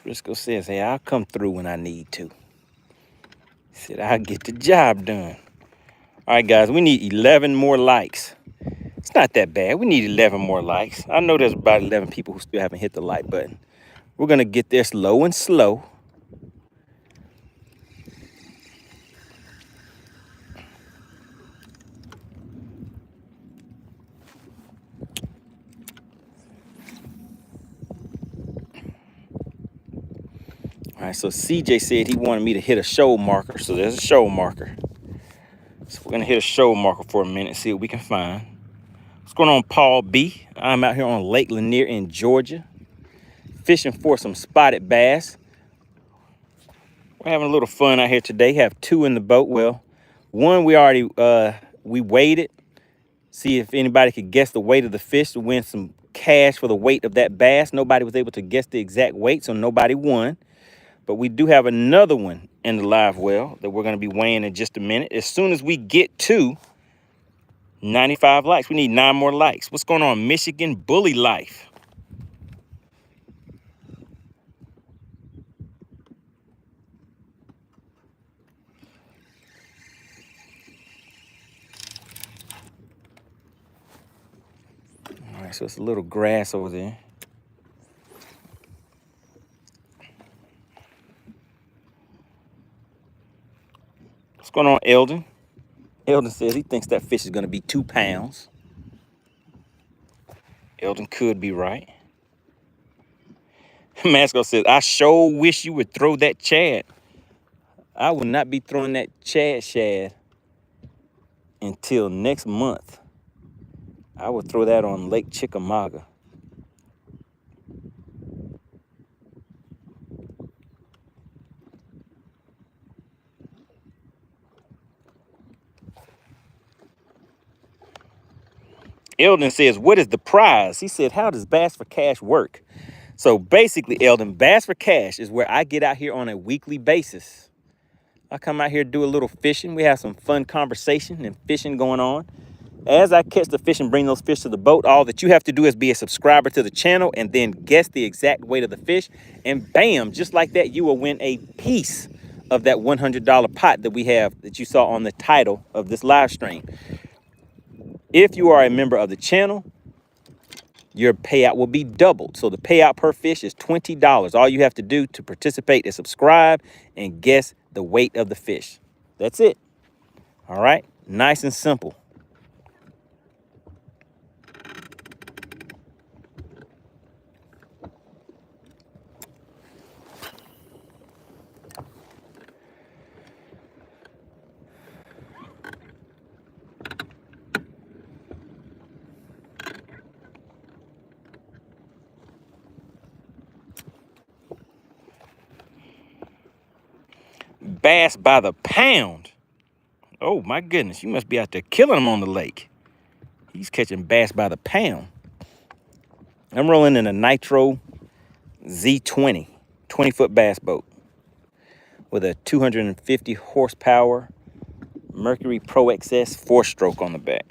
Frisco says, hey, I'll come through when I need to. He said, I'll get the job done. All right, guys, we need 11 more likes. It's not that bad. We need 11 more likes. I know there's about 11 people who still haven't hit the like button. We're going to get there slow and slow. All right, so CJ said he wanted me to hit a show marker. So there's a show marker. So we're going to hit a show marker for a minute, see what we can find. What's going on, Paul B? I'm out here on Lake Lanier in Georgia, fishing for some spotted bass. We're having a little fun out here today. Have 2 in the boat. Well, one we already, we weighed it. See if anybody could guess the weight of the fish to win some cash for the weight of that bass. Nobody was able to guess the exact weight, so nobody won. But we do have another one in the live well that we're going to be weighing in just a minute. As soon as we get to 95 likes, we need 9 more likes. What's going on, Michigan Bully Life? All right, so it's a little grass over there. What's going on, Eldon? Eldon says he thinks that fish is going to be 2 pounds. Eldon could be right. Masco says, I sure wish you would throw that Chad. I will not be throwing that Chad shad until next month. I will throw that on Lake Chickamauga. Eldon says, what is the prize? He said, how does Bass for Cash work? So basically, Eldon, Bass for Cash is where I get out here on a weekly basis. I come out here, do a little fishing. We have some fun conversation and fishing going on. As I catch the fish and bring those fish to the boat, all that you have to do is be a subscriber to the channel and then guess the exact weight of the fish. And bam, just like that, you will win a piece of that $100 pot that we have that you saw on the title of this live stream. If you are a member of the channel, your payout will be doubled. So the payout per fish is $20. All you have to do to participate is subscribe and guess the weight of the fish. That's it. All right, nice and simple. Bass by the pound. Oh my goodness, you must be out there killing them on the lake. He's catching bass by the pound. I'm rolling in a Nitro Z20, 20-foot bass boat with a 250 horsepower Mercury Pro XS 4-stroke on the back.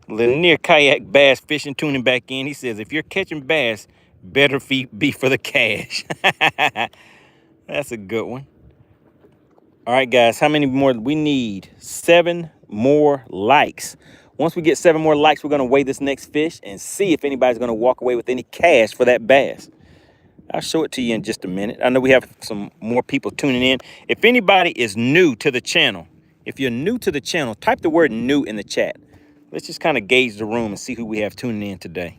Lanier Kayak Bass Fishing tuning back in. He says, if you're catching bass, better be for the cash. That's a good one. All right, guys, how many more? We need 7 more likes. Once we get 7 more likes, we're going to weigh this next fish and see if anybody's going to walk away with any cash for that bass. I'll show it to you in just a minute. I know we have some more people tuning in. If anybody is new to the channel, if you're new to the channel, type the word new in the chat. Let's just kind of gauge the room and see who we have tuning in today.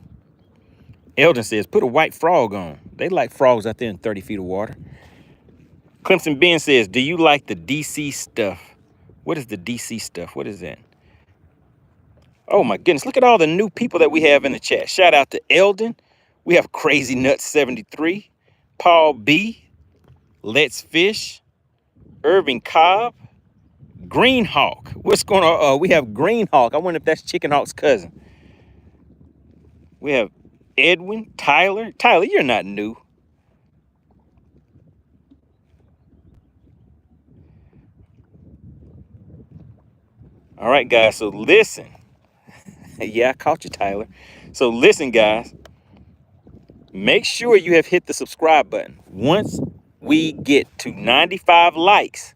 Eldon says, put a white frog on. They like frogs out there in 30 feet of water. Clemson Ben says, do you like the DC stuff? What is the DC stuff? What is that? Oh my goodness, look at all the new people that we have in the chat. Shout out to Eldon. We have Crazy Nuts 73, Paul B, Let's Fish, Irving Cobb, Green Hawk. What's going on? We have Green Hawk. I wonder if that's Chicken Hawk's cousin. We have Edwin, Tyler. Tyler, you're not new. All right, guys, so listen. Yeah, I caught you, Tyler. So listen, guys. Make sure you have hit the subscribe button. Once we get to 95 likes,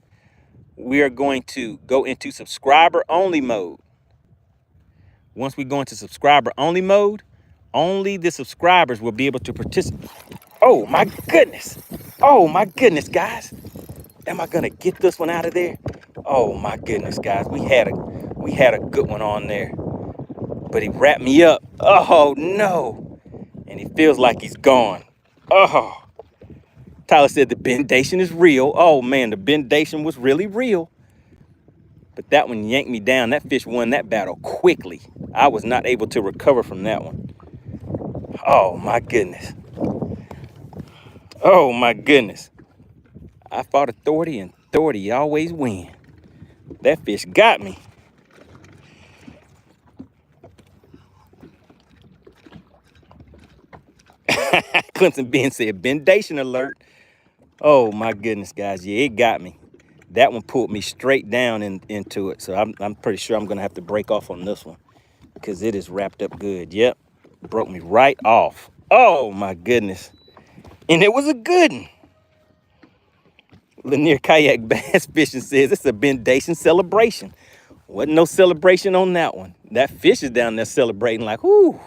we are going to go into subscriber only mode. Once we go into subscriber only mode, only the subscribers will be able to participate. Oh my goodness. Oh my goodness, guys. Am I gonna get this one out of there? Oh my goodness, guys. We had a good one on there. But he wrapped me up. Oh no. And he feels like he's gone. Oh. Tyler said the bendation is real. Oh man, the bendation was really real. But that one yanked me down. That fish won that battle quickly. I was not able to recover from that one. Oh my goodness. Oh my goodness. I fought authority and authority always win. That fish got me. Clemson Ben said, bendation alert. Oh my goodness, guys. Yeah, it got me. That one pulled me straight down into it. So I'm pretty sure I'm gonna have to break off on this one because it is wrapped up good. Yep, broke me right off. Oh my goodness. And it was a good one. Lanier Kayak Bass Fishing says it's a bendation celebration. Wasn't no celebration on that one. That fish is down there celebrating like, whoo.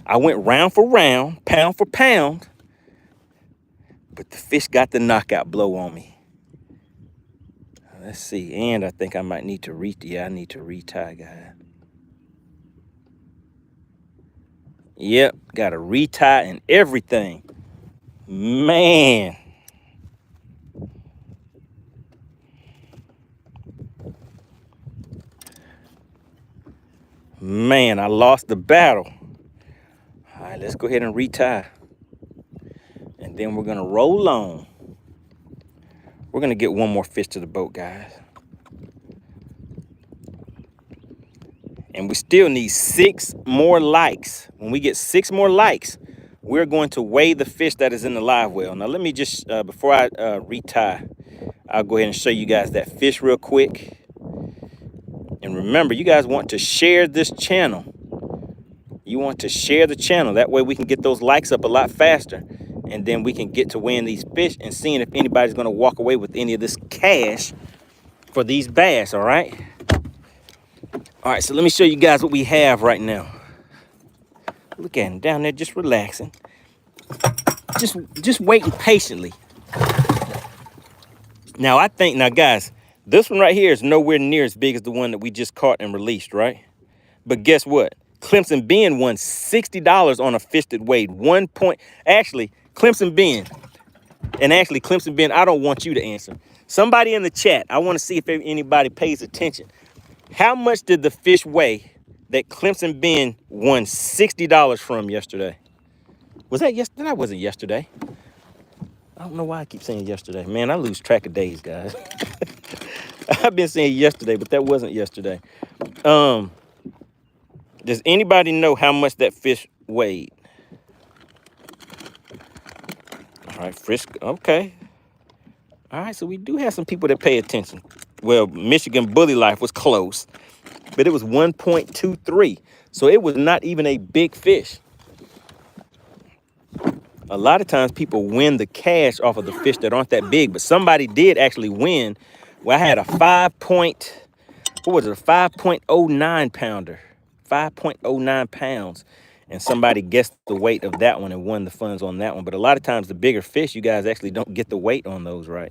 I went round for round, pound for pound, but the fish got the knockout blow on me. Let's see, and I think I might need to I need to retie, guys. Yep, got to retie and everything. Man. Man, I lost the battle. All right, let's go ahead and retie. And then we're going to roll on. We're going to get one more fish to the boat, guys. And we still need 6 more likes. When we get 6 more likes, we're going to weigh the fish that is in the live well. Now, let me just, before I retie, I'll go ahead and show you guys that fish real quick. And remember, you guys want to share this channel. You want to share the channel. That way we can get those likes up a lot faster. And then we can get to weighing these fish and seeing if anybody's going to walk away with any of this cash for these bass, all right? All right, so let me show you guys what we have right now. Look at him down there just relaxing. Just waiting patiently. Now, guys, this one right here is nowhere near as big as the one that we just caught and released, right? But guess what? Clemson Ben won $60 on a fish that weighed 1 point. Actually, Clemson Ben, I don't want you to answer. Somebody in the chat, I want to see if anybody pays attention. How much did the fish weigh that Clemson Ben won $60 from yesterday? Was that yesterday? That wasn't yesterday. I don't know why I keep saying yesterday. Man, I lose track of days, guys. I've been saying yesterday, but that wasn't yesterday. Does anybody know how much that fish weighed? All right, Frisk. Okay. All right, so we do have some people that pay attention. Well, Michigan Bully Life was close, but it was 1.23. So it was not even a big fish. A lot of times people win the cash off of the fish that aren't that big, but somebody did actually win. Well, I had a 5.09 pounder, 5.09 pounds. And somebody guessed the weight of that one and won the funds on that one. But a lot of times the bigger fish, you guys actually don't get the weight on those right.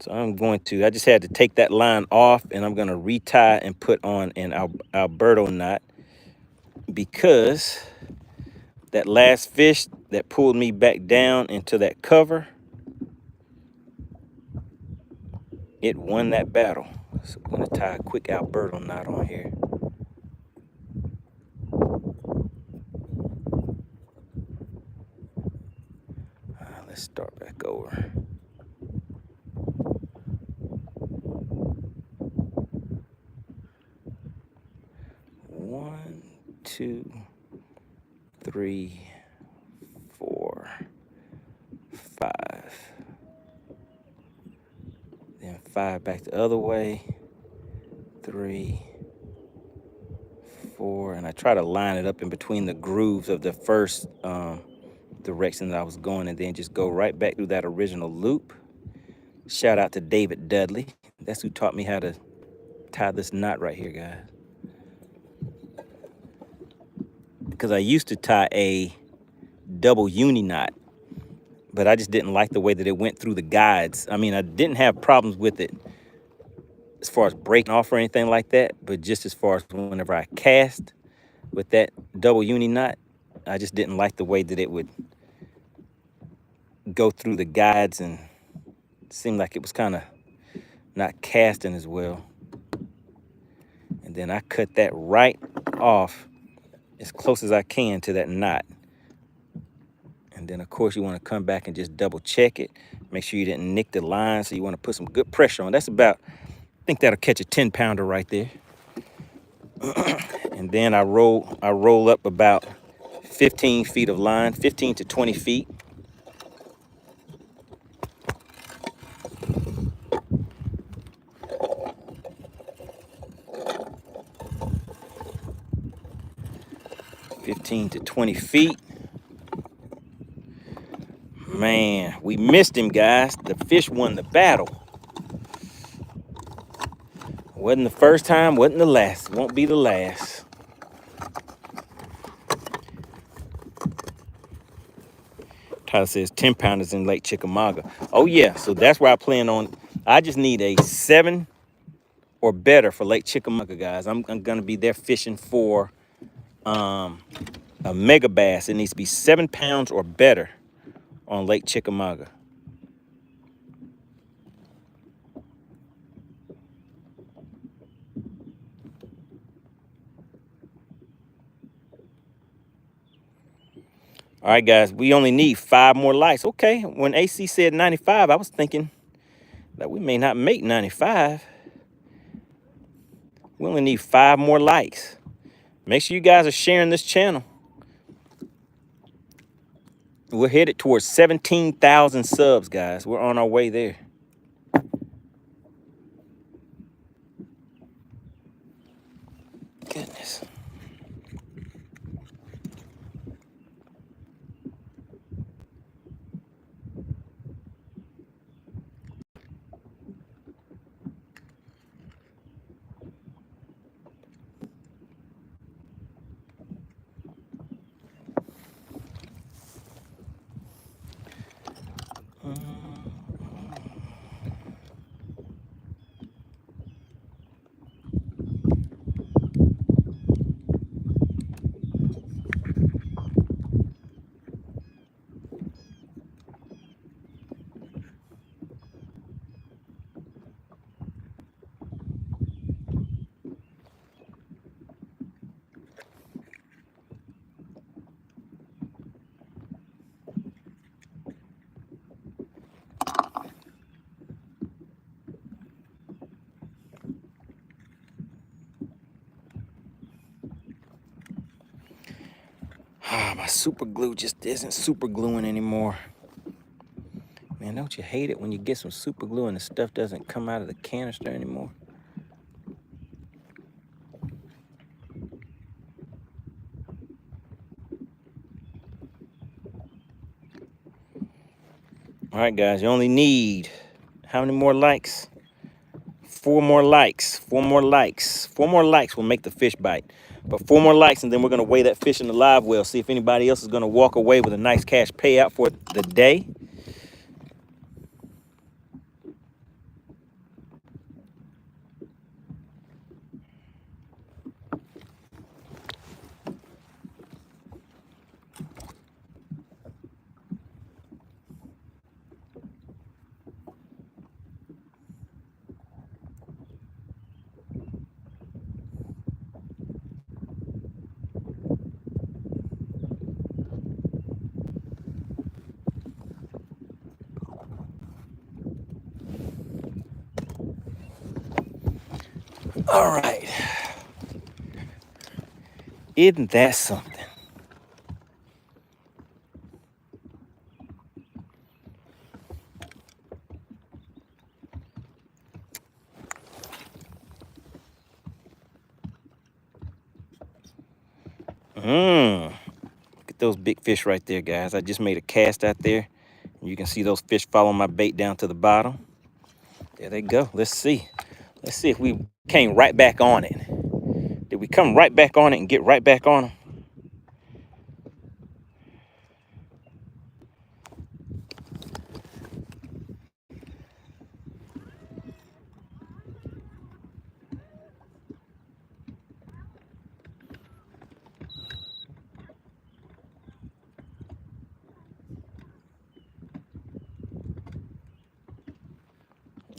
So I just had to take that line off, and I'm gonna retie and put on an Alberto knot, because that last fish that pulled me back down into that cover, it won that battle. So I'm gonna tie a quick Alberto knot on here. Let's start back over. One, two, three, 4, 5. Then 5 back the other way. 3, 4, and I try to line it up in between the grooves of the first direction that I was going, and then just go right back through that original loop. Shout out to David Dudley. That's who taught me how to tie this knot right here, guys. Because I used to tie a double uni knot, but I just didn't like the way that it went through the guides. I mean, I didn't have problems with it as far as breaking off or anything like that, but just as far as whenever I cast with that double uni knot, I just didn't like the way that it would go through the guides, and it seemed like it was kind of not casting as well. And then I cut that right off as close as I can to that knot. And then of course you want to come back and just double check it. Make sure you didn't nick the line, so you want to put some good pressure on. That's about, I think that'll catch a 10-pounder right there. And then I roll up about 15 feet of line, 15 to 20 feet. Man, we missed him, guys. The fish won the battle. Wasn't the first time, wasn't the last. Won't be the last. Tyler says 10 pounders in Lake Chickamauga. Oh yeah, so that's where I plan on. I just need a 7 or better for Lake Chickamauga, guys. I'm gonna be there fishing for a mega bass. It needs to be 7 pounds or better on Lake Chickamauga. All right, guys, we only need 5 more likes. Okay, when AC said 95, I was thinking that we may not make 95. We only need 5 more likes. Make sure you guys are sharing this channel. We're headed towards 17,000 subs, guys. We're on our way there. Goodness. My super glue just isn't super gluing anymore. Man, don't you hate it when you get some super glue and the stuff doesn't come out of the canister anymore? All right, guys, you only need how many more likes? 4 more likes. 4 more likes. 4 more likes will make the fish bite. But 4 more likes, and then we're going to weigh that fish in the live well, see if anybody else is going to walk away with a nice cash payout for the day. All right. Isn't that something? Look at those big fish right there, guys. I just made a cast out there. You can see those fish follow my bait down to the bottom. There they go. Let's see. Let's see if we came right back on it. Did we come right back on it and get right back on them?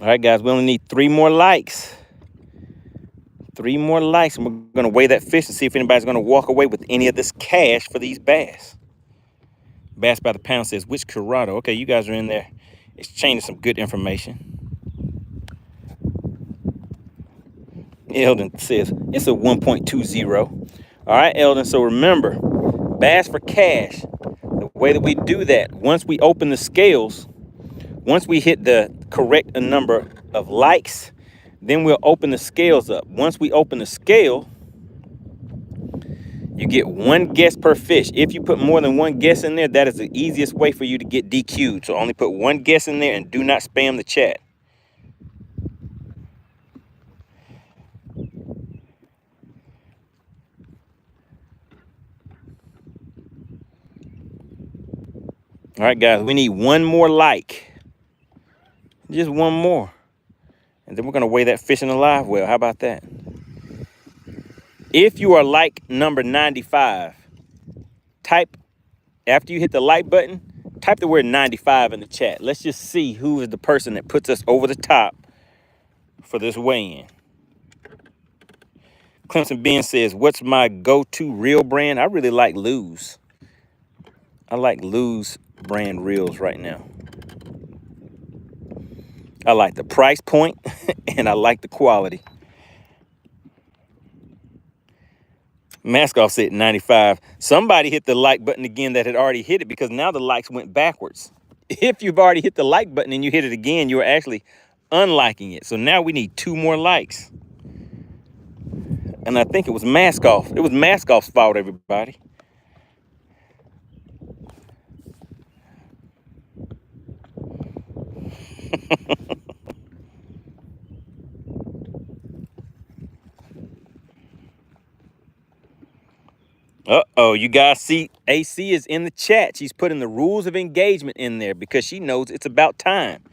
All right, guys, we only need 3 more likes. 3 more likes, and we're going to weigh that fish and see if anybody's going to walk away with any of this cash for these bass. Bass by the Pound says, which Corrado? Okay, you guys are in there exchanging some good information. Eldon says, it's a 1.20. All right, Eldon, so remember, Bass for Cash, the way that we do that, once we open the scales, once we hit the correct number of likes, then we'll open the scales up. Once we open the scale, you get 1 guess per fish. If you put more than 1 guess in there, that is the easiest way for you to get DQ'd. So only put 1 guess in there and do not spam the chat. All right, guys, we need 1 more like. Just 1 more. And then we're going to weigh that fish in the live well. How about that? If you are like number 95, type, after you hit the like button, type the word 95 in the chat. Let's just see who is the person that puts us over the top for this weigh-in. Clemson Ben says, what's my go-to reel brand? I really like Lew's. I like Lew's brand reels right now. I like the price point and I like the quality. Maskoff said 95. Somebody hit the like button again that had already hit it, because now the likes went backwards. If you've already hit the like button and you hit it again, you're actually unliking it. So now we need 2 more likes. And I think it was Maskoff. It was Maskoff's fault, everybody. Uh-oh, you guys see AC is in the chat. She's putting the rules of engagement in there because she knows it's about time.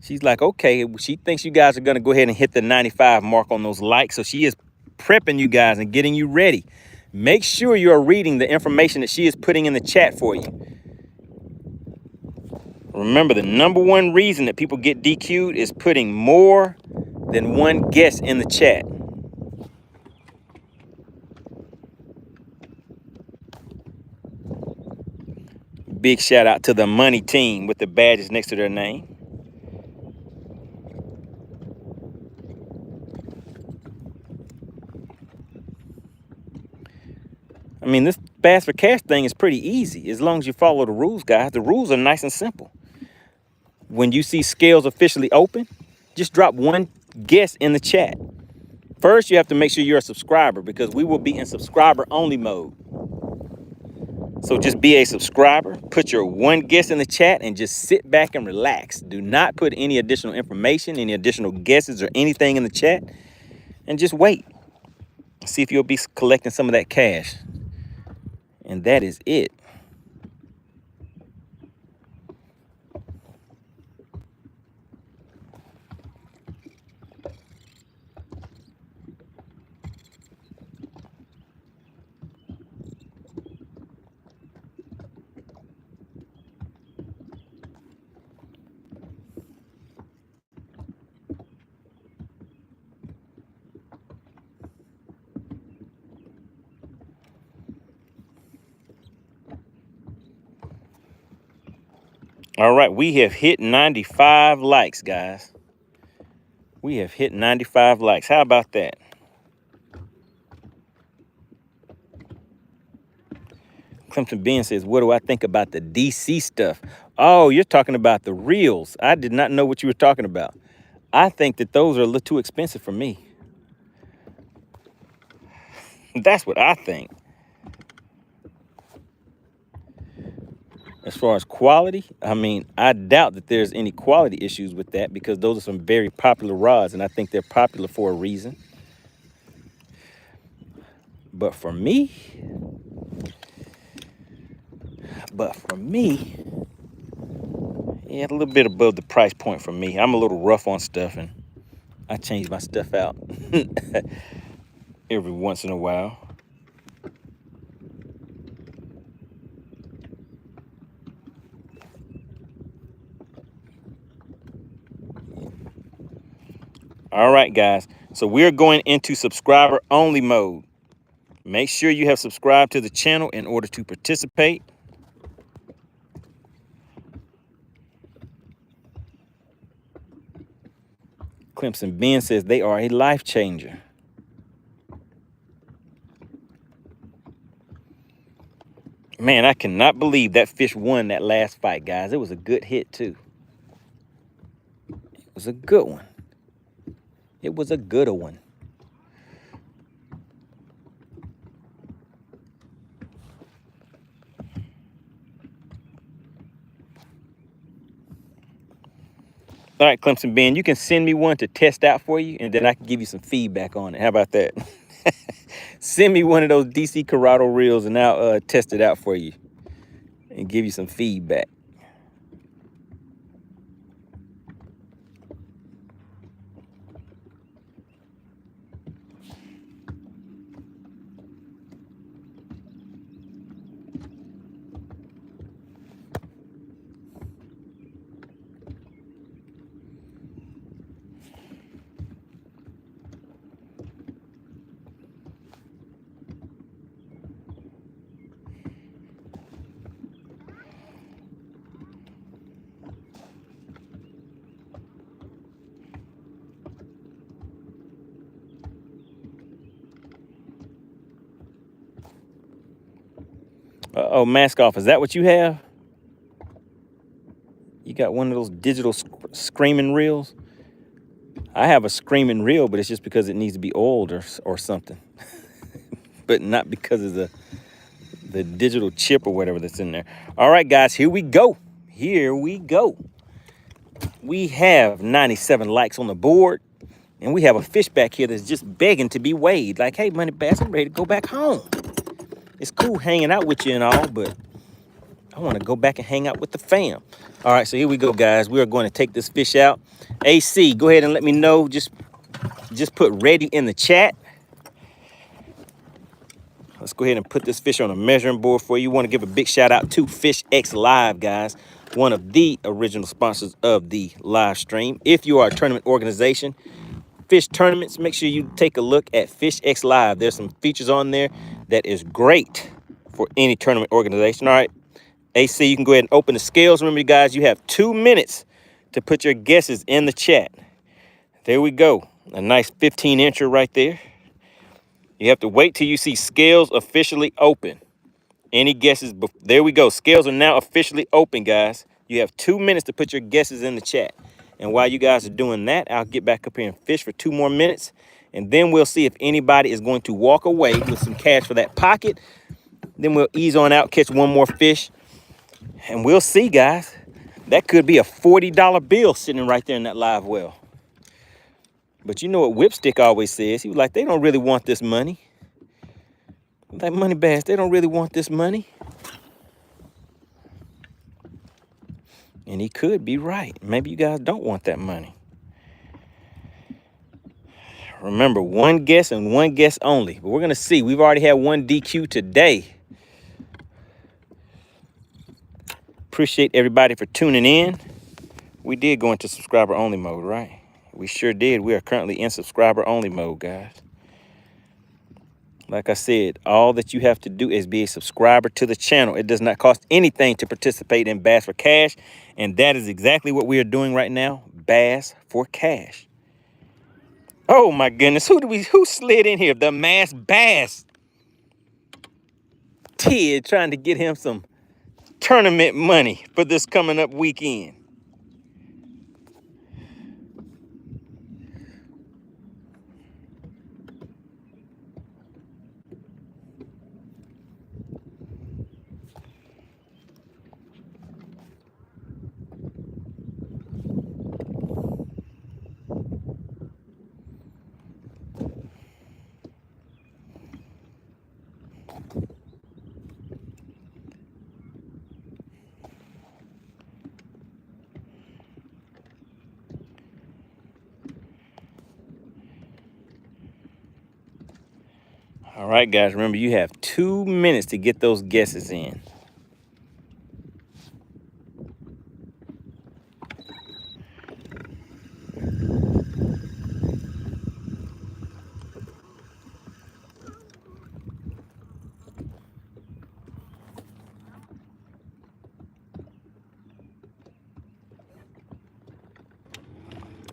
She's like, okay, she thinks you guys are going to go ahead and hit the 95 mark on those likes. So she is prepping you guys and getting you ready. Make sure you are reading the information that she is putting in the chat for you. Remember, the #1 reason that people get DQ'd is putting more than 1 guess in the chat. Big shout out to the Money Team with the badges next to their name. I mean, this Bass for Cash thing is pretty easy as long as you follow the rules, guys. The rules are nice and simple. When you see scales officially open, just drop 1 guess in the chat. First, you have to make sure you're a subscriber, because we will be in subscriber only mode. So just be a subscriber, put your 1 guess in the chat, and just sit back and relax. Do not put any additional information, any additional guesses or anything in the chat, and just wait. See if you'll be collecting some of that cash. And that is it. All right, we have hit 95 likes, guys. We have hit 95 likes. How about that? Clemson Ben says, what do I think about the DC stuff? Oh, you're talking about the reels. I did not know what you were talking about. I think that those are a little too expensive for me. That's what I think. As far as quality, I mean, I doubt that there's any quality issues with that because those are some very popular rods, and I think they're popular for a reason. But for me, yeah, a little bit above the price point for me. I'm a little rough on stuff, and I change my stuff out every once in a while. All right, guys. So we're going into subscriber only mode. Make sure you have subscribed to the channel in order to participate. Clemson Ben says they are a life changer. Man, I cannot believe that fish won that last fight, guys. It was a good hit, too. It was a good one. It was a good one. All right, Clemson Ben, you can send me one to test out for you, and then I can give you some feedback on it. How about that? Send me one of those DC Corrado reels, and I'll test it out for you and give you some feedback. Uh-oh, mask off. Is that what you have? You got one of those digital screaming reels? I have a screaming reel, but it's just because it needs to be oiled or something. But not because of the digital chip or whatever that's in there. All right, guys, here we go. Here we go. We have 97 likes on the board, and we have a fish back here that's just begging to be weighed. Like, hey, MoneyBass, I'm ready to go back home. It's cool hanging out with you and all, but I want to go back and hang out with the fam. All right, so here we go, guys. We are going to take this fish out. AC, go ahead and let me know. Just put ready in the chat. Let's go ahead and put this fish on a measuring board for you. Want to give a big shout out to FishXLive, guys, one of the original sponsors of the live stream. If you are a tournament organization, fish tournaments, make sure you take a look at FishXLive. There's some features on there that is great for any tournament organization. All right, AC, you can go ahead and open the scales. Remember, you guys, you have 2 minutes to put your guesses in the chat. There we go. A nice 15-incher right there. You have to wait till you see scales officially open. Any guesses? There we go. Scales are now officially open, guys. You have 2 minutes to put your guesses in the chat. And while you guys are doing that, I'll get back up here and fish for 2 more minutes. And then we'll see if anybody is going to walk away with some cash for that pocket. Then we'll ease on out, catch one more fish. And we'll see, guys. That could be a $40 bill sitting right there in that live well. But you know what Whipstick always says? He was like, they don't really want this money. Like, MoneyBass, they don't really want this money. And he could be right. Maybe you guys don't want that money. Remember, one guess and one guess only. But we're going to see. We've already had one DQ today. Appreciate everybody for tuning in. We did go into subscriber only mode, right? We sure did. We are currently in subscriber only mode, guys. Like I said, all that you have to do is be a subscriber to the channel. It does not cost anything to participate in Bass for Cash. And that is exactly what we are doing right now. Bass for Cash. Oh my goodness, who slid in here? The mass bass. Ted trying to get him some tournament money for this coming up weekend. All right, guys, remember you have 2 minutes to get those guesses in.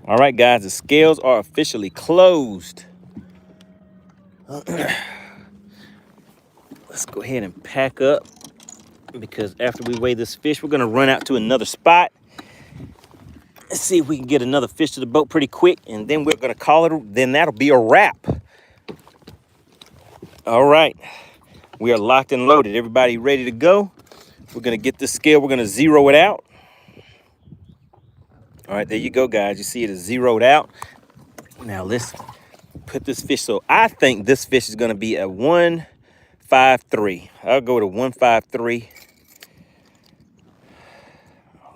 All right, guys, the scales are officially closed. Let's go ahead and pack up, because after we weigh this fish, we're gonna run out to another spot. Let's see if we can get another fish to the boat pretty quick, and then we're gonna call it, then that'll be a wrap. All right, we are locked and loaded. Everybody ready to go? We're gonna get this scale, we're gonna zero it out. All right, there you go, guys. You see it is zeroed out. Now let's put this fish. So I think this fish is gonna be a 153. I'll go to 153.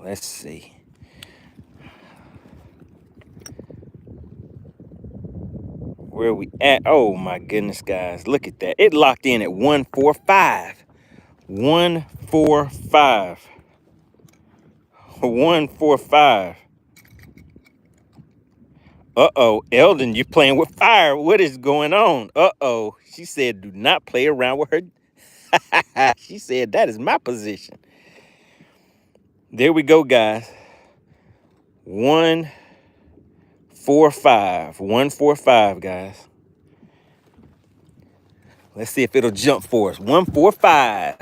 Let's see. Where are we at? Oh my goodness, guys. Look at that. It locked in at 145. 145. 145. Uh-oh, Eldon, you're playing with fire. What is going on? Uh-oh. She said, do not play around with her. She said, that is my position. There we go, guys. 145. 145, guys. Let's see if it'll jump for us. 145.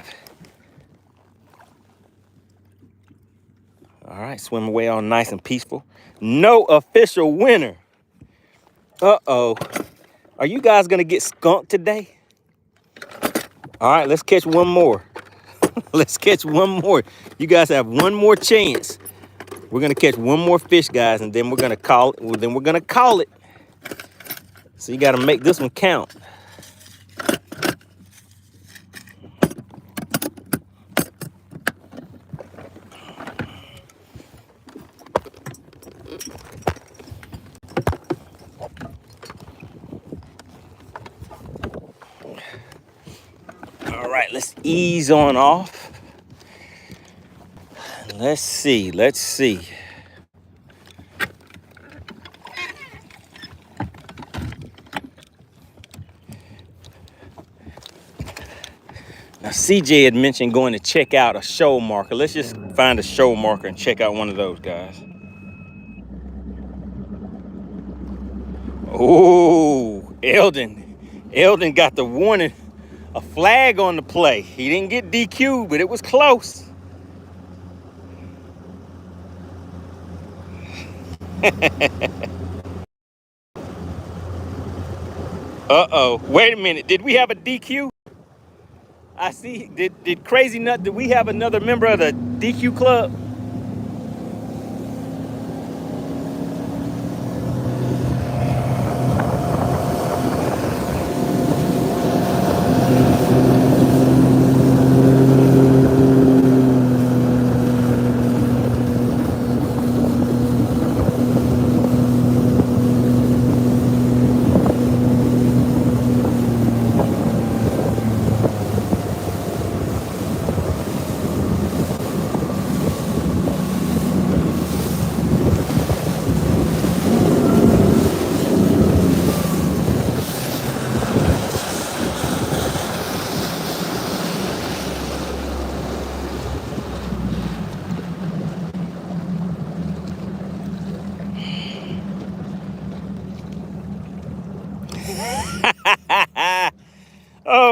All right, swim away all nice and peaceful. No official winner. Uh-oh. Are you guys going to get skunked today? All right, let's catch one more. Let's catch one more. You guys have one more chance. We're going to catch one more fish, guys, and then we're going to call it. Well, then we're going to call it. So you got to make this one count. All right, let's ease on off. Let's see. Let's see. Now, CJ had mentioned going to check out a show marker. Let's just find a show marker and check out one of those, guys. Oh, Eldon got the warning. A flag on the play. He didn't get DQ'd, but it was close. Uh-oh. Wait a minute. Did we have a DQ? I see. Did Crazy Nut, did we have another member of the DQ club?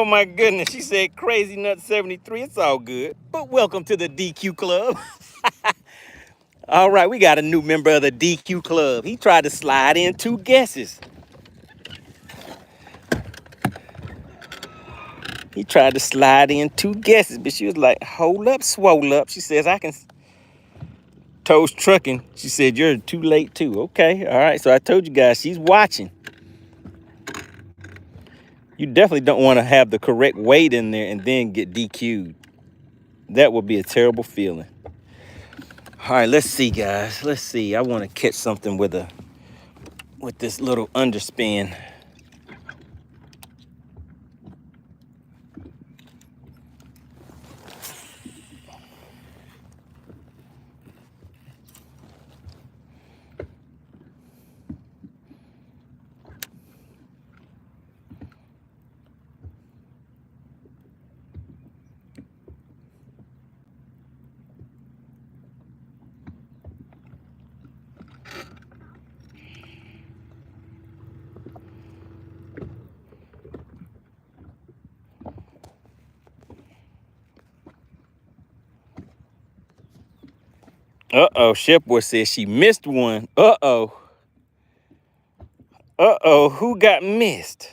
Oh my goodness, she said Crazy Nut 73. It's all good. But welcome to the DQ Club. All right, we got a new member of the DQ Club. He tried to slide in 2 guesses. He tried to slide in 2 guesses, but she was like, hold up, swole up. She says, I can toes trucking. She said, you're too late too. Okay, all right. So I told you guys, she's watching. You definitely don't want to have the correct weight in there and then get DQ'd. That would be a terrible feeling. All right, let's see, guys. Let's see. I want to catch something with this little underspin. Uh-oh, Chef Boy says she missed one. Uh-oh. Uh-oh, who got missed?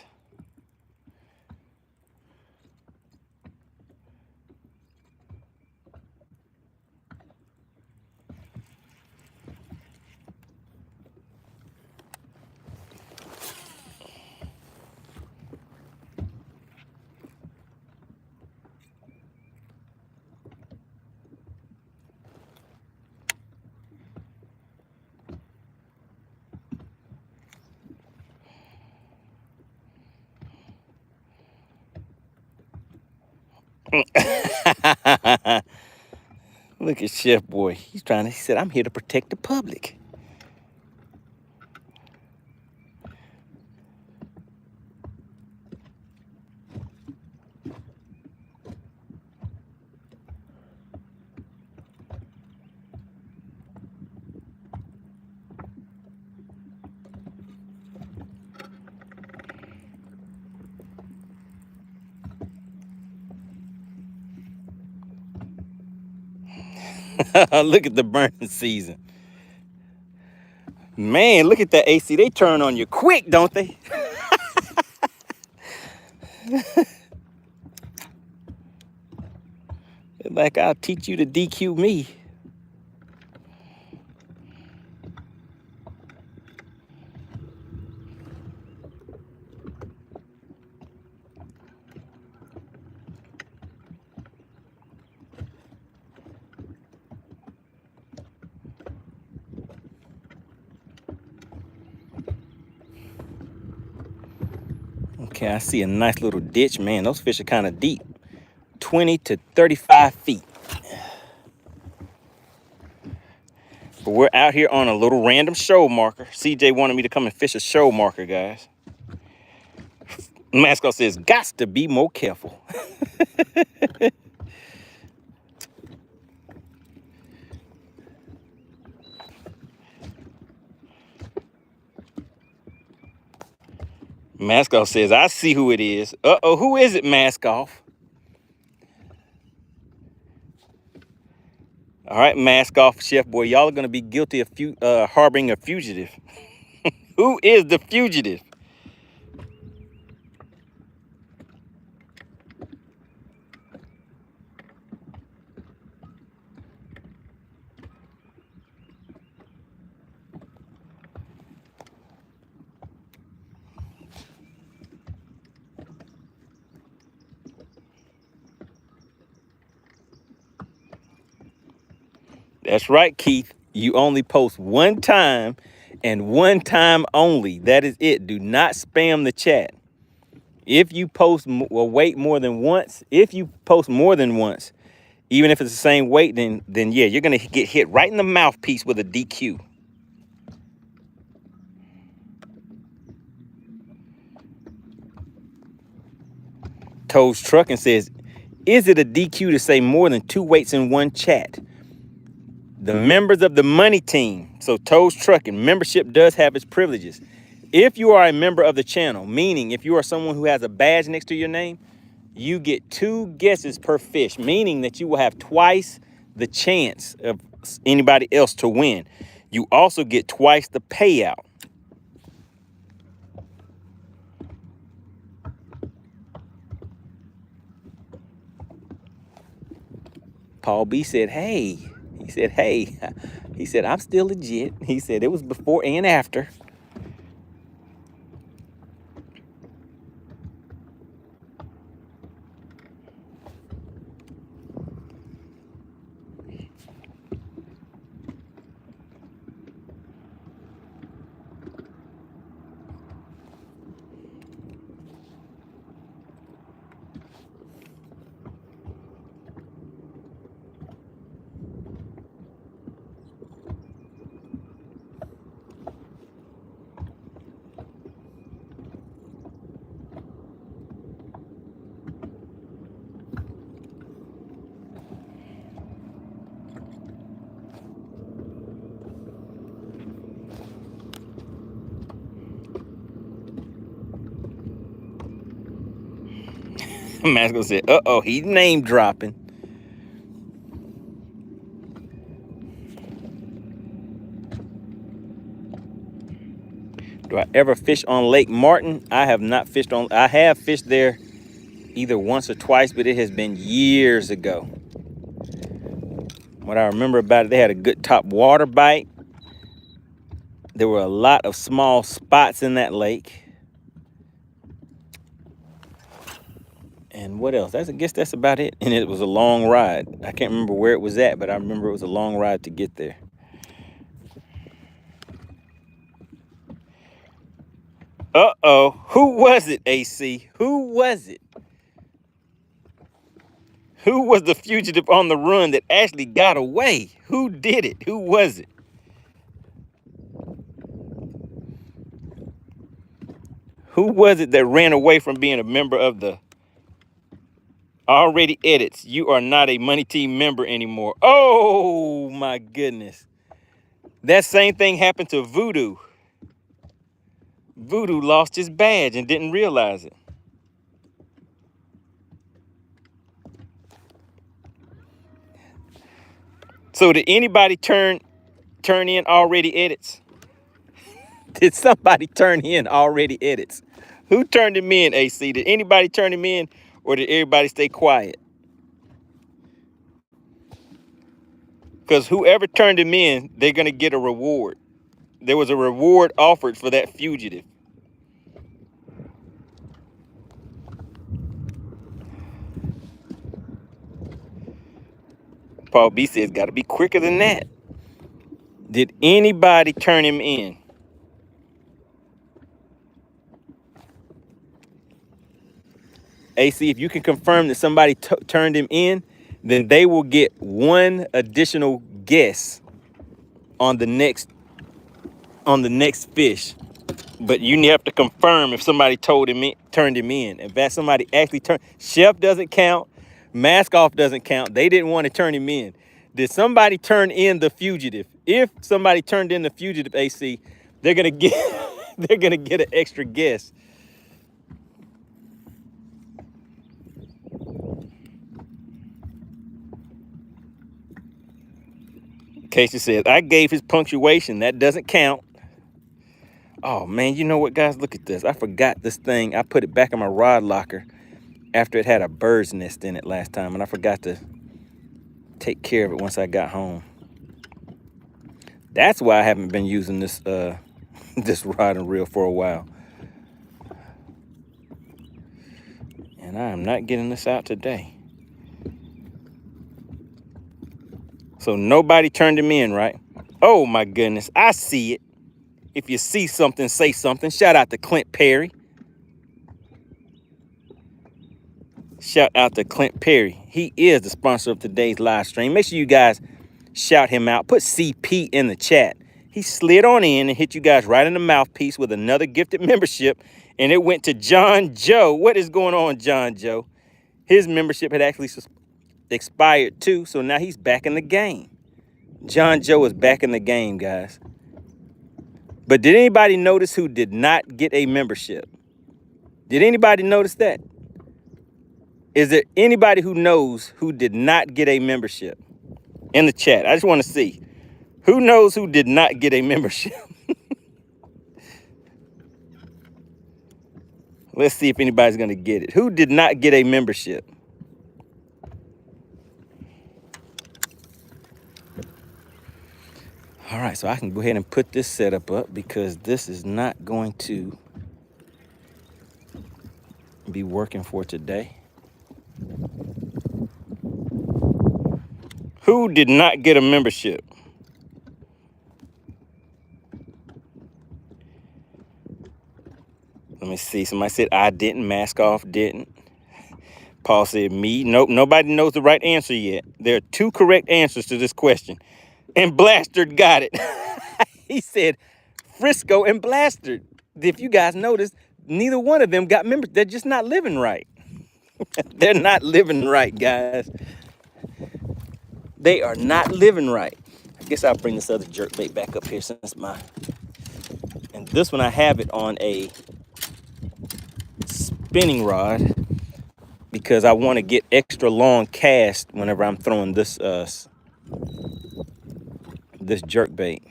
Look at Chef Boy. He said, I'm here to protect the public. Look at the burning season. Man, look at that AC. They turn on you quick, don't they? Like, I'll teach you to DQ me. Okay, I see a nice little ditch. Man, those fish are kind of deep. 20 to 35 feet. But we're out here on a little random show marker. CJ wanted me to come and fish a show marker, guys. Mascot says, gots to be more careful. Mascot says, I see who it is. Uh-oh, who is it, Mascot? All right, Mascot, Chef Boy, y'all are going to be guilty of harboring a fugitive. Who is the fugitive? That's right, Keith. You only post one time and one time only. That is it. Do not spam the chat. If you post a weight more than once, if you post more than once, even if it's the same weight, then yeah, you're going to get hit right in the mouthpiece with a DQ. Toes Trucking says, is it a DQ to say more than 2 weights in one chat? The members of the money team, so Toes Trucking, membership does have its privileges. If you are a member of the channel, meaning if you are someone who has a badge next to your name, you get 2 guesses per fish, meaning that you will have twice the chance of anybody else to win. You also get twice the payout. Paul B said, hey. He said, hey. He said, I'm still legit. He said, it was before and after. Masco said, uh-oh, he's name dropping. Do I ever fish on Lake Martin? I have not fished on, I have fished there either once or twice, but it has been years ago. What I remember about it, they had a good top water bite. There were a lot of small spots in that lake. And what else? I guess that's about it. And it was a long ride. I can't remember where it was at, but I remember it was a long ride to get there. Uh-oh. Who was it, AC? Who was it? Who was the fugitive on the run that actually got away? Who did it? Who was it? Who was it that ran away from being a member of the already edits? You are not a MoneyTeam member anymore. Oh, my goodness. That same thing happened to Voodoo. Voodoo lost his badge and didn't realize it. So did anybody turn in already edits? Did somebody turn in already edits? Who turned them in, AC? Did anybody turn them in, or did everybody stay quiet? Because whoever turned them in, they're going to get a reward. There was a reward offered for that fugitive. Paul B says, got to be quicker than that. Did anybody turn him in? AC, if you can confirm that somebody turned him in, then they will get 1 additional guess on the next fish. But you have to confirm if somebody turned him in. If that somebody actually turned, Chef doesn't count, Mask Off doesn't count. They didn't want to turn him in. Did somebody turn in the fugitive? If somebody turned in the fugitive, AC, they're gonna get they're gonna get an extra guess. Casey says, I gave his punctuation. That doesn't count. Oh, man, you know what, guys? Look at this. I forgot this thing. I put it back in my rod locker after it had a bird's nest in it last time, and I forgot to take care of it once I got home. That's why I haven't been using this this rod and reel for a while. And I am not getting this out today. So nobody turned him in, right? Oh, my goodness. I see it. If you see something, say something. Shout out to Clint Perry. Shout out to Clint Perry. He is the sponsor of today's live stream. Make sure you guys shout him out. Put CP in the chat. He slid on in and hit you guys right in the mouthpiece with another gifted membership. And it went to John Joe. What is going on, John Joe? His membership had actually expired too, so now he's back in the game. John Joe is back in the game, guys. But did anybody notice who did not get a membership? Did anybody notice that? Is there anybody who knows who did not get a membership in the chat? I just want to see who knows who did not get a membership. Let's see if anybody's going to get it. Who did not get a membership? All right, so I can go ahead and put this setup up because this is not going to be working for today. Who did not get a membership? Let me see. Somebody said I didn't. Mask off didn't. Paul said me. Nope, nobody knows the right answer yet. There are 2 correct answers to this question. And Blastard got it. He said Frisco and Blastard. If you guys noticed, neither one of them got members. They're just not living right. They're not living right, guys. They are not living right. I guess I'll bring this other jerkbait back up here since and this one I have it on a spinning rod because I want to get extra long cast whenever I'm throwing this this jerkbait.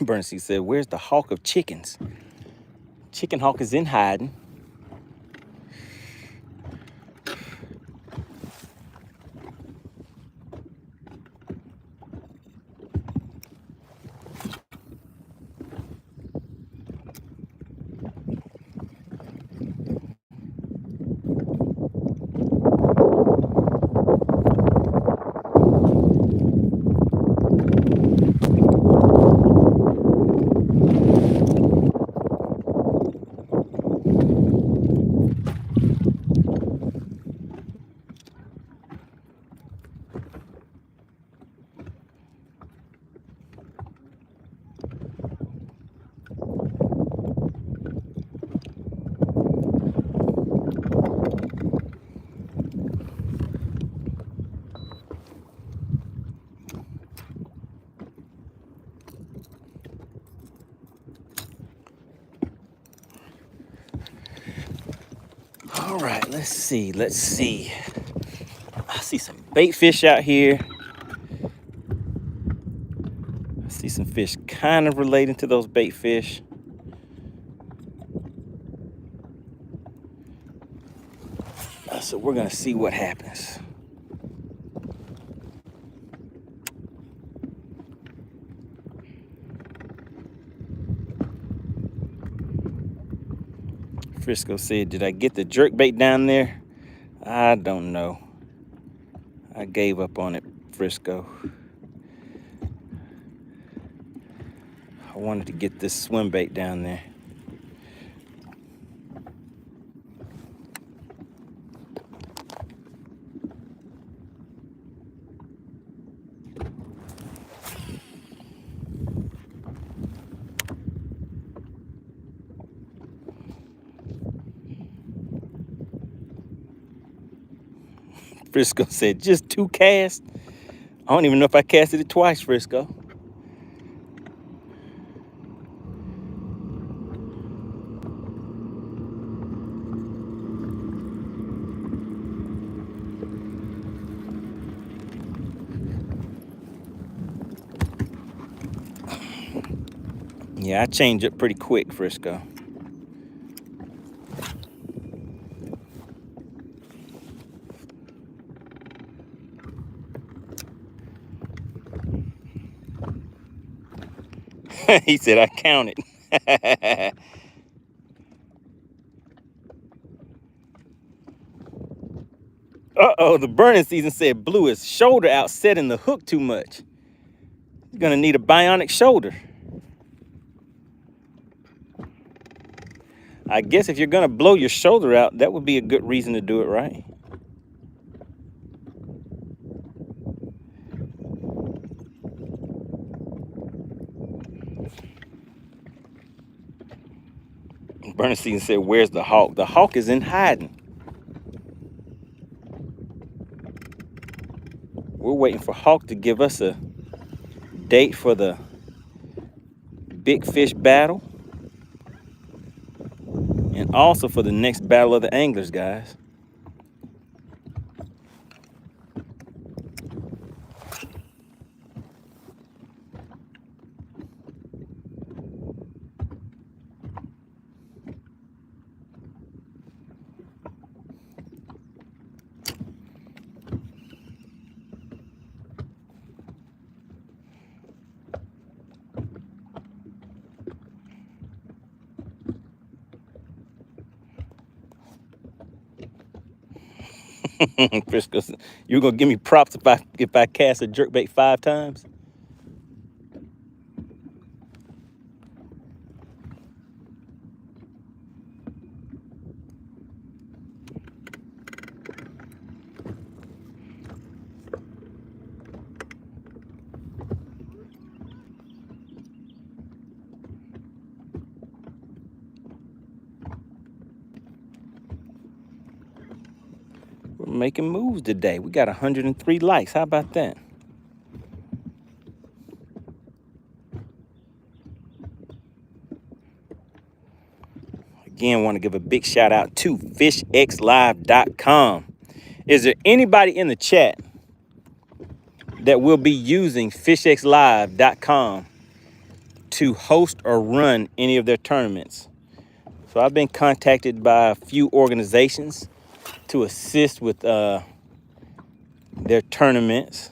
Bernstein said, where's the hawk of chickens? Chicken hawk is in hiding. All right, let's see. I see some bait fish out here. I see some fish kind of relating to those bait fish. So we're gonna see what happens. Frisco said, did I get the jerkbait down there? I don't know. I gave up on it, Frisco. I wanted to get this swim bait down there. Frisco said, just 2 casts? I don't even know if I casted it twice, Frisco. Yeah, I change it pretty quick, Frisco. He said, I counted. Uh-oh, the burning season said blew his shoulder out, setting the hook too much. He's gonna need a bionic shoulder. I guess if you're gonna blow your shoulder out, that would be a good reason to do it right. Burning season said, where's the hawk? The hawk is in hiding. We're waiting for Hawk to give us a date for the big fish battle. And also for the next battle of the anglers, guys. Frisco, you're gonna give me props if I cast a jerkbait 5 times? We're making moves today. We got 103 likes. How about that? Again, want to give a big shout out to FishXLive.com. Is there anybody in the chat that will be using FishXLive.com to host or run any of their tournaments? So I've been contacted by a few organizations to assist with their tournaments.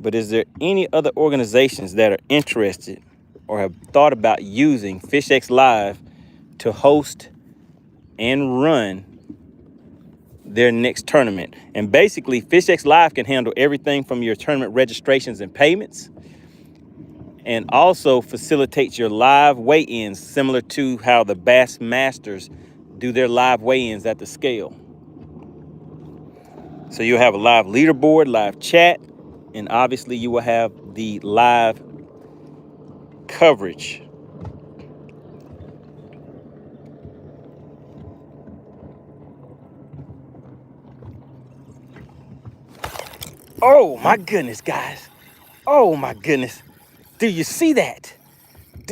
But is there any other organizations that are interested or have thought about using FishXLive to host and run their next tournament? And basically, FishXLive can handle everything from your tournament registrations and payments, and also facilitates your live weigh-ins, similar to how the Bassmasters do their live weigh-ins at the scale. So you'll have a live leaderboard, live chat, and obviously you will have the live coverage. Oh my goodness, guys. Oh my goodness. Do you see that?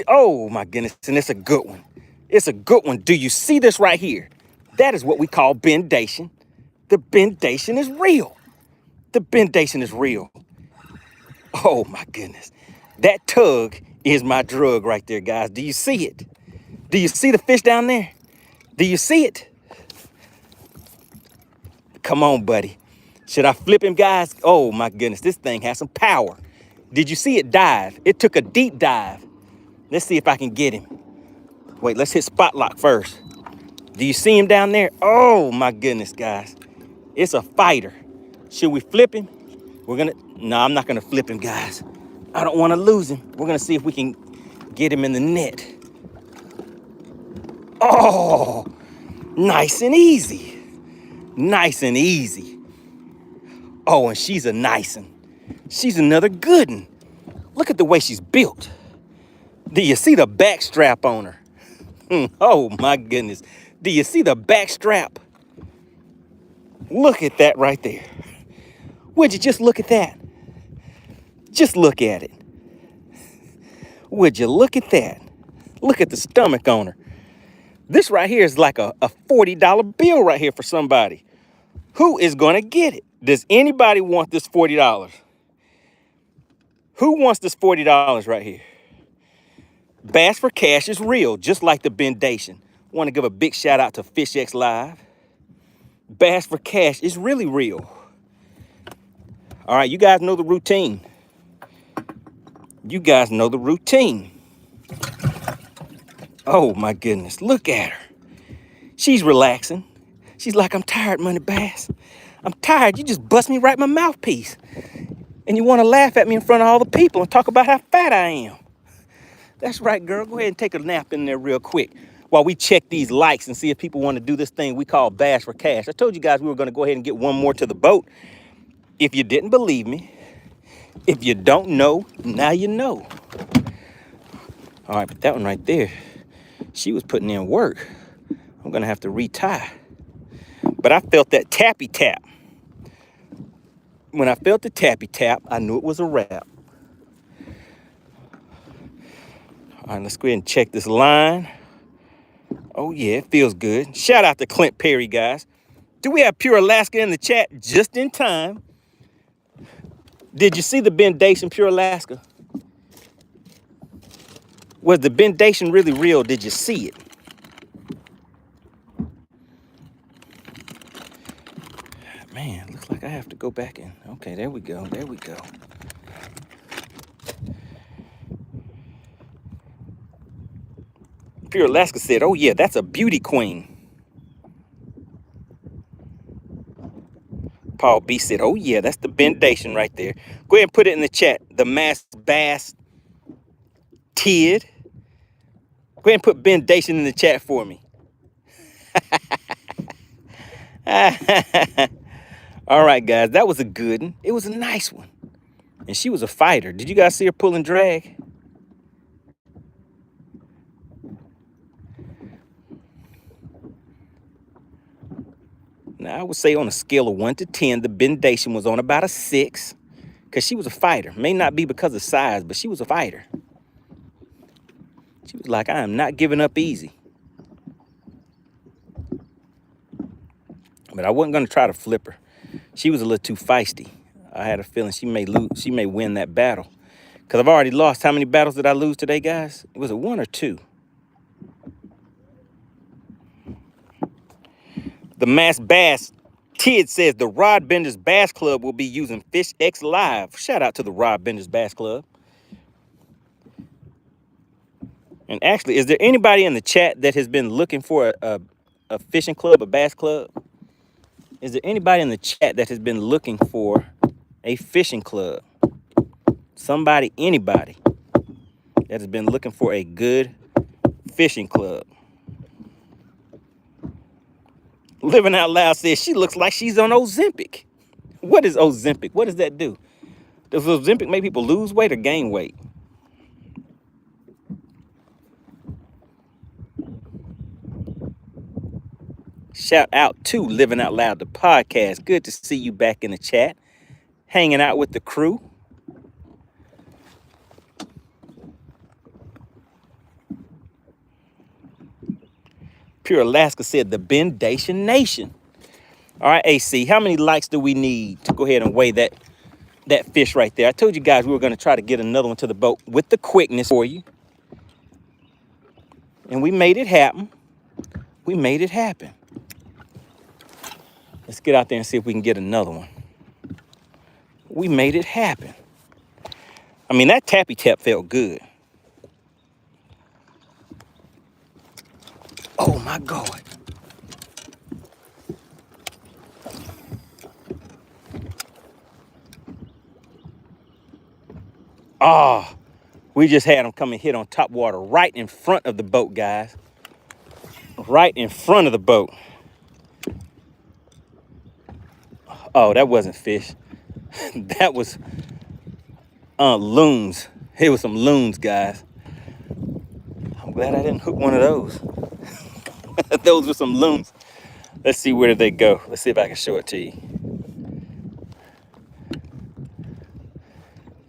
Oh my goodness, and it's a good one. It's a good one. Do you see this right here? That is what we call bendation. The bendation is real. The bendation is real. Oh my goodness. That tug is my drug right there, guys. Do you see it? Do you see the fish down there? Do you see it? Come on, buddy. Should I flip him, guys? Oh my goodness, this thing has some power. Did you see it dive? It took a deep dive. Let's see if I can get him. Wait, let's hit spot lock first. Do you see him down there? Oh my goodness, guys. It's a fighter. Should we flip him? No, I'm not gonna flip him, guys. I don't wanna lose him. We're gonna see if we can get him in the net. Oh, nice and easy. Nice and easy. Oh, and she's a nice one. She's another good one. Look at the way she's built. Do you see the back strap on her? Oh my goodness. Do you see the back strap? Look at that right there. Would you just look at that? Just look at it. Would you look at that? Look at the stomach on her. This right here is like a $40 bill right here for somebody. Who is gonna get it? Does anybody want this $40? Who wants this $40 right here? Bass for Cash is real, just like the bendation. Want to give a big shout out to FishXLive. Bass for Cash is really real. All right, you guys know the routine. You guys know the routine. Oh my goodness, look at her. She's relaxing. She's like, I'm tired, MoneyBass. I'm tired. You just bust me right in my mouthpiece. And you want to laugh at me in front of all the people and talk about how fat I am. That's right, girl. Go ahead and take a nap in there real quick while we check these likes and see if people want to do this thing we call Bass for Cash. I told you guys we were going to go ahead and get one more to the boat. If you didn't believe me, if you don't know, now you know. All right, but that one right there, she was putting in work. I'm going to have to retie. But I felt that tappy tap. When I felt the tappy tap, I knew it was a wrap. All right, let's go ahead and check this line. Oh, yeah, it feels good. Shout out to Clint Perry, guys. Do we have Pure Alaska in the chat just in time? Did you see the bendation, Pure Alaska? Was the bendation really real? Did you see it? Man, looks like I have to go back in. Okay, there we go. There we go. Pure Alaska said, oh, yeah, that's a beauty queen. Paul B said, oh, yeah, that's the bendation right there. Go ahead and put it in the chat. The masked bass tid. Go ahead and put bendation in the chat for me. All right, guys, that was a good one. It was a nice one. And she was a fighter. Did you guys see her pull and drag? Now, I would say on a scale of 1 to 10, the bendation was on about a 6 because she was a fighter. May not be because of size, but she was a fighter. She was like, I am not giving up easy. But I wasn't going to try to flip her. She was a little too feisty. I had a feeling she may lose. She may win that battle. Because I've already lost. How many battles did I lose today, guys? Was it 1 or 2? The Mass Bass Tid says the Rod Benders Bass Club will be using FishXLive. Shout out to the Rod Benders Bass Club. And actually, is there anybody in the chat that has been looking for a fishing club, a bass club? Is there anybody in the chat that has been looking for a fishing club? Somebody, anybody that has been looking for a good fishing club? Living Out Loud says she looks like she's on Ozempic. What is Ozempic? What does that do? Does Ozempic make people lose weight or gain weight? Shout out to Living Out Loud, the podcast. Good to see you back in the chat, hanging out with the crew. Pure Alaska said the Bendation Nation. All right, AC, how many likes do we need to go ahead and weigh that fish right there? I told you guys we were going to try to get another one to the boat with the quickness for you. And we made it happen. We made it happen. Let's get out there and see if we can get another one. We made it happen. I mean, that tappy tap felt good. Oh my God. Ah, we just had them come and hit on top water right in front of the boat, guys. Right in front of the boat. Oh, that wasn't fish. That was loons. It was some loons, guys. I'm glad I didn't hook one of those. Those were some loons. Let's see, where did they go? Let's see if I can show it to you.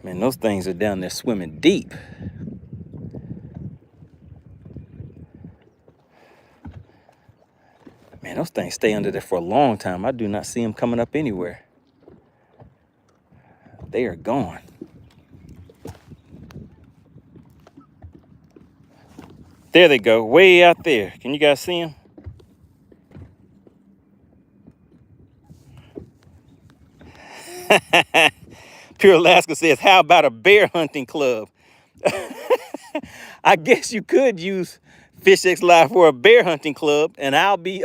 Man, those things are down there swimming deep. Man, those things stay under there for a long time. I do not see them coming up anywhere. They are gone. There they go, way out there. Can you guys see them? Pure Alaska says, how about a bear hunting club? I guess you could use FishXLive for a bear hunting club, and I'll be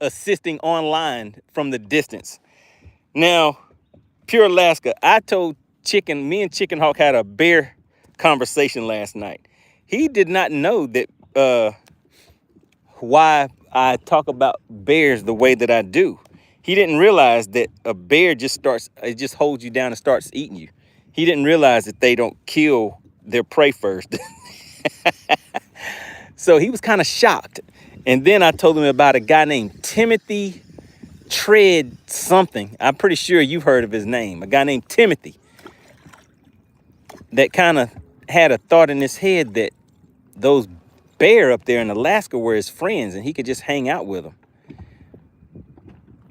assisting online from the distance. Now, Pure Alaska, I told Chicken, me and Chicken Hawk had a bear conversation last night. He did not know that why I talk about bears the way that I do. He didn't realize that a bear just holds you down and starts eating you. He didn't realize that they don't kill their prey first. So he was kind of shocked. And then I told him about a guy named Timothy Tread something. I'm pretty sure you've heard of his name. A guy named Timothy that kind of had a thought in his head that those bear up there in Alaska were his friends and he could just hang out with them.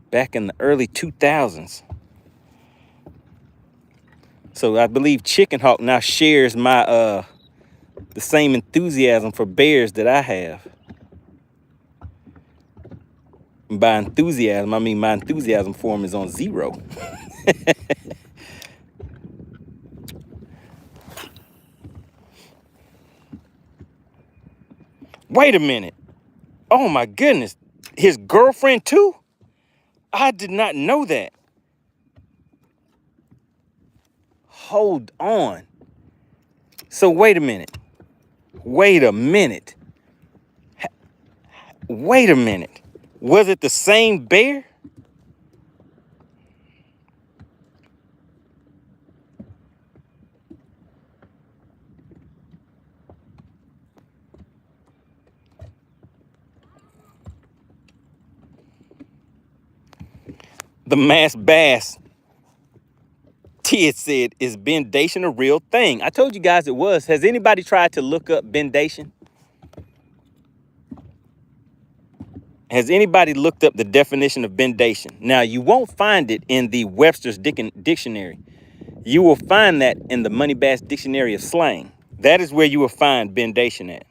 Back in the early 2000s. So I believe Chicken Hawk now shares my the same enthusiasm for bears that I have. And by enthusiasm, I mean my enthusiasm for him is on 0. Wait a minute. Oh my goodness. His girlfriend too? I did not know that. Hold on. So wait a minute. Wait a minute. Wait a minute. Was it the same bear? The mass bass, Ted said, is bendation a real thing? I told you guys it was. Has anybody tried to look up bendation? Has anybody looked up the definition of bendation? Now, you won't find it in the Webster's Dictionary. You will find that in the MoneyBass Dictionary of Slang. That is where you will find bendation at.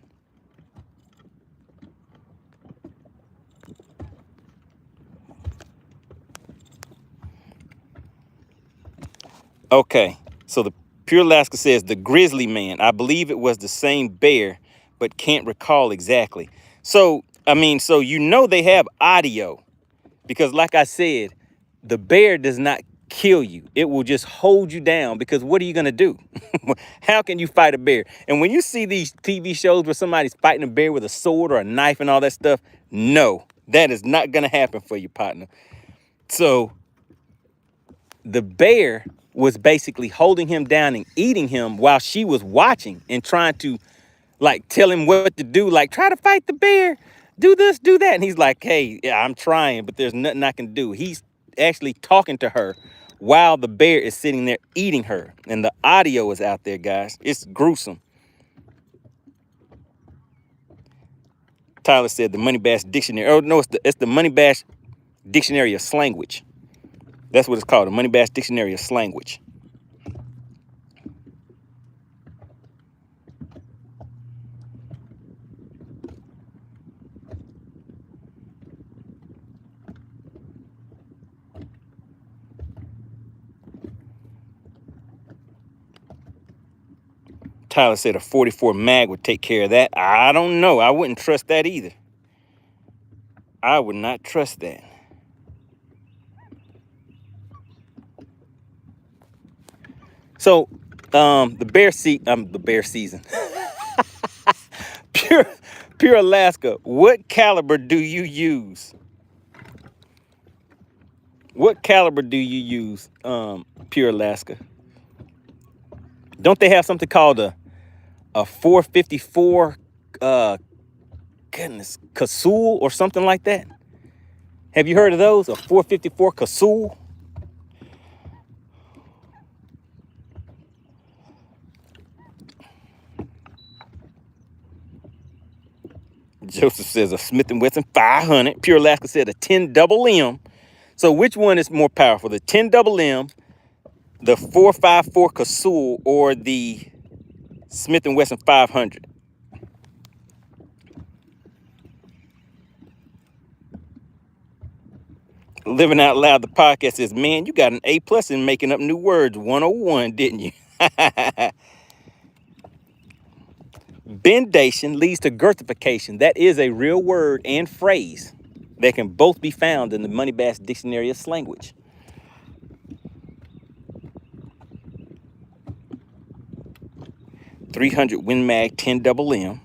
Okay, so the Pure Alaska says the grizzly man. I believe it was the same bear, but can't recall exactly. So, I mean, so you know they have audio because like I said, the bear does not kill you. It will just hold you down because what are you going to do? How can you fight a bear? And when you see these TV shows where somebody's fighting a bear with a sword or a knife and all that stuff, no, that is not going to happen for you, partner. So the bear was basically holding him down and eating him while she was watching and trying to like tell him what to do, like try to fight the bear, do this, do that. And he's like, hey, yeah, I'm trying, but there's nothing I can do. He's actually talking to her while the bear is sitting there eating her. And the audio is out there, guys. It's gruesome. Tyler said the MoneyBass Dictionary. Oh, no, it's the MoneyBass Dictionary of Slanguage. That's what it's called, the MoneyBass Dictionary of Slanguage. Tyler said a 44 mag would take care of that. I don't know. I wouldn't trust that either. I would not trust that. So, the bear season. Pure Alaska. What caliber do you use? What caliber do you use, Pure Alaska? Don't they have something called a 454 Casul or something like that? Have you heard of those? A 454 Casul? Joseph says a Smith & Wesson 500. Pure Alaska said a 10 double M. So which one is more powerful? The 10 double M, the 454 Casul, or the Smith & Wesson 500? Living Out Loud, the podcast says, man, you got an A+ in making up new words 101, didn't you? Bendation leads to girthification. That is a real word and phrase. They can both be found in the MoneyBass Dictionary of Slanguage. .300 Win Mag 10 double M.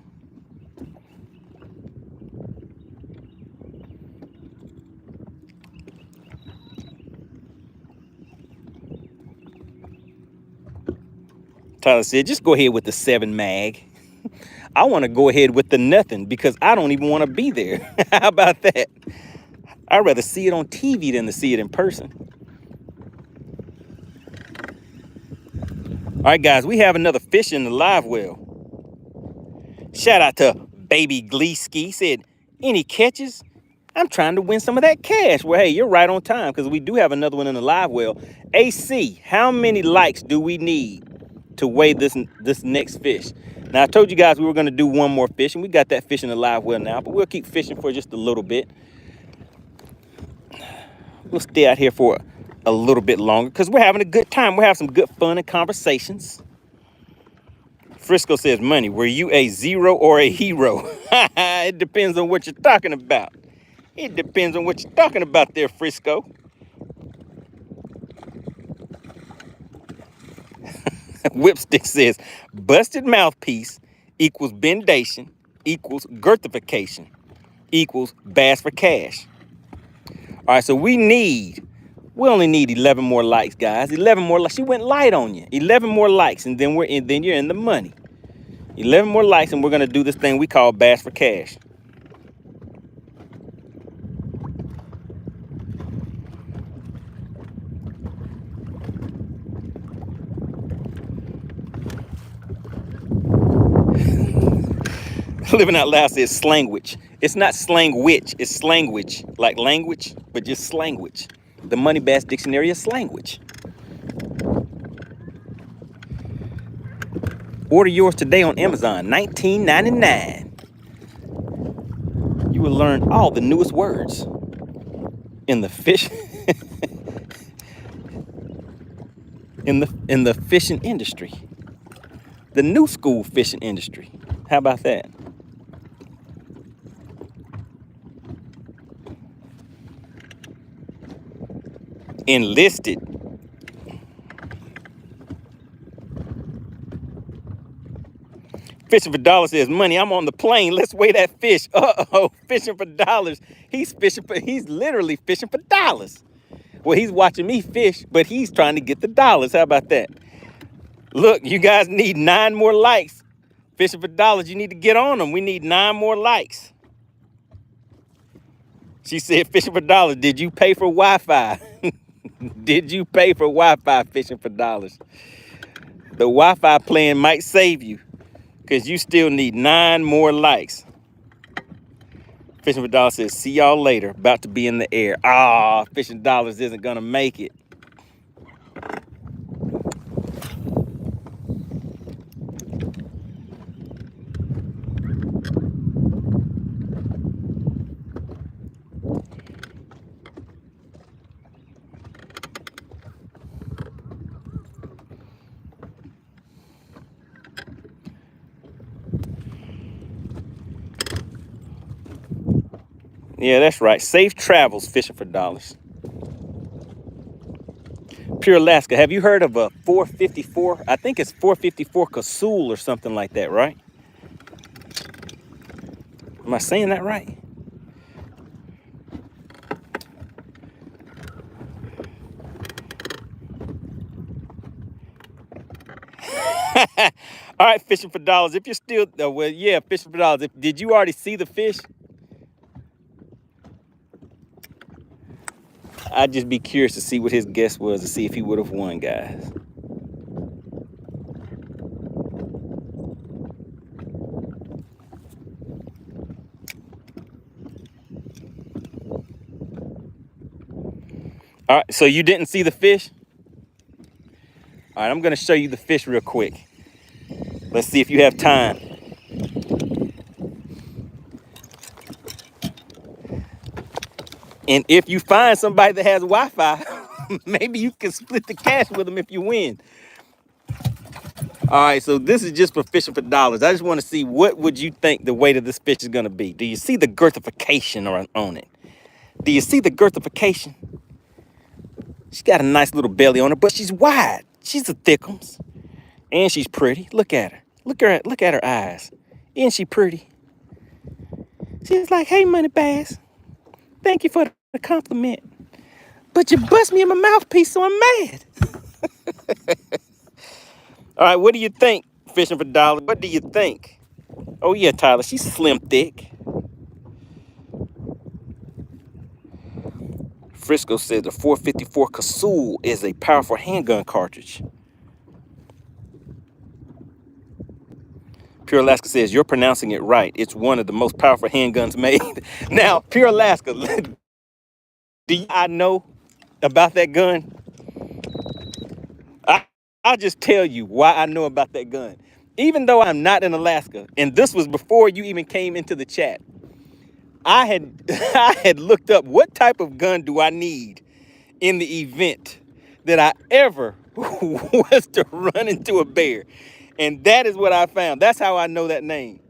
Tyler said, just go ahead with the 7 mag. I want to go ahead with the nothing because I don't even want to be there. How about that? I'd rather see it on TV than to see it in person. All right, guys, we have another fish in the live well. Shout out to Baby Gleeski. Said, any catches? I'm trying to win some of that cash. Well, hey, you're right on time because we do have another one in the live well. AC, how many likes do we need to weigh this next fish? Now, I told you guys we were going to do one more fish, and we got that fish in the live well now, but we'll keep fishing for just a little bit. We'll stay out here for a little bit longer because we're having a good time. We're having some good fun and conversations. Frisco says, Money, were you a zero or a hero? It depends on what you're talking about. It depends on what you're talking about there, Frisco. Whipstick says, busted mouthpiece equals bendation equals girthification equals bass for cash. All right, so we only need 11 more likes, guys. 11 more likes. She went light on you. 11 more likes, and then then you're in the money. 11 more likes, and we're gonna do this thing we call bass for cash. Living Out Loud says slangwich. It's not slangwich, it's slangwich, like language, but just slangwich. The MoneyBass Dictionary of Slanguage. Order yours today on Amazon, $19.99. You will learn all the newest words in the fish in the fishing industry. The new school fishing industry. How about that? Enlisted. Fishing for dollars says, Money, I'm on the plane. Let's weigh that fish. Uh-oh, fishing for dollars. He's literally fishing for dollars. Well, he's watching me fish, but he's trying to get the dollars. How about that? Look, you guys need 9 more likes. Fishing for dollars, you need to get on them. We need 9 more likes. She said, fishing for dollars, did you pay for Wi-Fi? Did you pay for Wi-Fi fishing for dollars? The Wi-Fi plan might save you because you still need 9 more likes. Fishing for dollars says, see y'all later. About to be in the air. Ah, fishing dollars isn't going to make it. Yeah, that's right. Safe travels fishing for dollars. Pure Alaska, have you heard of a 454? I think it's 454 Casul or something like that, right? Am I saying that right? All right, fishing for dollars. If you're still, well, yeah, fishing for dollars. Did you already see the fish? I'd just be curious to see what his guess was to see if he would have won, guys. All right, so you didn't see the fish? All right, I'm gonna show you the fish real quick. Let's see if you have time. And if you find somebody that has Wi-Fi, maybe you can split the cash with them if you win. All right, so this is just for fishing for dollars. I just want to see what would you think the weight of this fish is going to be. Do you see the girthification on it? Do you see the girthification? She's got a nice little belly on her, but she's wide. She's a thickums. And she's pretty. Look at her. Look at her eyes. Isn't she pretty? She's like, hey, MoneyBass. Thank you for the compliment. But you bust me in my mouthpiece, so I'm mad. All right, what do you think, Fishing for Dollars? What do you think? Oh, yeah, Tyler, she's slim thick. Frisco says the 454 Casull is a powerful handgun cartridge. Pure Alaska says, you're pronouncing it right. It's one of the most powerful handguns made. Now, Pure Alaska, I know about that gun? I'll just tell you why I know about that gun. Even though I'm not in Alaska, and this was before you even came into the chat, I had looked up what type of gun do I need in the event that I ever was to run into a bear. And that is what I found. That's how I know that name.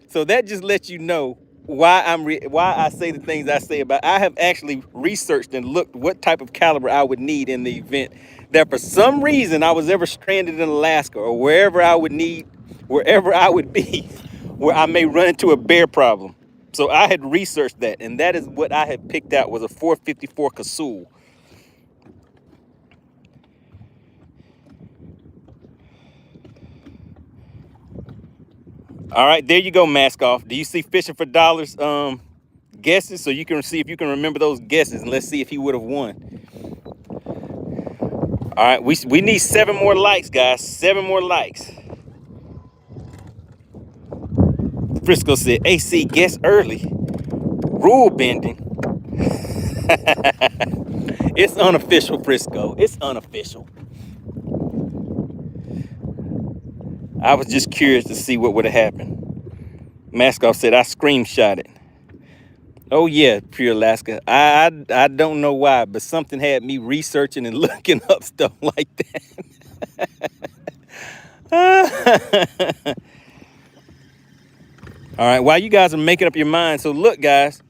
So that just lets you know why I say the things I say about. I have actually researched and looked what type of caliber I would need in the event that for some reason I was ever stranded in Alaska or wherever I would be, where I may run into a bear problem. So I had researched that, and that is what I had picked out was a 454 Casull. All right, there you go, Mask Off. Do you see Fishing for Dollars guesses? So you can see if you can remember those guesses, and let's see if he would have won. All right, we need 7 more likes, guys. 7 more likes. Frisco said, AC, guess early. Rule bending. It's unofficial, Frisco. It's unofficial. I was just curious to see what would have happened. Maskoff said, I screenshot it. Oh, yeah, Pure Alaska. I don't know why, but something had me researching and looking up stuff like that. All right, while you guys are making up your mind, so look, guys.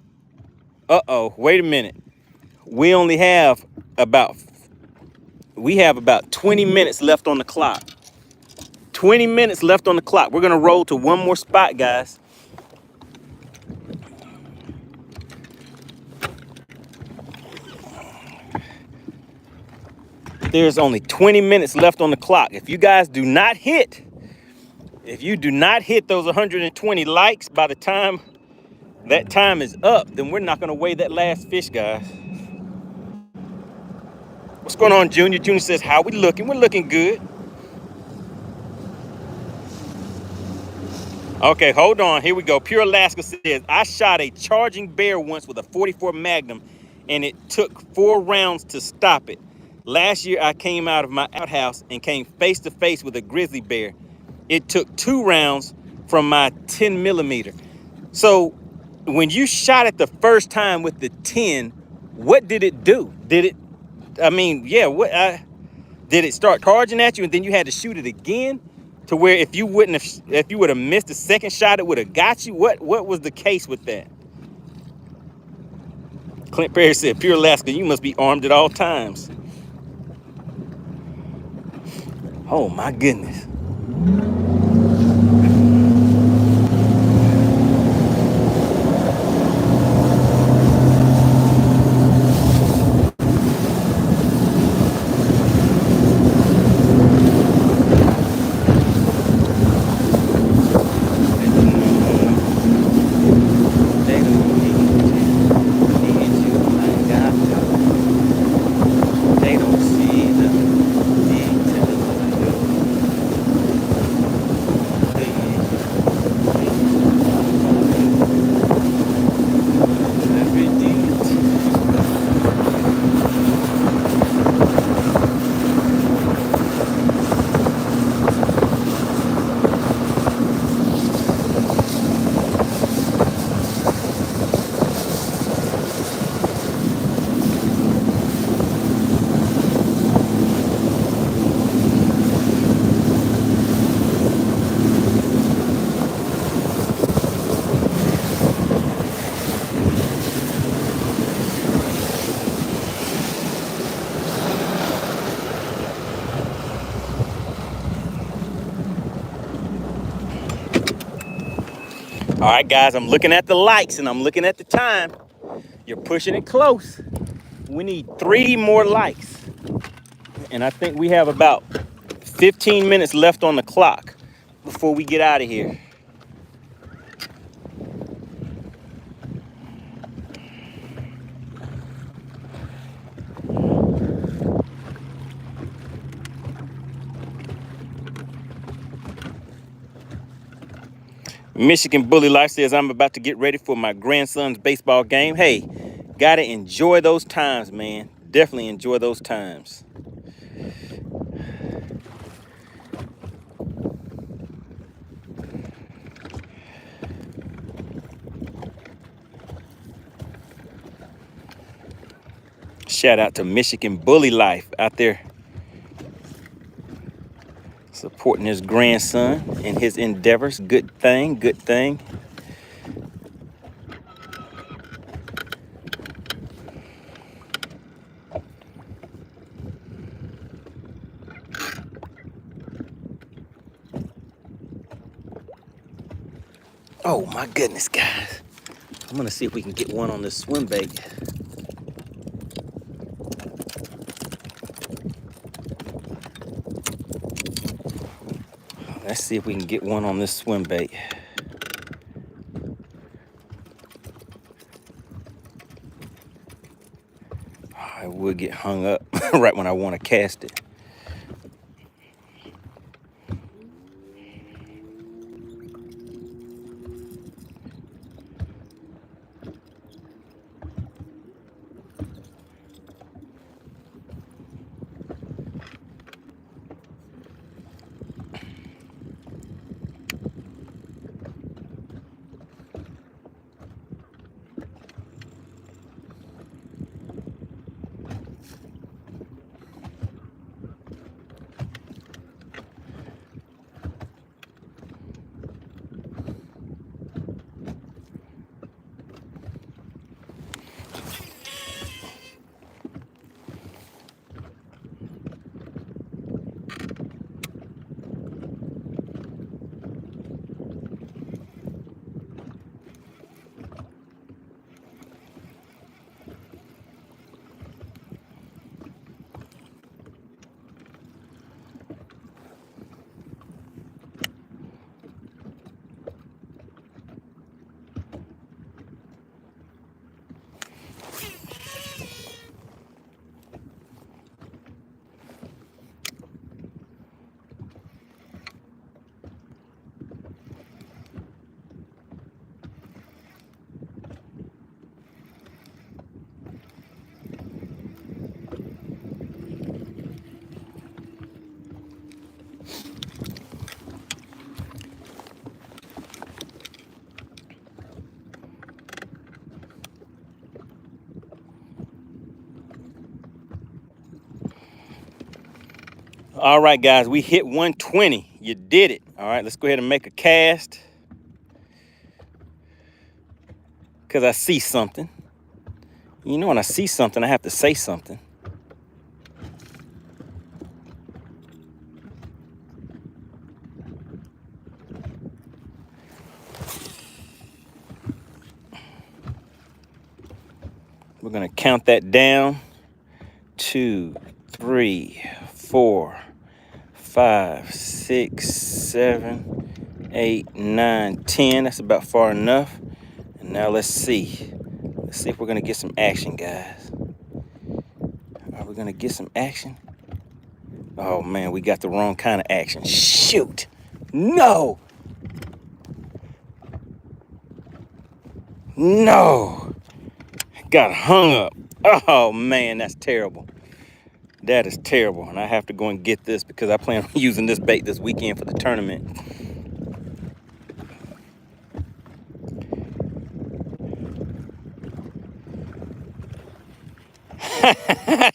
Uh-oh, wait a minute. We have about 20 minutes left on the clock. 20 minutes left on the clock. We're going to roll to one more spot, guys. There's only 20 minutes left on the clock. If you guys do not hit those 120 likes by the time that time is up, then we're not going to weigh that last fish, guys. What's going on, Junior? Junior says, how we looking? We're looking good. Okay, hold on. Here we go. Pure Alaska says, I shot a charging bear once with a 44 Magnum, and it took 4 rounds to stop it. Last year, I came out of my outhouse and came face to face with a grizzly bear. It took 2 rounds from my 10 millimeter. So when you shot it the first time with the 10, what did it do? Did it start charging at you and then you had to shoot it again? To where if you would have missed the second shot, it would have got you? What was the case with that? Clint Perry said, Pure Alaska, you must be armed at all times. Oh my goodness. All right, guys, I'm looking at the lights and I'm looking at the time. You're pushing it close. We need 3 more likes. And I think we have about 15 minutes left on the clock before we get out of here. Michigan Bully Life says, I'm about to get ready for my grandson's baseball game. Hey, gotta enjoy those times, man. Definitely enjoy those times. Shout out to Michigan Bully Life out there supporting his grandson in his endeavors. Good thing, good thing. Oh my goodness, guys. I'm gonna see if we can get one on this swim bait. Let's see if we can get one on this swim bait. I would get hung up right when I want to cast it. All right, guys, we hit 120. You did it. All right, let's go ahead and make a cast. Because I see something. You know, when I see something, I have to say something. We're going to count that down. 2, 3, 4, 5, 6, 7, 8, 9, 10. That's about far enough. And now let's see. Let's see if we're going to get some action, guys. Are we going to get some action? Oh, man, we got the wrong kind of action. Shoot. No. No. Got hung up. Oh, man, that's terrible. That is terrible. And I have to go and get this because I plan on using this bait this weekend for the tournament.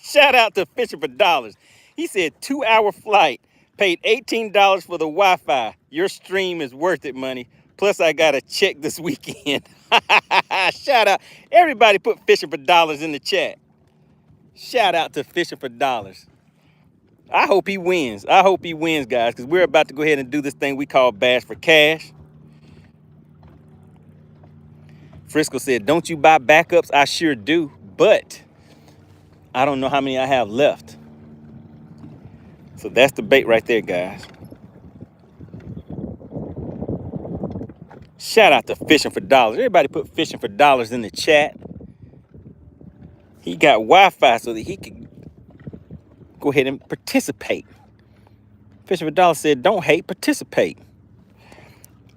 Shout out to Fisher for Dollars. He said 2-hour flight, paid $18 for the Wi-Fi. Your stream is worth it, money. Plus, I got a check this weekend. Shout out. Everybody put Fisher for Dollars in the chat. Shout out to Fisher for Dollars. I hope he wins. I hope he wins, guys, because we're about to go ahead and do this thing we call Bass for Cash. Frisco said, don't you buy backups? I sure do, but I don't know how many I have left. So that's the bait right there, guys. Shout out to Fishing for Dollars. Everybody put Fishing for Dollars in the chat. He got Wi-Fi so that he could go ahead and participate. Fishing for Dollars said, don't hate, participate.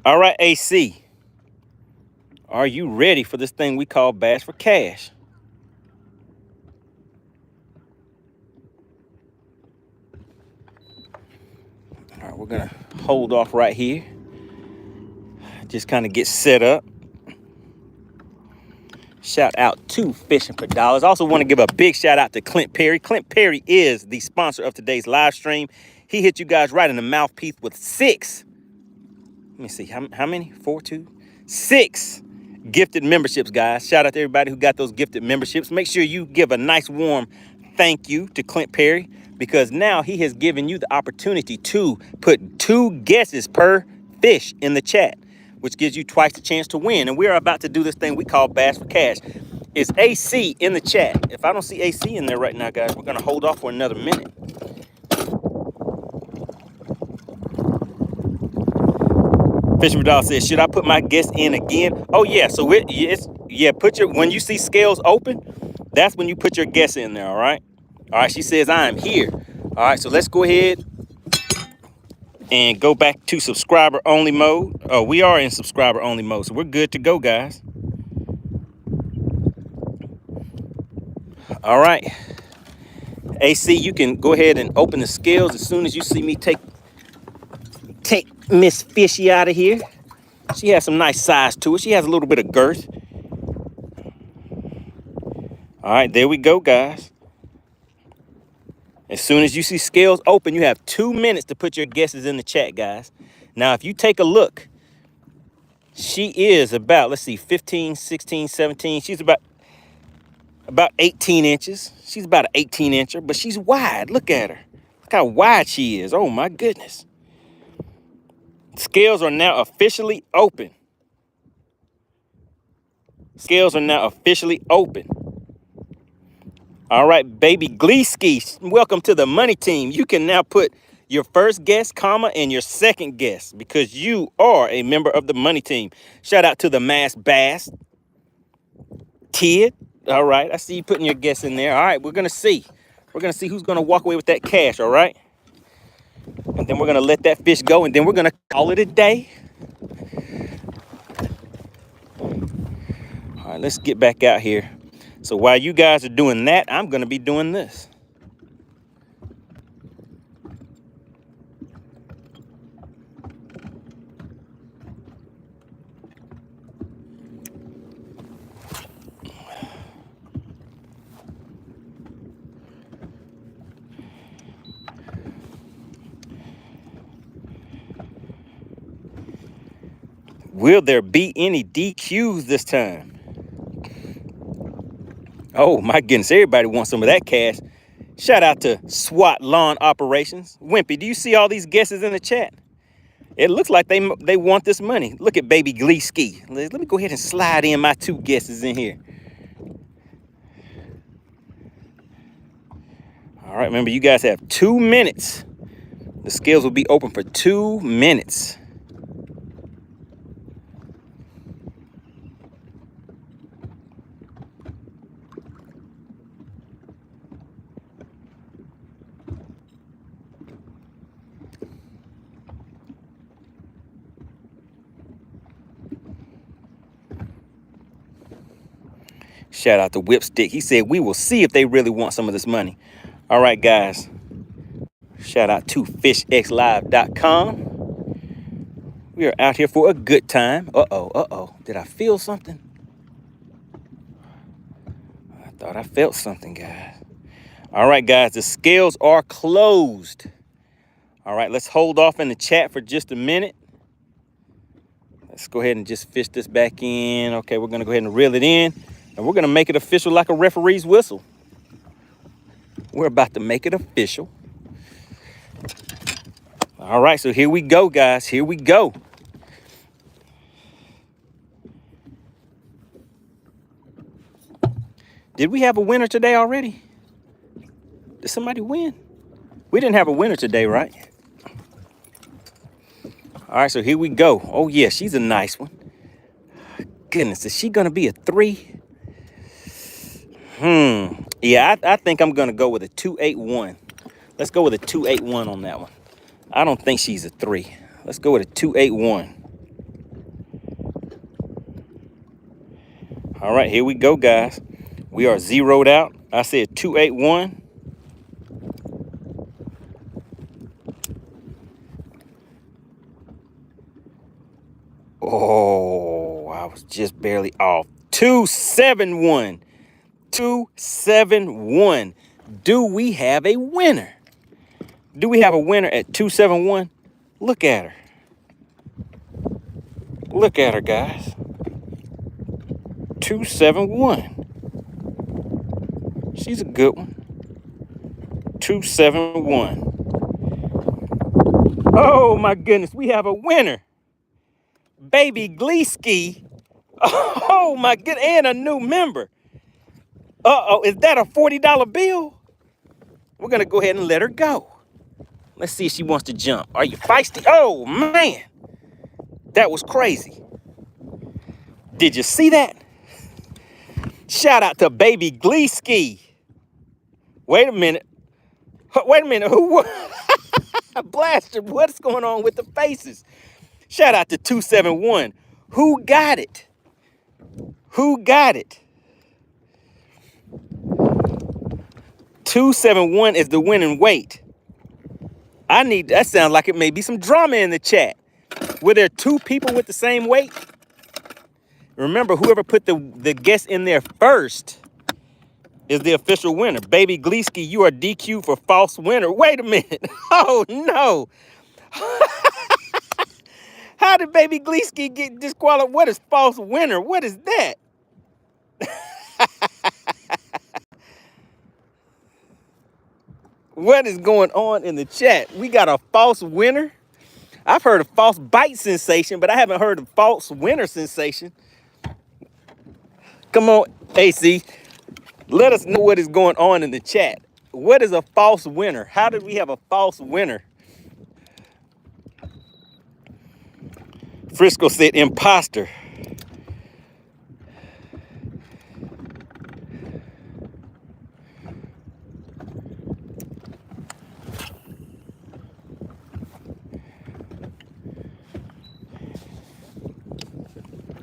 All right, AC. Are you ready for this thing we call Bass for Cash? All right, we're gonna hold off right here. Just kind of get set up. Shout out to Fishing for Dollars. I also want to give a big shout out to Clint Perry. Clint Perry is the sponsor of today's live stream. He hit you guys right in the mouthpiece with 6. Let me see, how many? 4, 2, 6 gifted memberships, guys. Shout out to everybody who got those gifted memberships. Make sure you give a nice warm thank you to Clint Perry, because now he has given you the opportunity to put 2 guesses per fish in the chat, which gives you twice the chance to win. And we are about to do this thing we call Bass for Cash. Is AC in the chat? If I don't see AC in there right now, guys, we're gonna hold off for another minute. Fisherman Dollars says, should I put my guess in again? Oh yeah, so when you see scales open, that's when you put your guess in there, all right? All right, she says I am here. All right, so let's go ahead and go back to subscriber only mode. Oh, we are in subscriber only mode, so we're good to go, guys. All right, AC, you can go ahead and open the scales as soon as you see me take Miss Fishy out of here. She has some nice size to it. She has a little bit of girth. All right, there we go, guys. As soon as you see scales open, you have 2 minutes to put your guesses in the chat, guys. Now, if you take a look, she is about, let's see, 15, 16, 17. She's about 18 inches. She's about an 18-incher, but she's wide. Look at her. Look how wide she is. Oh, my goodness. Scales are now officially open. Scales are now officially open. All right, baby Gleeski, welcome to the Money Team. You can now put your first guess, comma, and your second guess because you are a member of the Money Team. Shout out to the Bass. Kid. All right, I see you putting your guess in there. All right, we're going to see. We're going to see who's going to walk away with that cash, all right? And then we're going to let that fish go, and then we're going to call it a day. All right, let's get back out here. So while you guys are doing that, I'm going to be doing this. Will there be any DQs this time? Oh my goodness, everybody wants some of that cash. Shout out to SWAT Lawn Operations. Wimpy, do you see all these guesses in the chat? It looks like they want this money. Look at baby Gleeski. Let me go ahead and slide in my 2 guesses in here. All right, remember you guys have 2 minutes. The scales will be open for 2 minutes. Shout out to Whipstick. He said, we will see if they really want some of this money. All right, guys. Shout out to FishXLive.com. We are out here for a good time. Uh-oh. Did I feel something? I thought I felt something, guys. All right, guys. The scales are closed. All right, let's hold off in the chat for just a minute. Let's go ahead and just fish this back in. Okay, we're going to go ahead and reel it in. And we're going to make it official like a referee's whistle. We're about to make it official. All right, so here we go, guys. Here we go. Did we have a winner today already? Did somebody win? We didn't have a winner today, right? All right, so here we go. Oh, yeah, she's a nice one. Goodness, is she going to be a 3? Yeah, I think I'm going to go with a 281. Let's go with a 281 on that one. I don't think she's a 3. Let's go with a 281. All right, here we go, guys. We are zeroed out. I said 281. Oh, I was just barely off. 271. 271. Do we have a winner? Do we have a winner at 271? Look at her. Look at her, guys. 271. She's a good one. 271. Oh my goodness, we have a winner. Baby Gleeski. Oh my goodness, and a new member. Uh-oh, is that a $40 bill? We're gonna go ahead and let her go. Let's see if she wants to jump. Are you feisty? Oh man, that was crazy. Did you see that? Shout out to Baby Gleeski. Wait a minute. Wait a minute. Who? Blaster, what's going on with the faces? Shout out to 271. Who got it? Who got it? 271 is the winning weight. That sounds like it may be some drama in the chat. Were there 2 people with the same weight? Remember, whoever put the guess in there first is the official winner. Baby Gleeski, you are DQ'd for false winner. Wait a minute. Oh, no. How did Baby Gleeski get disqualified? What is false winner? What is that? What is going on in the chat? We got a false winner. I've heard of false bite sensation, but I haven't heard of false winner sensation. Come on, AC. Let us know what is going on in the chat. What is a false winner? How did we have a false winner? Frisco said imposter.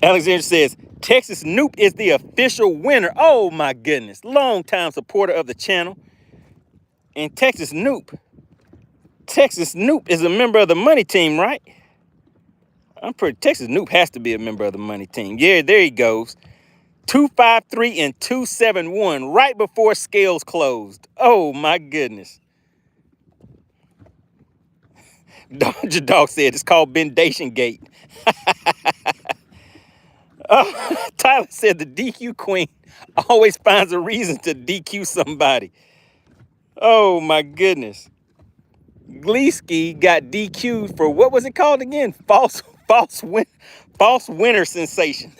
Alexander says, Texas Noop is the official winner. Oh my goodness. Long-time supporter of the channel. And Texas Noop is a member of the Money Team, right? Texas Noop has to be a member of the Money Team. Yeah, there he goes. 253 and 271 right before scales closed. Oh my goodness. Dog said it's called Bendation Gate. Tyler said the DQ queen always finds a reason to DQ somebody. Oh my goodness. Gleeski got DQ'd for what was it called again? False winner sensation.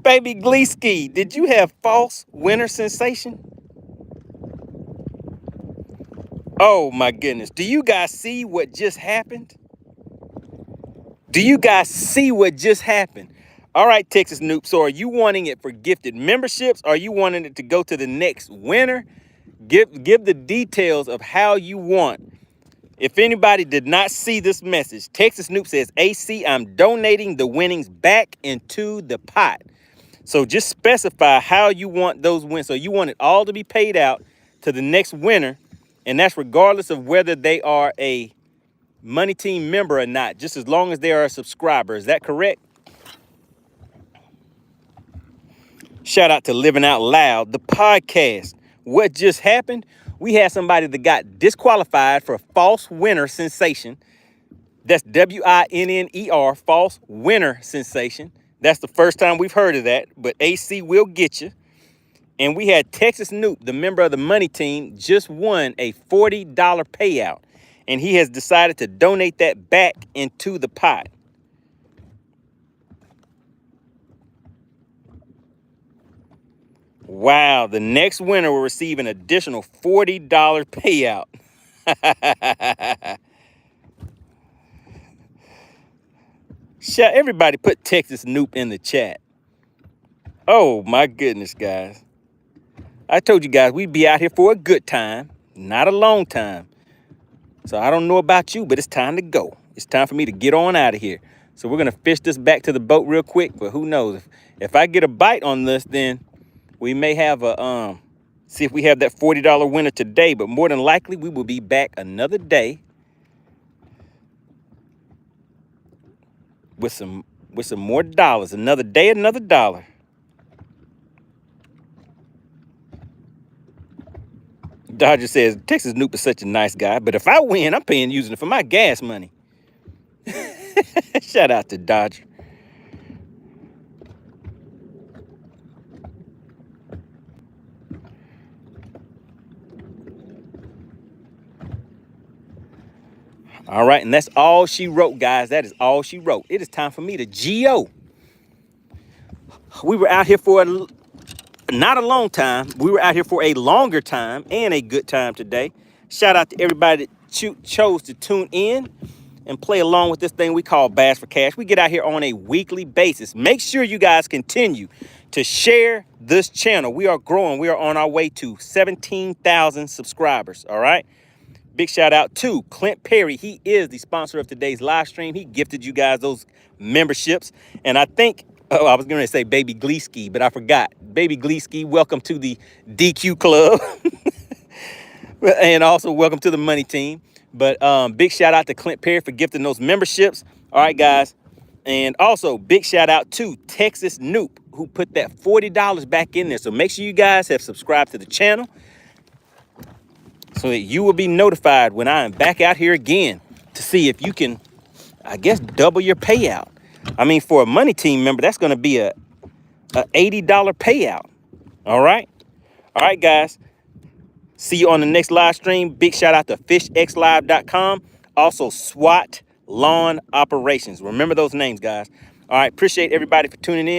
Baby Gleeski, did you have false winner sensation? Oh my goodness. Do you guys see what just happened? Do you guys see what just happened? All right, Texas Noop. So are you wanting it for gifted memberships? Are you wanting it to go to the next winner? Give the details of how you want. If anybody did not see this message, Texas Noop says, AC, I'm donating the winnings back into the pot. So just specify how you want those wins. So you want it all to be paid out to the next winner. And that's regardless of whether they are a Money Team member or not, just as long as they are a subscriber. Is that correct? Shout out to Living Out Loud, the podcast. What just happened? We had somebody that got disqualified for false winner sensation. That's WINNER, false winner sensation. That's the first time we've heard of that, but AC will get you. And we had Texas Noop, the member of the Money Team, just won a $40 payout. And he has decided to donate that back into the pot. Wow, the next winner will receive an additional $40 payout. Everybody put Texas Noop in the chat. Oh my goodness, guys. I told you guys we'd be out here for a good time, not a long time. So I don't know about you, but it's time to go. It's time for me to get on out of here. So we're going to fish this back to the boat real quick, but who knows? If I get a bite on this, then we may have a, see if we have that $40 winner today, but more than likely we will be back another day with some more dollars. Another day, another dollar. Dodger says, Texas Noop is such a nice guy, but if I win, I'm using it for my gas money. Shout out to Dodger. All right, and that's all she wrote, guys. That is all she wrote. It is time for me to GO. We were out here for not a long time. We were out here for a longer time and a good time today. Shout out to everybody that chose to tune in and play along with this thing we call Bass for Cash. We get out here on a weekly basis. Make sure you guys continue to share this channel. We are growing. We are on our way to 17,000 subscribers, all right? Big shout out to Clint Perry. He is the sponsor of today's live stream. He gifted you guys those memberships. And I think, oh, I was going to say Baby Gleeski, but I forgot. Baby Gleeski, welcome to the DQ Club. And also welcome to the Money Team. But big shout out to Clint Perry for gifting those memberships. All right, guys. And also big shout out to Texas Noop, who put that $40 back in there. So make sure you guys have subscribed to the channel so that you will be notified when I am back out here again to see if you can, I guess, double your payout. I mean, for a Money Team member, that's going to be a $80 payout. All right? All right, guys. See you on the next live stream. Big shout out to FishXLive.com. Also, SWAT Lawn Operations. Remember those names, guys. All right. Appreciate everybody for tuning in.